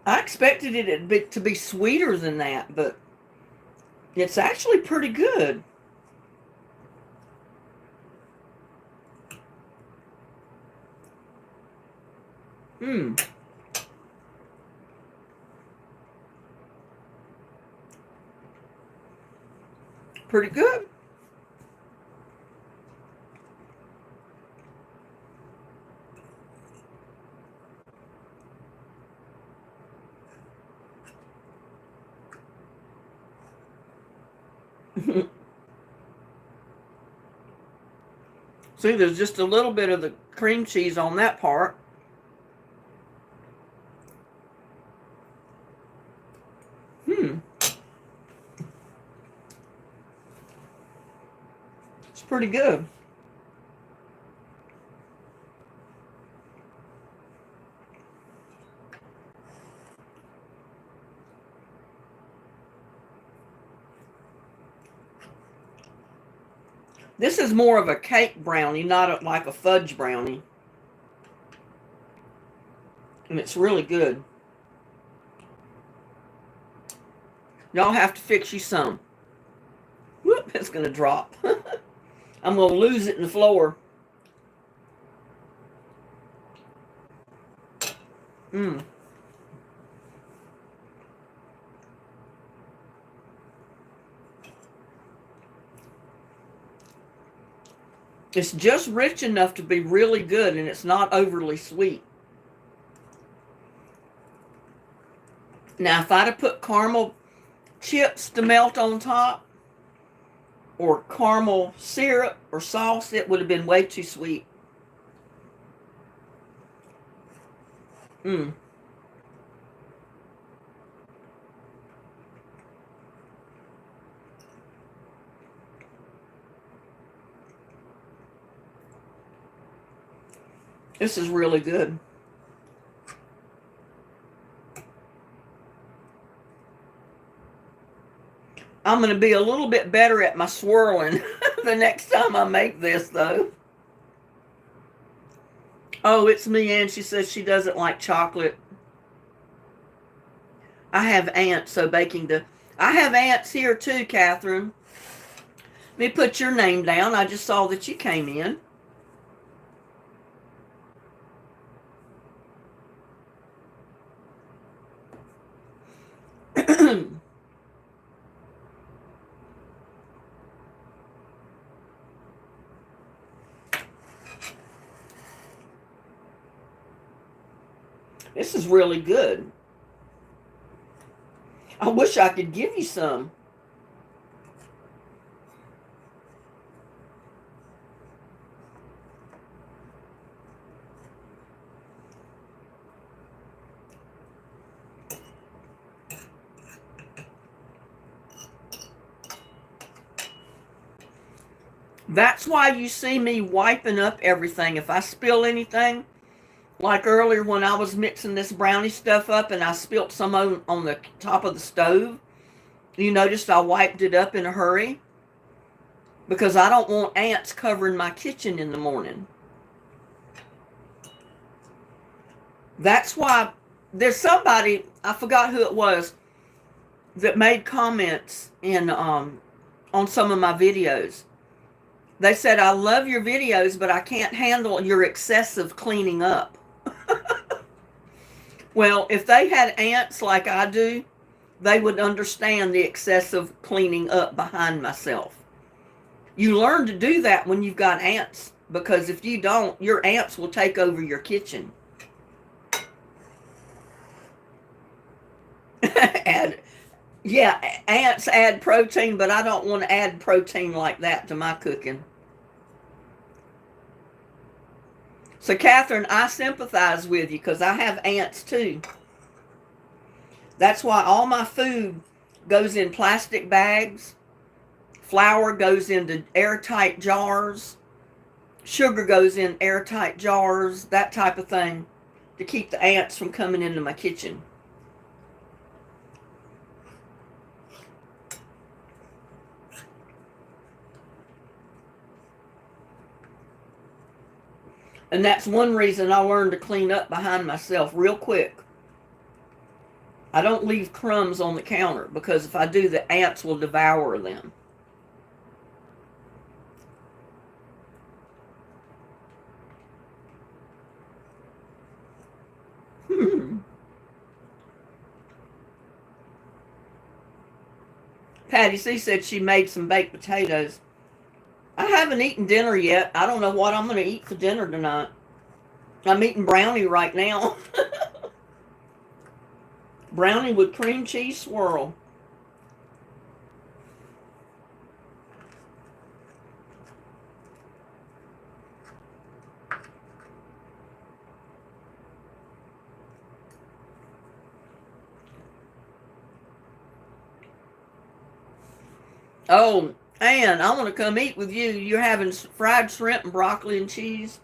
I expected it to be sweeter than that, but it's actually pretty good. Mmm. Pretty good. See, there's just a little bit of the cream cheese on that part. It's pretty good. This is more of a cake brownie, not like a fudge brownie. And it's really good. Y'all have to fix you some. Whoop, it's going to drop. I'm going to lose it in the floor. Mmm. It's just rich enough to be really good, and it's not overly sweet. Now, if I'd have put caramel chips to melt on top, or caramel syrup or sauce, it would have been way too sweet. Mmm. This is really good. I'm going to be a little bit better at my swirling the next time I make this, though. Oh, it's me, Ann. She says she doesn't like chocolate. I have ants, so baking the... I have ants here, too, Catherine. Let me put your name down. I just saw that you came in. This is really good. I wish I could give you some. That's why you see me wiping up everything. If I spill anything, Like earlier when I was mixing this brownie stuff up and I spilt some on the top of the stove, you noticed I wiped it up in a hurry because I don't want ants covering my kitchen in the morning. That's why there's somebody, I forgot who it was, that made comments in on some of my videos. They said, I love your videos, but I can't handle your excessive cleaning up. Well, if they had ants like I do, they would understand the excessive cleaning up behind myself. You learn to do that when you've got ants, because if you don't, your ants will take over your kitchen. Yeah, ants add protein, but I don't want to add protein like that to my cooking. So, Catherine, I sympathize with you because I have ants too. That's why all my food goes in plastic bags. Flour goes into airtight jars. Sugar goes in airtight jars, that type of thing, to keep the ants from coming into my kitchen. And that's one reason I learned to clean up behind myself real quick. I don't leave crumbs on the counter because if I do, the ants will devour them. Patty C said she made some baked potatoes. I haven't eaten dinner yet. I don't know what I'm going to eat for dinner tonight. I'm eating brownie right now. Brownie with cream cheese swirl. Oh, Ann, I want to come eat with you. You're having fried shrimp and broccoli and cheese.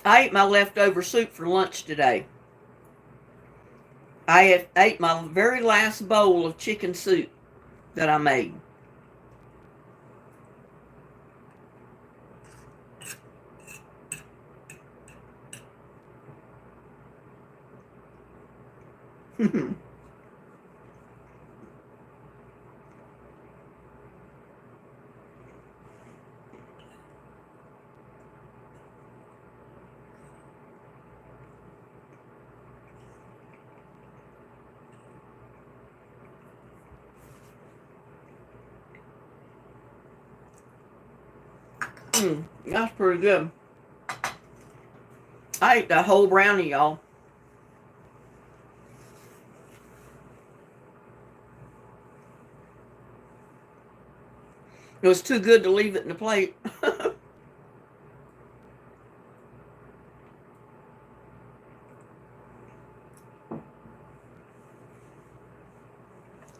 I ate my leftover soup for lunch today. I ate my very last bowl of chicken soup that I made. That's pretty good. I ate the whole brownie, y'all. It was too good to leave it in the plate.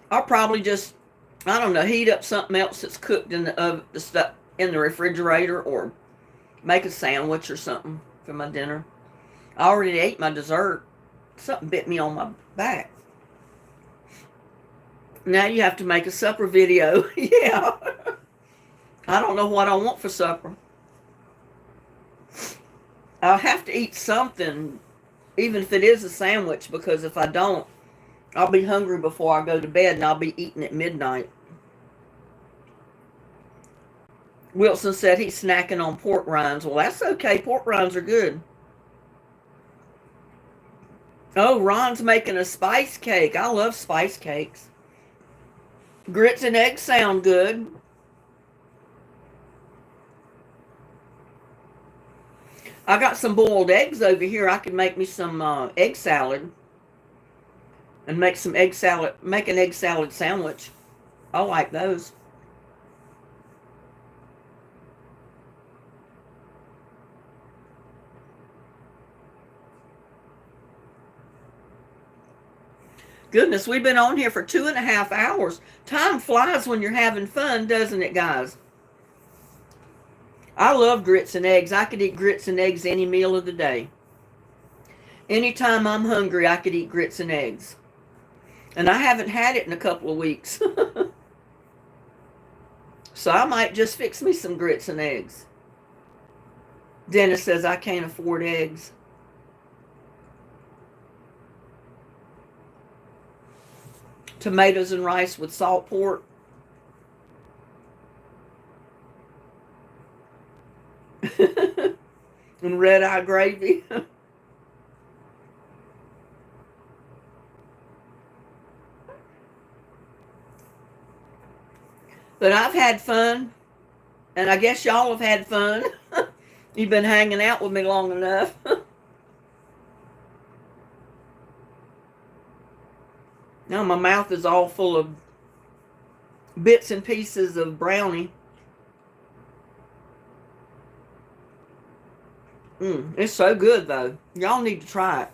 I'll probably just, I don't know, heat up something else that's cooked in the oven, the stuff in the refrigerator, or make a sandwich or something for my dinner. I already ate my dessert. Something bit me on my back. Now you have to make a supper video. Yeah. I don't know what I want for supper. I'll have to eat something, even if it is a sandwich, because if I don't, I'll be hungry before I go to bed and I'll be eating at midnight. Wilson said he's snacking on pork rinds. Well, that's okay. Pork rinds are good. Oh, Ron's making a spice cake. I love spice cakes. Grits and eggs sound good. I got some boiled eggs over here. I could make me some egg salad. And make some egg salad. Make an egg salad sandwich. I like those. Goodness, we've been on here for 2.5 hours. Time flies when you're having fun, doesn't it, guys? I love grits and eggs. I could eat grits and eggs any meal of the day. Anytime I'm hungry, I could eat grits and eggs. And I haven't had it in a couple of weeks. So I might just fix me some grits and eggs. Dennis says I can't afford eggs. Tomatoes and rice with salt pork. And red eye gravy. But I've had fun, and I guess y'all have had fun. You've been hanging out with me long enough. Now my mouth is all full of bits and pieces of brownie. It's so good, though. Y'all need to try it.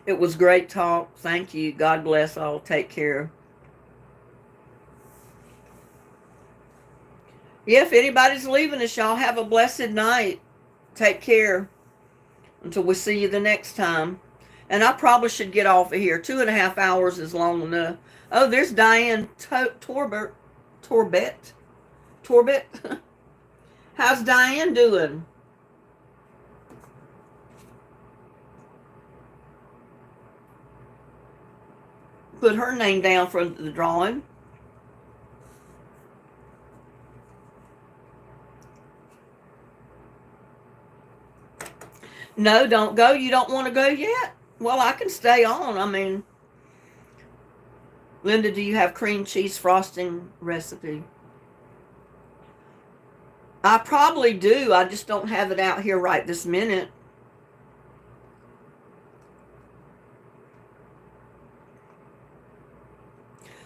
It was great talk. Thank you. God bless all. Take care. Yeah, if anybody's leaving us, y'all have a blessed night. Take care. Until we see you the next time. And I probably should get off of here. 2.5 hours is long enough. Oh, there's Diane Torbett. How's Diane doing? Put her name down for the drawing. No, don't go. You don't want to go yet? Well, I can stay on. I mean, Linda, do you have cream cheese frosting recipe? I probably do. I just don't have it out here right this minute.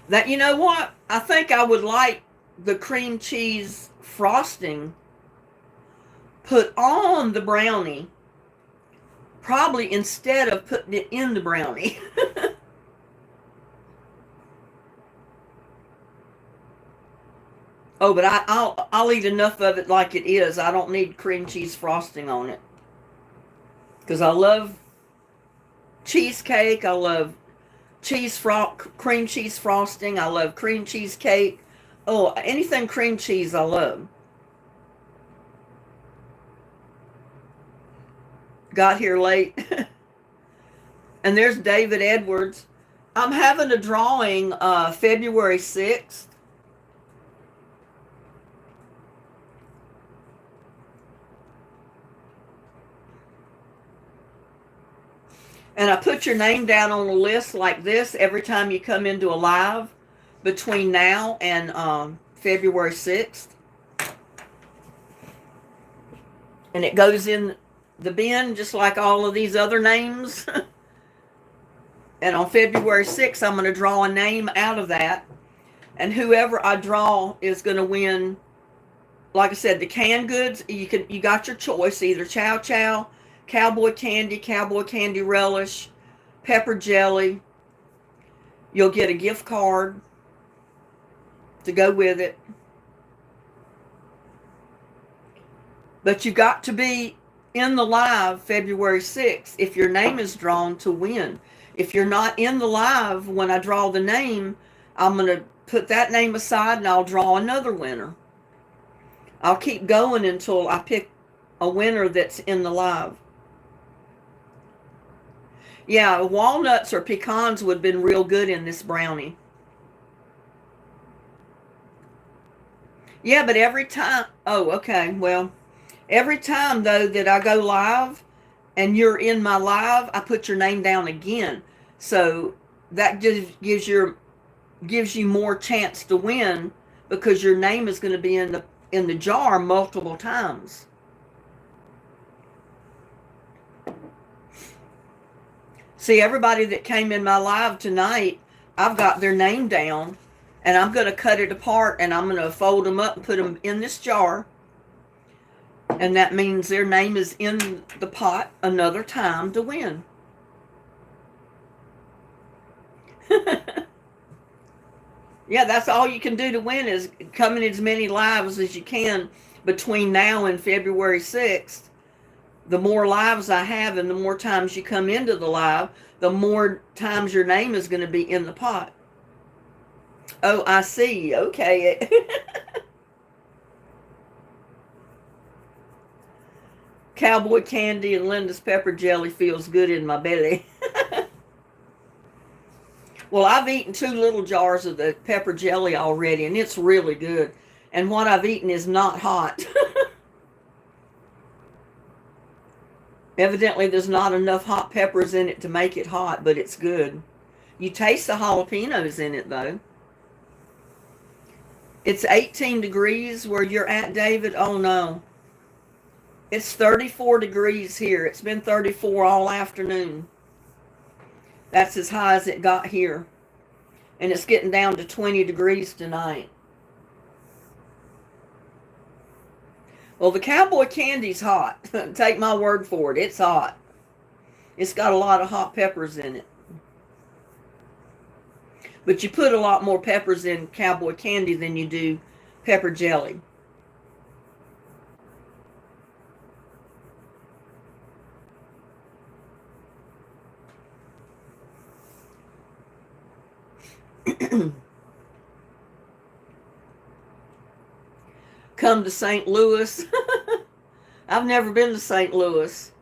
That, you know what? I think I would like the cream cheese frosting put on the brownie, probably instead of putting it in the brownie. Oh, but I'll eat enough of it like it is. I don't need cream cheese frosting on it. Because I love cheesecake. I love cream cheese frosting. I love cream cheese cake. Oh, anything cream cheese I love. Got here late. And there's David Edwards. I'm having a drawing February 6th. And I put your name down on a list like this every time you come into a live between now and February 6th. And it goes in the bin just like all of these other names. And on February 6th, I'm going to draw a name out of that. And whoever I draw is going to win. Like I said, the canned goods, you got your choice, either Chow Chow, Cowboy Candy Relish, Pepper Jelly. You'll get a gift card to go with it. But you got to be in the live February 6th if your name is drawn to win. If you're not in the live when I draw the name, I'm going to put that name aside and I'll draw another winner. I'll keep going until I pick a winner that's in the live. Yeah, walnuts or pecans would have been real good in this brownie. Yeah, but every time, oh, okay, well, every time, though, that I go live and you're in my live, I put your name down again. So that just gives you more chance to win because your name is going to be in the jar multiple times. See, everybody that came in my live tonight, I've got their name down, And I'm going to cut it apart, and I'm going to fold them up and put them in this jar. And that means their name is in the pot another time to win. Yeah, that's all you can do to win, is come in as many lives as you can between now and February 6th. The more lives I have and the more times you come into the live, the more times your name is going to be in the pot. Oh, I see. Okay. Cowboy candy and Linda's pepper jelly feels good in my belly. Well, I've eaten 2 little jars of the pepper jelly already, and it's really good. And what I've eaten is not hot. Evidently, there's not enough hot peppers in it to make it hot, but it's good. You taste the jalapenos in it, though. It's 18 degrees where you're at, David. Oh, no. It's 34 degrees here. It's been 34 all afternoon. That's as high as it got here. And it's getting down to 20 degrees tonight. Well, the cowboy candy's hot. Take my word for it. It's hot. It's got a lot of hot peppers in it. But you put a lot more peppers in cowboy candy than you do pepper jelly. Come to St. Louis. I've never been to St. Louis.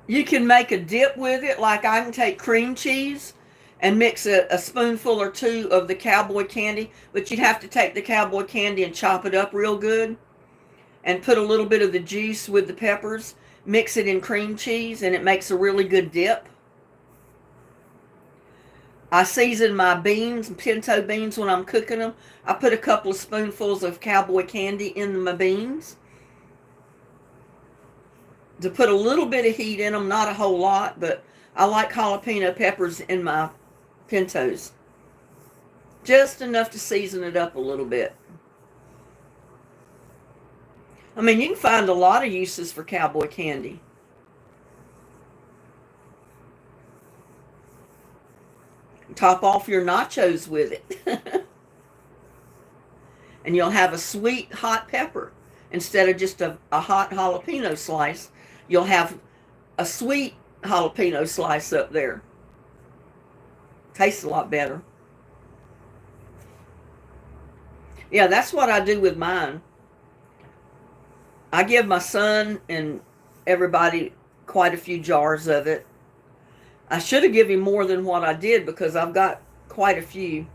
You can make a dip with it, like I can take cream cheese and mix a spoonful or 2 of the cowboy candy, but you'd have to take the cowboy candy and chop it up real good and put a little bit of the juice with the peppers, mix it in cream cheese, and it makes a really good dip. I season my beans, pinto beans, when I'm cooking them. I put a couple of spoonfuls of cowboy candy in my beans to put a little bit of heat in them, not a whole lot, but I like jalapeno peppers in my pintos. Just enough to season it up a little bit. I mean, you can find a lot of uses for cowboy candy. Top off your nachos with it. And you'll have a sweet hot pepper. Instead of just a hot jalapeno slice, you'll have a sweet jalapeno slice up there. Tastes a lot better. Yeah, that's what I do with mine. I give my son and everybody quite a few jars of it. I should have given him more than what I did because I've got quite a few.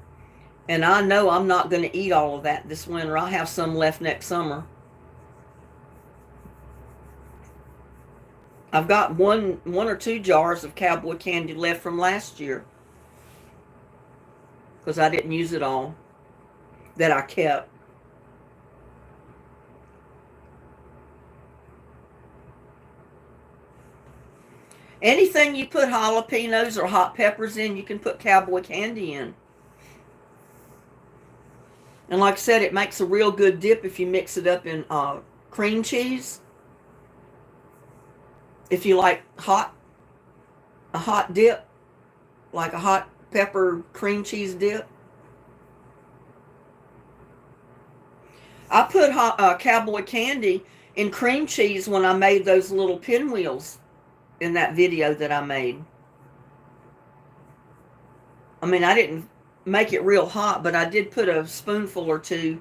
And I know I'm not going to eat all of that this winter. I'll have some left next summer. I've got one or 2 jars of cowboy candy left from last year because I didn't use it all that I kept. Anything you put jalapenos or hot peppers in, you can put cowboy candy in. And like I said, it makes a real good dip if you mix it up in cream cheese. If you like a hot dip, like a hot pepper cream cheese dip. I put cowboy candy in cream cheese when I made those little pinwheels in that video that I made. I mean, I didn't make it real hot, but I did put a spoonful or 2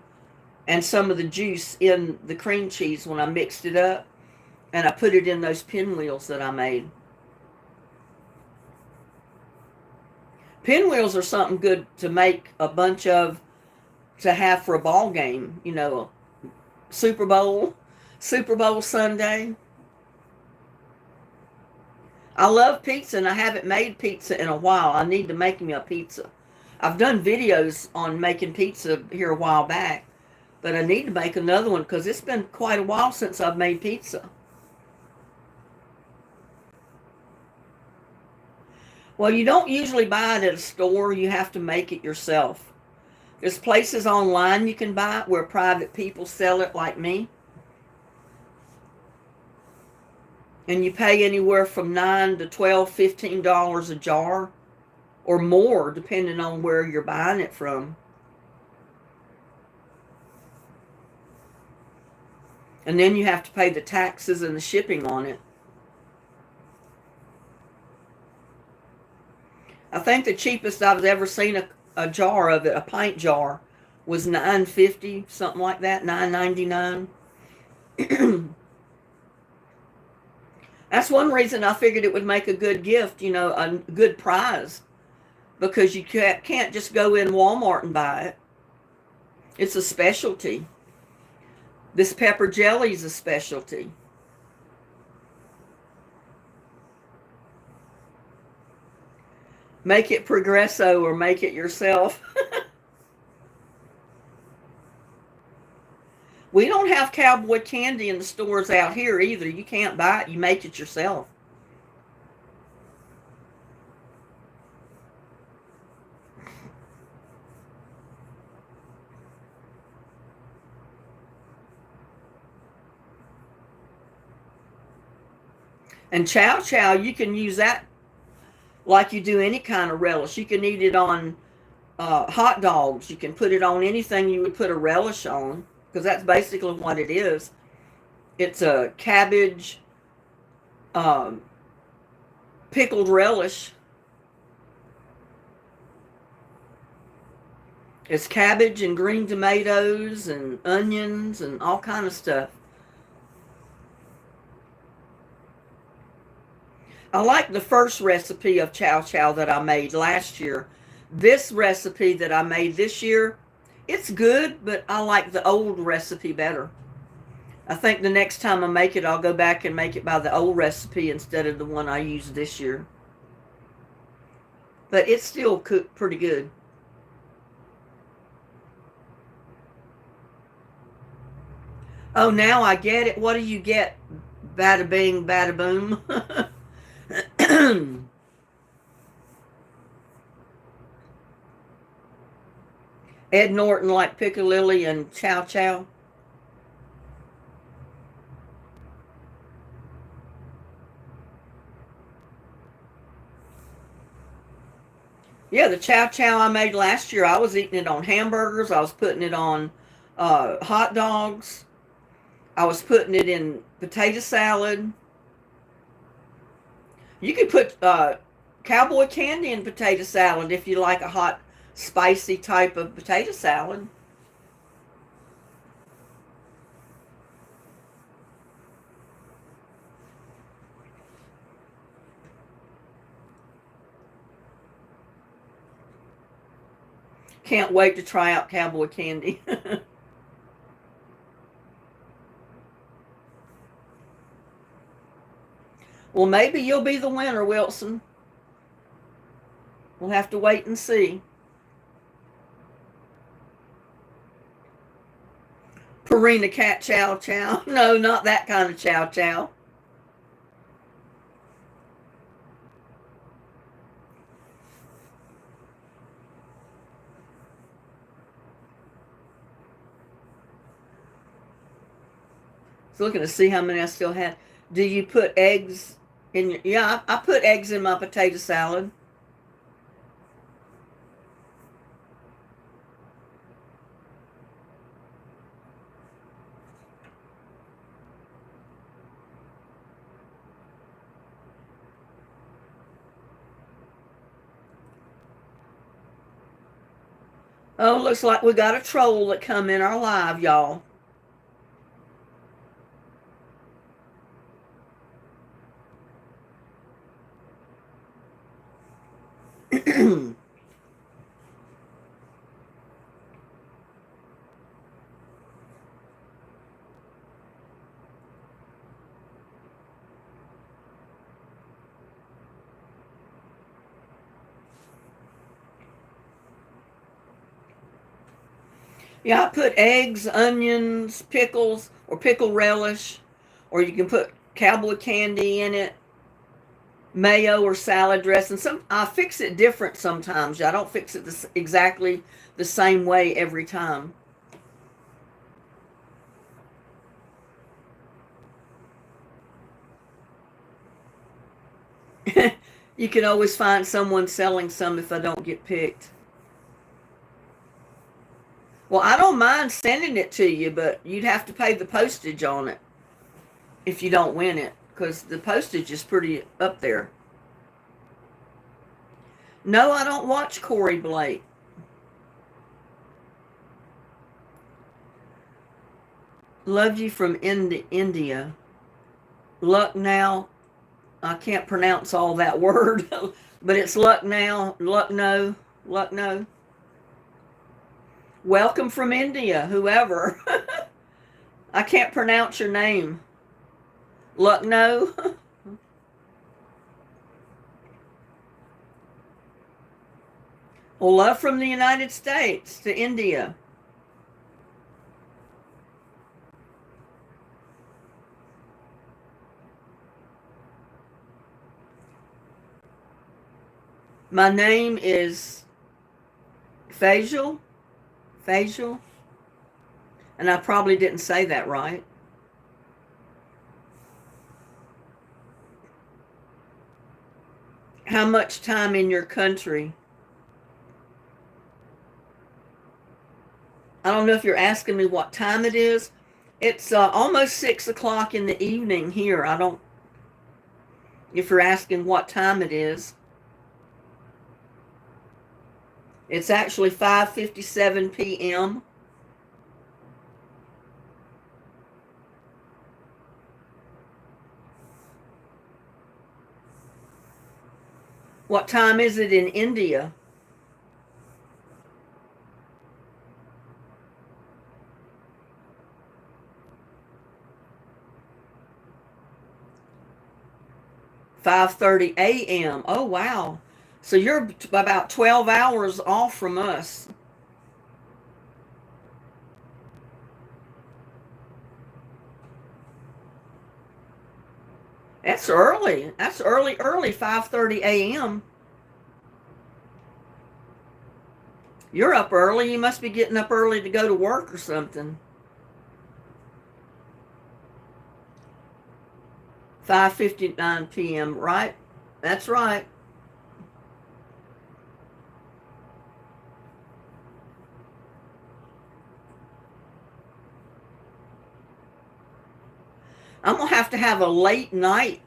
and some of the juice in the cream cheese when I mixed it up, and I put it in those pinwheels that I made. Pinwheels are something good to make a bunch of to have for a ball game, you know, Super Bowl Sunday. I love pizza, and I haven't made pizza in a while. I need to make me a pizza. I've done videos on making pizza here a while back, but I need to make another one because it's been quite a while since I've made pizza. Well, you don't usually buy it at a store. You have to make it yourself. There's places online you can buy it where private people sell it like me. And you pay anywhere from $9 to $12, $15 a jar or more depending on where you're buying it from. And then you have to pay the taxes and the shipping on it. I think the cheapest I've ever seen a jar of it, a pint jar, was $9.50, something like that, $9.99. That's one reason I figured it would make a good gift, you know, a good prize, because you can't just go in Walmart and buy it. It's a specialty. This pepper jelly is a specialty. Make it Progresso or make it yourself. We don't have cowboy candy in the stores out here either. You can't buy it. You make it yourself. And chow chow, you can use that like you do any kind of relish. You can eat it on hot dogs. You can put it on anything you would put a relish on, because that's basically what it is. It's a cabbage pickled relish. It's cabbage and green tomatoes and onions and all kind of stuff. I like the first recipe of chow chow that I made last year. This recipe that I made this year, it's good, but I like the old recipe better. I think the next time I make it, I'll go back and make it by the old recipe instead of the one I used this year. But it's still cooked pretty good. Oh, now I get it. What do you get? Bada bing, bada boom. Ed Norton like piccalilli and chow chow. Yeah, the chow chow I made last year, I was eating it on hamburgers. I was putting it on hot dogs. I was putting it in potato salad. You could put cowboy candy in potato salad if you like a hot, spicy type of potato salad. Can't wait to try out cowboy candy. Well, maybe you'll be the winner, Wilson. We'll have to wait and see. Purina cat chow chow. No, not that kind of chow chow. I was looking to see how many I still had. Do you put eggs in your... Yeah, I put eggs in my potato salad. Oh, looks like we got a troll that come in our live, y'all. Yeah, I put eggs, onions, pickles, or pickle relish, or you can put cowboy candy in it, mayo or salad dressing. Some I fix it different sometimes. I don't fix it exactly the same way every time. You can always find someone selling some if I don't get picked. Well, I don't mind sending it to you, but you'd have to pay the postage on it if you don't win it, because the postage is pretty up there. No, I don't watch Corey Blake. Love you from India. Lucknow. I can't pronounce all that word, but it's Lucknow, Lucknow. Welcome from India, whoever. I can't pronounce your name. Lucknow. Well, love from the United States to India. My name is Facial. Facial. And I probably didn't say that right. How much time in your country? I don't know if you're asking me what time it is. It's almost 6 o'clock in the evening here. I don't, if you're asking what time it is. It's actually 5:57 p.m. What time is it in India? "5:30 a.m." Oh, wow. So you're about 12 hours off from us. That's early. That's early, 5:30 a.m. You're up early. You must be getting up early to go to work or something. 5:59 p.m., right? That's right. I'm going to have a late night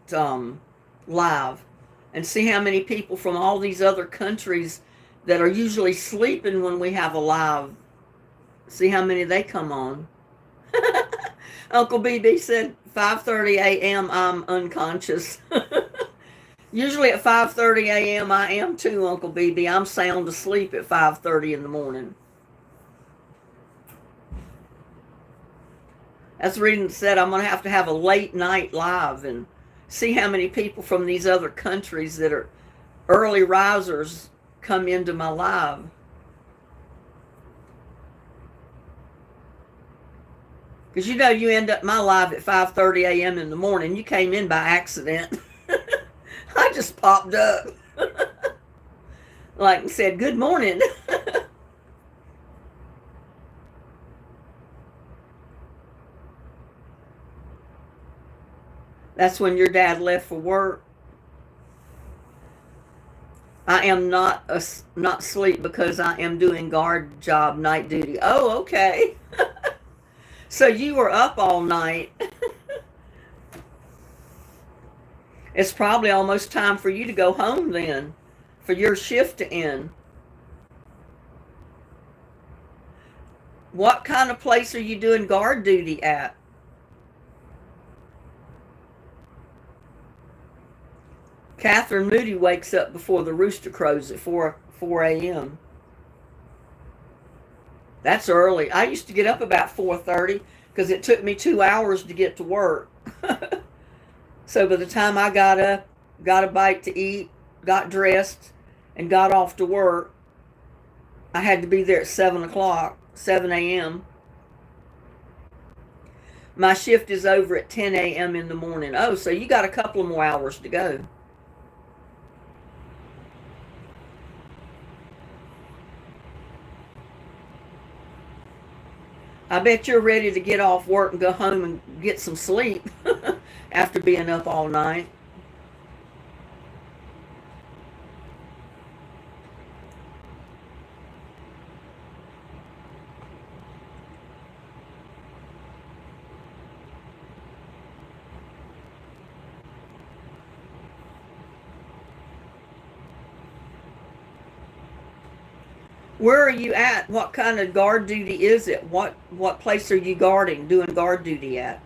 live and see how many people from all these other countries that are usually sleeping when we have a live, see how many they come on. Uncle BB said 5:30 a.m. I'm unconscious. Usually at 5:30 a.m. I am too, Uncle BB. I'm sound asleep at 5:30 in the morning. That's the reason said I'm going to have a late night live and see how many people from these other countries that are early risers come into my live. Because you know you end up my live at 5:30 a.m. in the morning. You came in by accident. I just popped up. Like and said, good morning. That's when your dad left for work. I am not asleep because I am doing guard job night duty. Oh, okay. So you were up all night. It's probably almost time for you to go home then, for your shift to end. What kind of place are you doing guard duty at? Catherine Moody wakes up before the rooster crows at 4 a.m. That's early. I used to get up about 4:30 because it took me 2 hours to get to work. So by the time I got up, got a bite to eat, got dressed, and got off to work, I had to be there at 7 o'clock. 7 a.m. My shift is over at 10 a.m. in the morning. Oh, so you got a couple more hours to go. I bet you're ready to get off work and go home and get some sleep after being up all night. Where are you at? What kind of guard duty is it? What place are you guarding, doing guard duty at?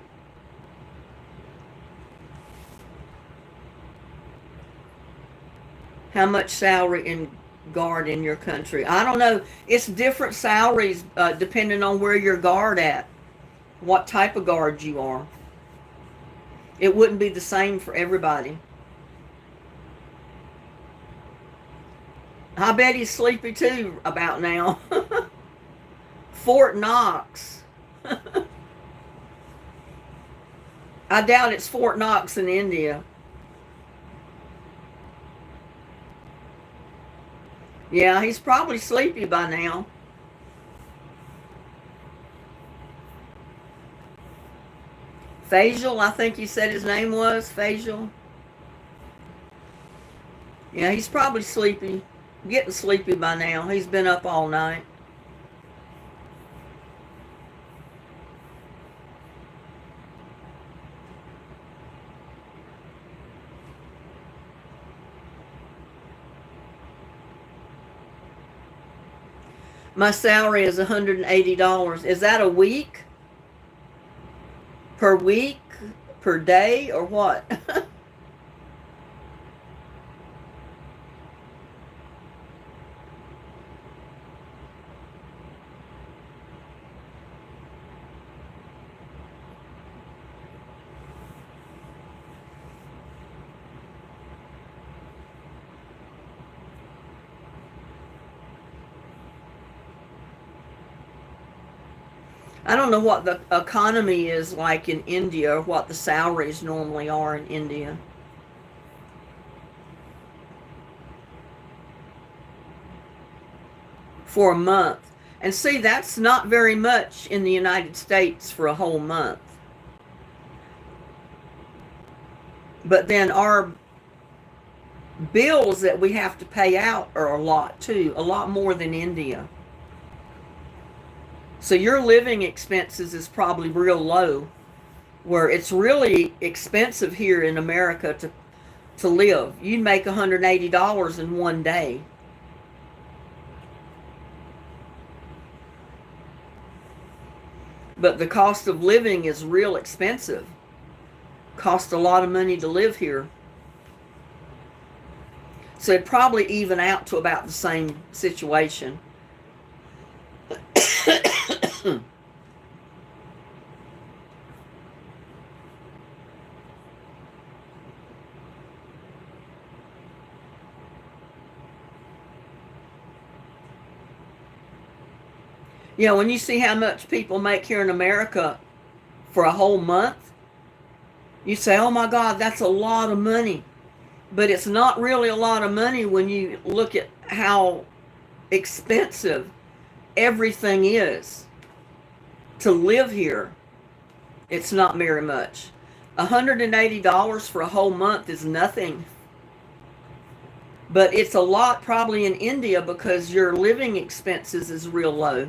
How much salary in guard in your country? I don't know. It's different salaries depending on where you're guard at, what type of guard you are. It wouldn't be the same for everybody. I bet he's sleepy too about now. Fort Knox. I doubt it's Fort Knox in India. Yeah, he's probably sleepy by now. Faisal, I think you said his name was Faisal. Yeah, he's probably sleepy. Getting sleepy by now. He's been up all night. My salary is $180. Is that a week? Per week? Per day? Or what? I don't know what the economy is like in India or what the salaries normally are in India. For a month. And see, that's not very much in the United States for a whole month. But then our bills that we have to pay out are a lot too, a lot more than India. So your living expenses is probably real low, where it's really expensive here in America to live. You'd make $180 in one day. But the cost of living is real expensive. Costs a lot of money to live here. So it'd probably even out to about the same situation. Yeah, when you see how much people make here in America for a whole month, you say, oh my God, that's a lot of money. But it's not really a lot of money when you look at how expensive everything is to live here. It's not very much. $180 for a whole month is nothing. But it's a lot probably in India because your living expenses is real low.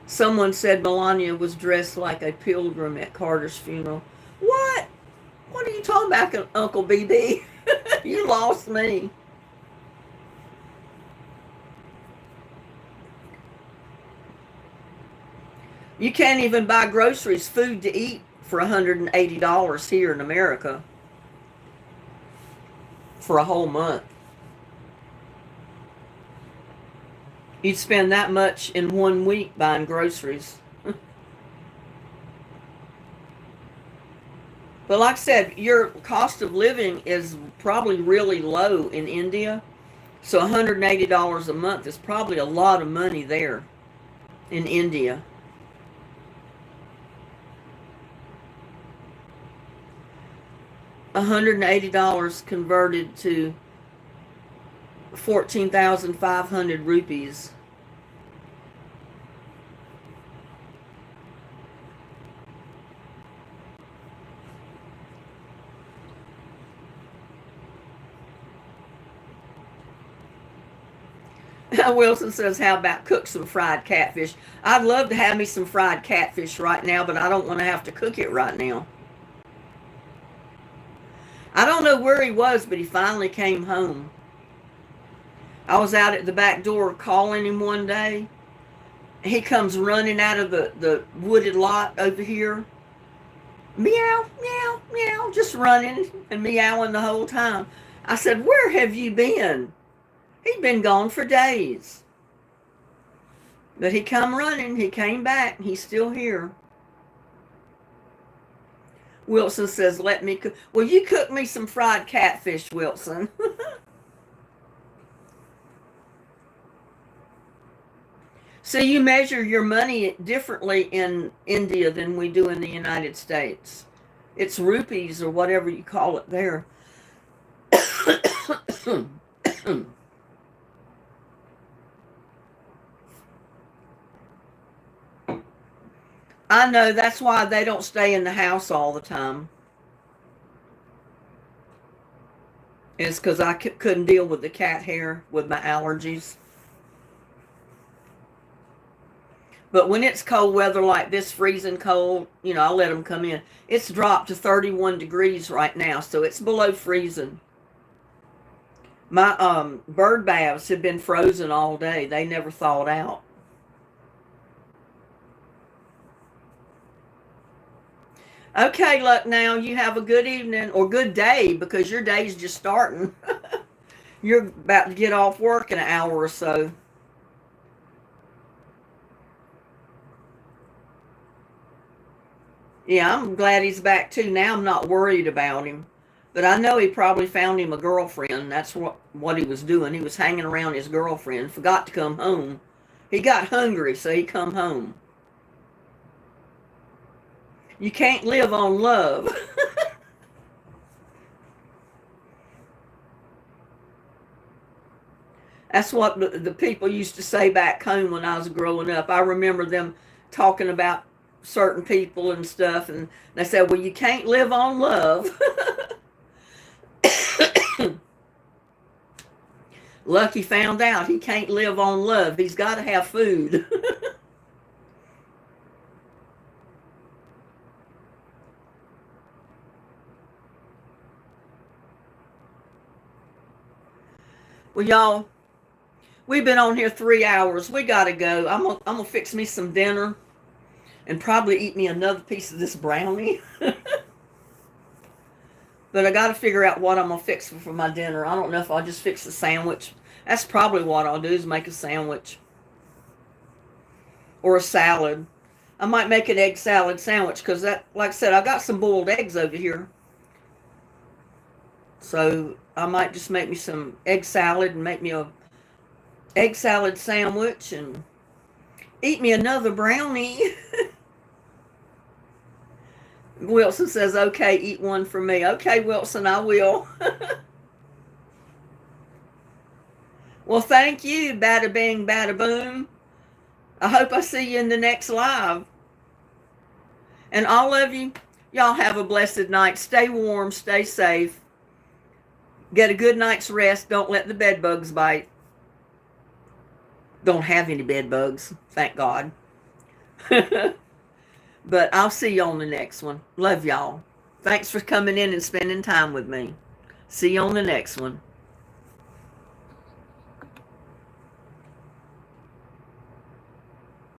Someone said Melania was dressed like a pilgrim at Carter's funeral. What? What are you talking about, Uncle BB? You lost me. You can't even buy groceries, food to eat for $180 here in America for a whole month. You'd spend that much in 1 week buying groceries. But like I said, your cost of living is probably really low in India. So $180 a month is probably a lot of money there in India. $180 converted to 14,500 rupees. Wilson says, how about cook some fried catfish? I'd love to have me some fried catfish right now, but I don't want to have to cook it right now. I don't know where he was, but he finally came home. I was out at the back door calling him one day. He comes running out of the wooded lot over here. Meow, meow, meow, just running and meowing the whole time. I said, where have you been? He'd been gone for days. But he come running. He came back. He's still here. Wilson says, let me cook. Well, you cook me some fried catfish, Wilson. So you measure your money differently in India than we do in the United States. It's rupees or whatever you call it there. I know, that's why they don't stay in the house all the time. It's because I couldn't deal with the cat hair with my allergies. But when it's cold weather like this, freezing cold, you know, I let them come in. It's dropped to 31 degrees right now, so it's below freezing. My bird baths have been frozen all day. They never thawed out. Okay, Luck, now you have a good evening or good day because your day's just starting. You're about to get off work in an hour or so. Yeah, I'm glad he's back too. Now I'm not worried about him. But I know he probably found him a girlfriend. That's what he was doing. He was hanging around his girlfriend. Forgot to come home. He got hungry, so he come home. You can't live on love. That's what the people used to say back home when I was growing up. I remember them talking about certain people and stuff, and they said, well, you can't live on love. Lucky found out he can't live on love. He's got to have food. Well, y'all, we've been on here 3 hours. We got to go. I'm gonna fix me some dinner and probably eat me another piece of this brownie. But I got to figure out what I'm going to fix for my dinner. I don't know if I'll just fix a sandwich. That's probably what I'll do, is make a sandwich. Or a salad. I might make an egg salad sandwich because, that, like I said, I got some boiled eggs over here. So I might just make me some egg salad and make me a egg salad sandwich and eat me another brownie. Wilson says, okay, eat one for me. Okay, Wilson, I will. Well, thank you, bada bing, bada boom. I hope I see you in the next live. And all of you, y'all have a blessed night. Stay warm, stay safe. Get a good night's rest. Don't let the bed bugs bite. Don't have any bed bugs, thank God. But I'll see you on the next one. Love y'all. Thanks for coming in and spending time with me. See you on the next one.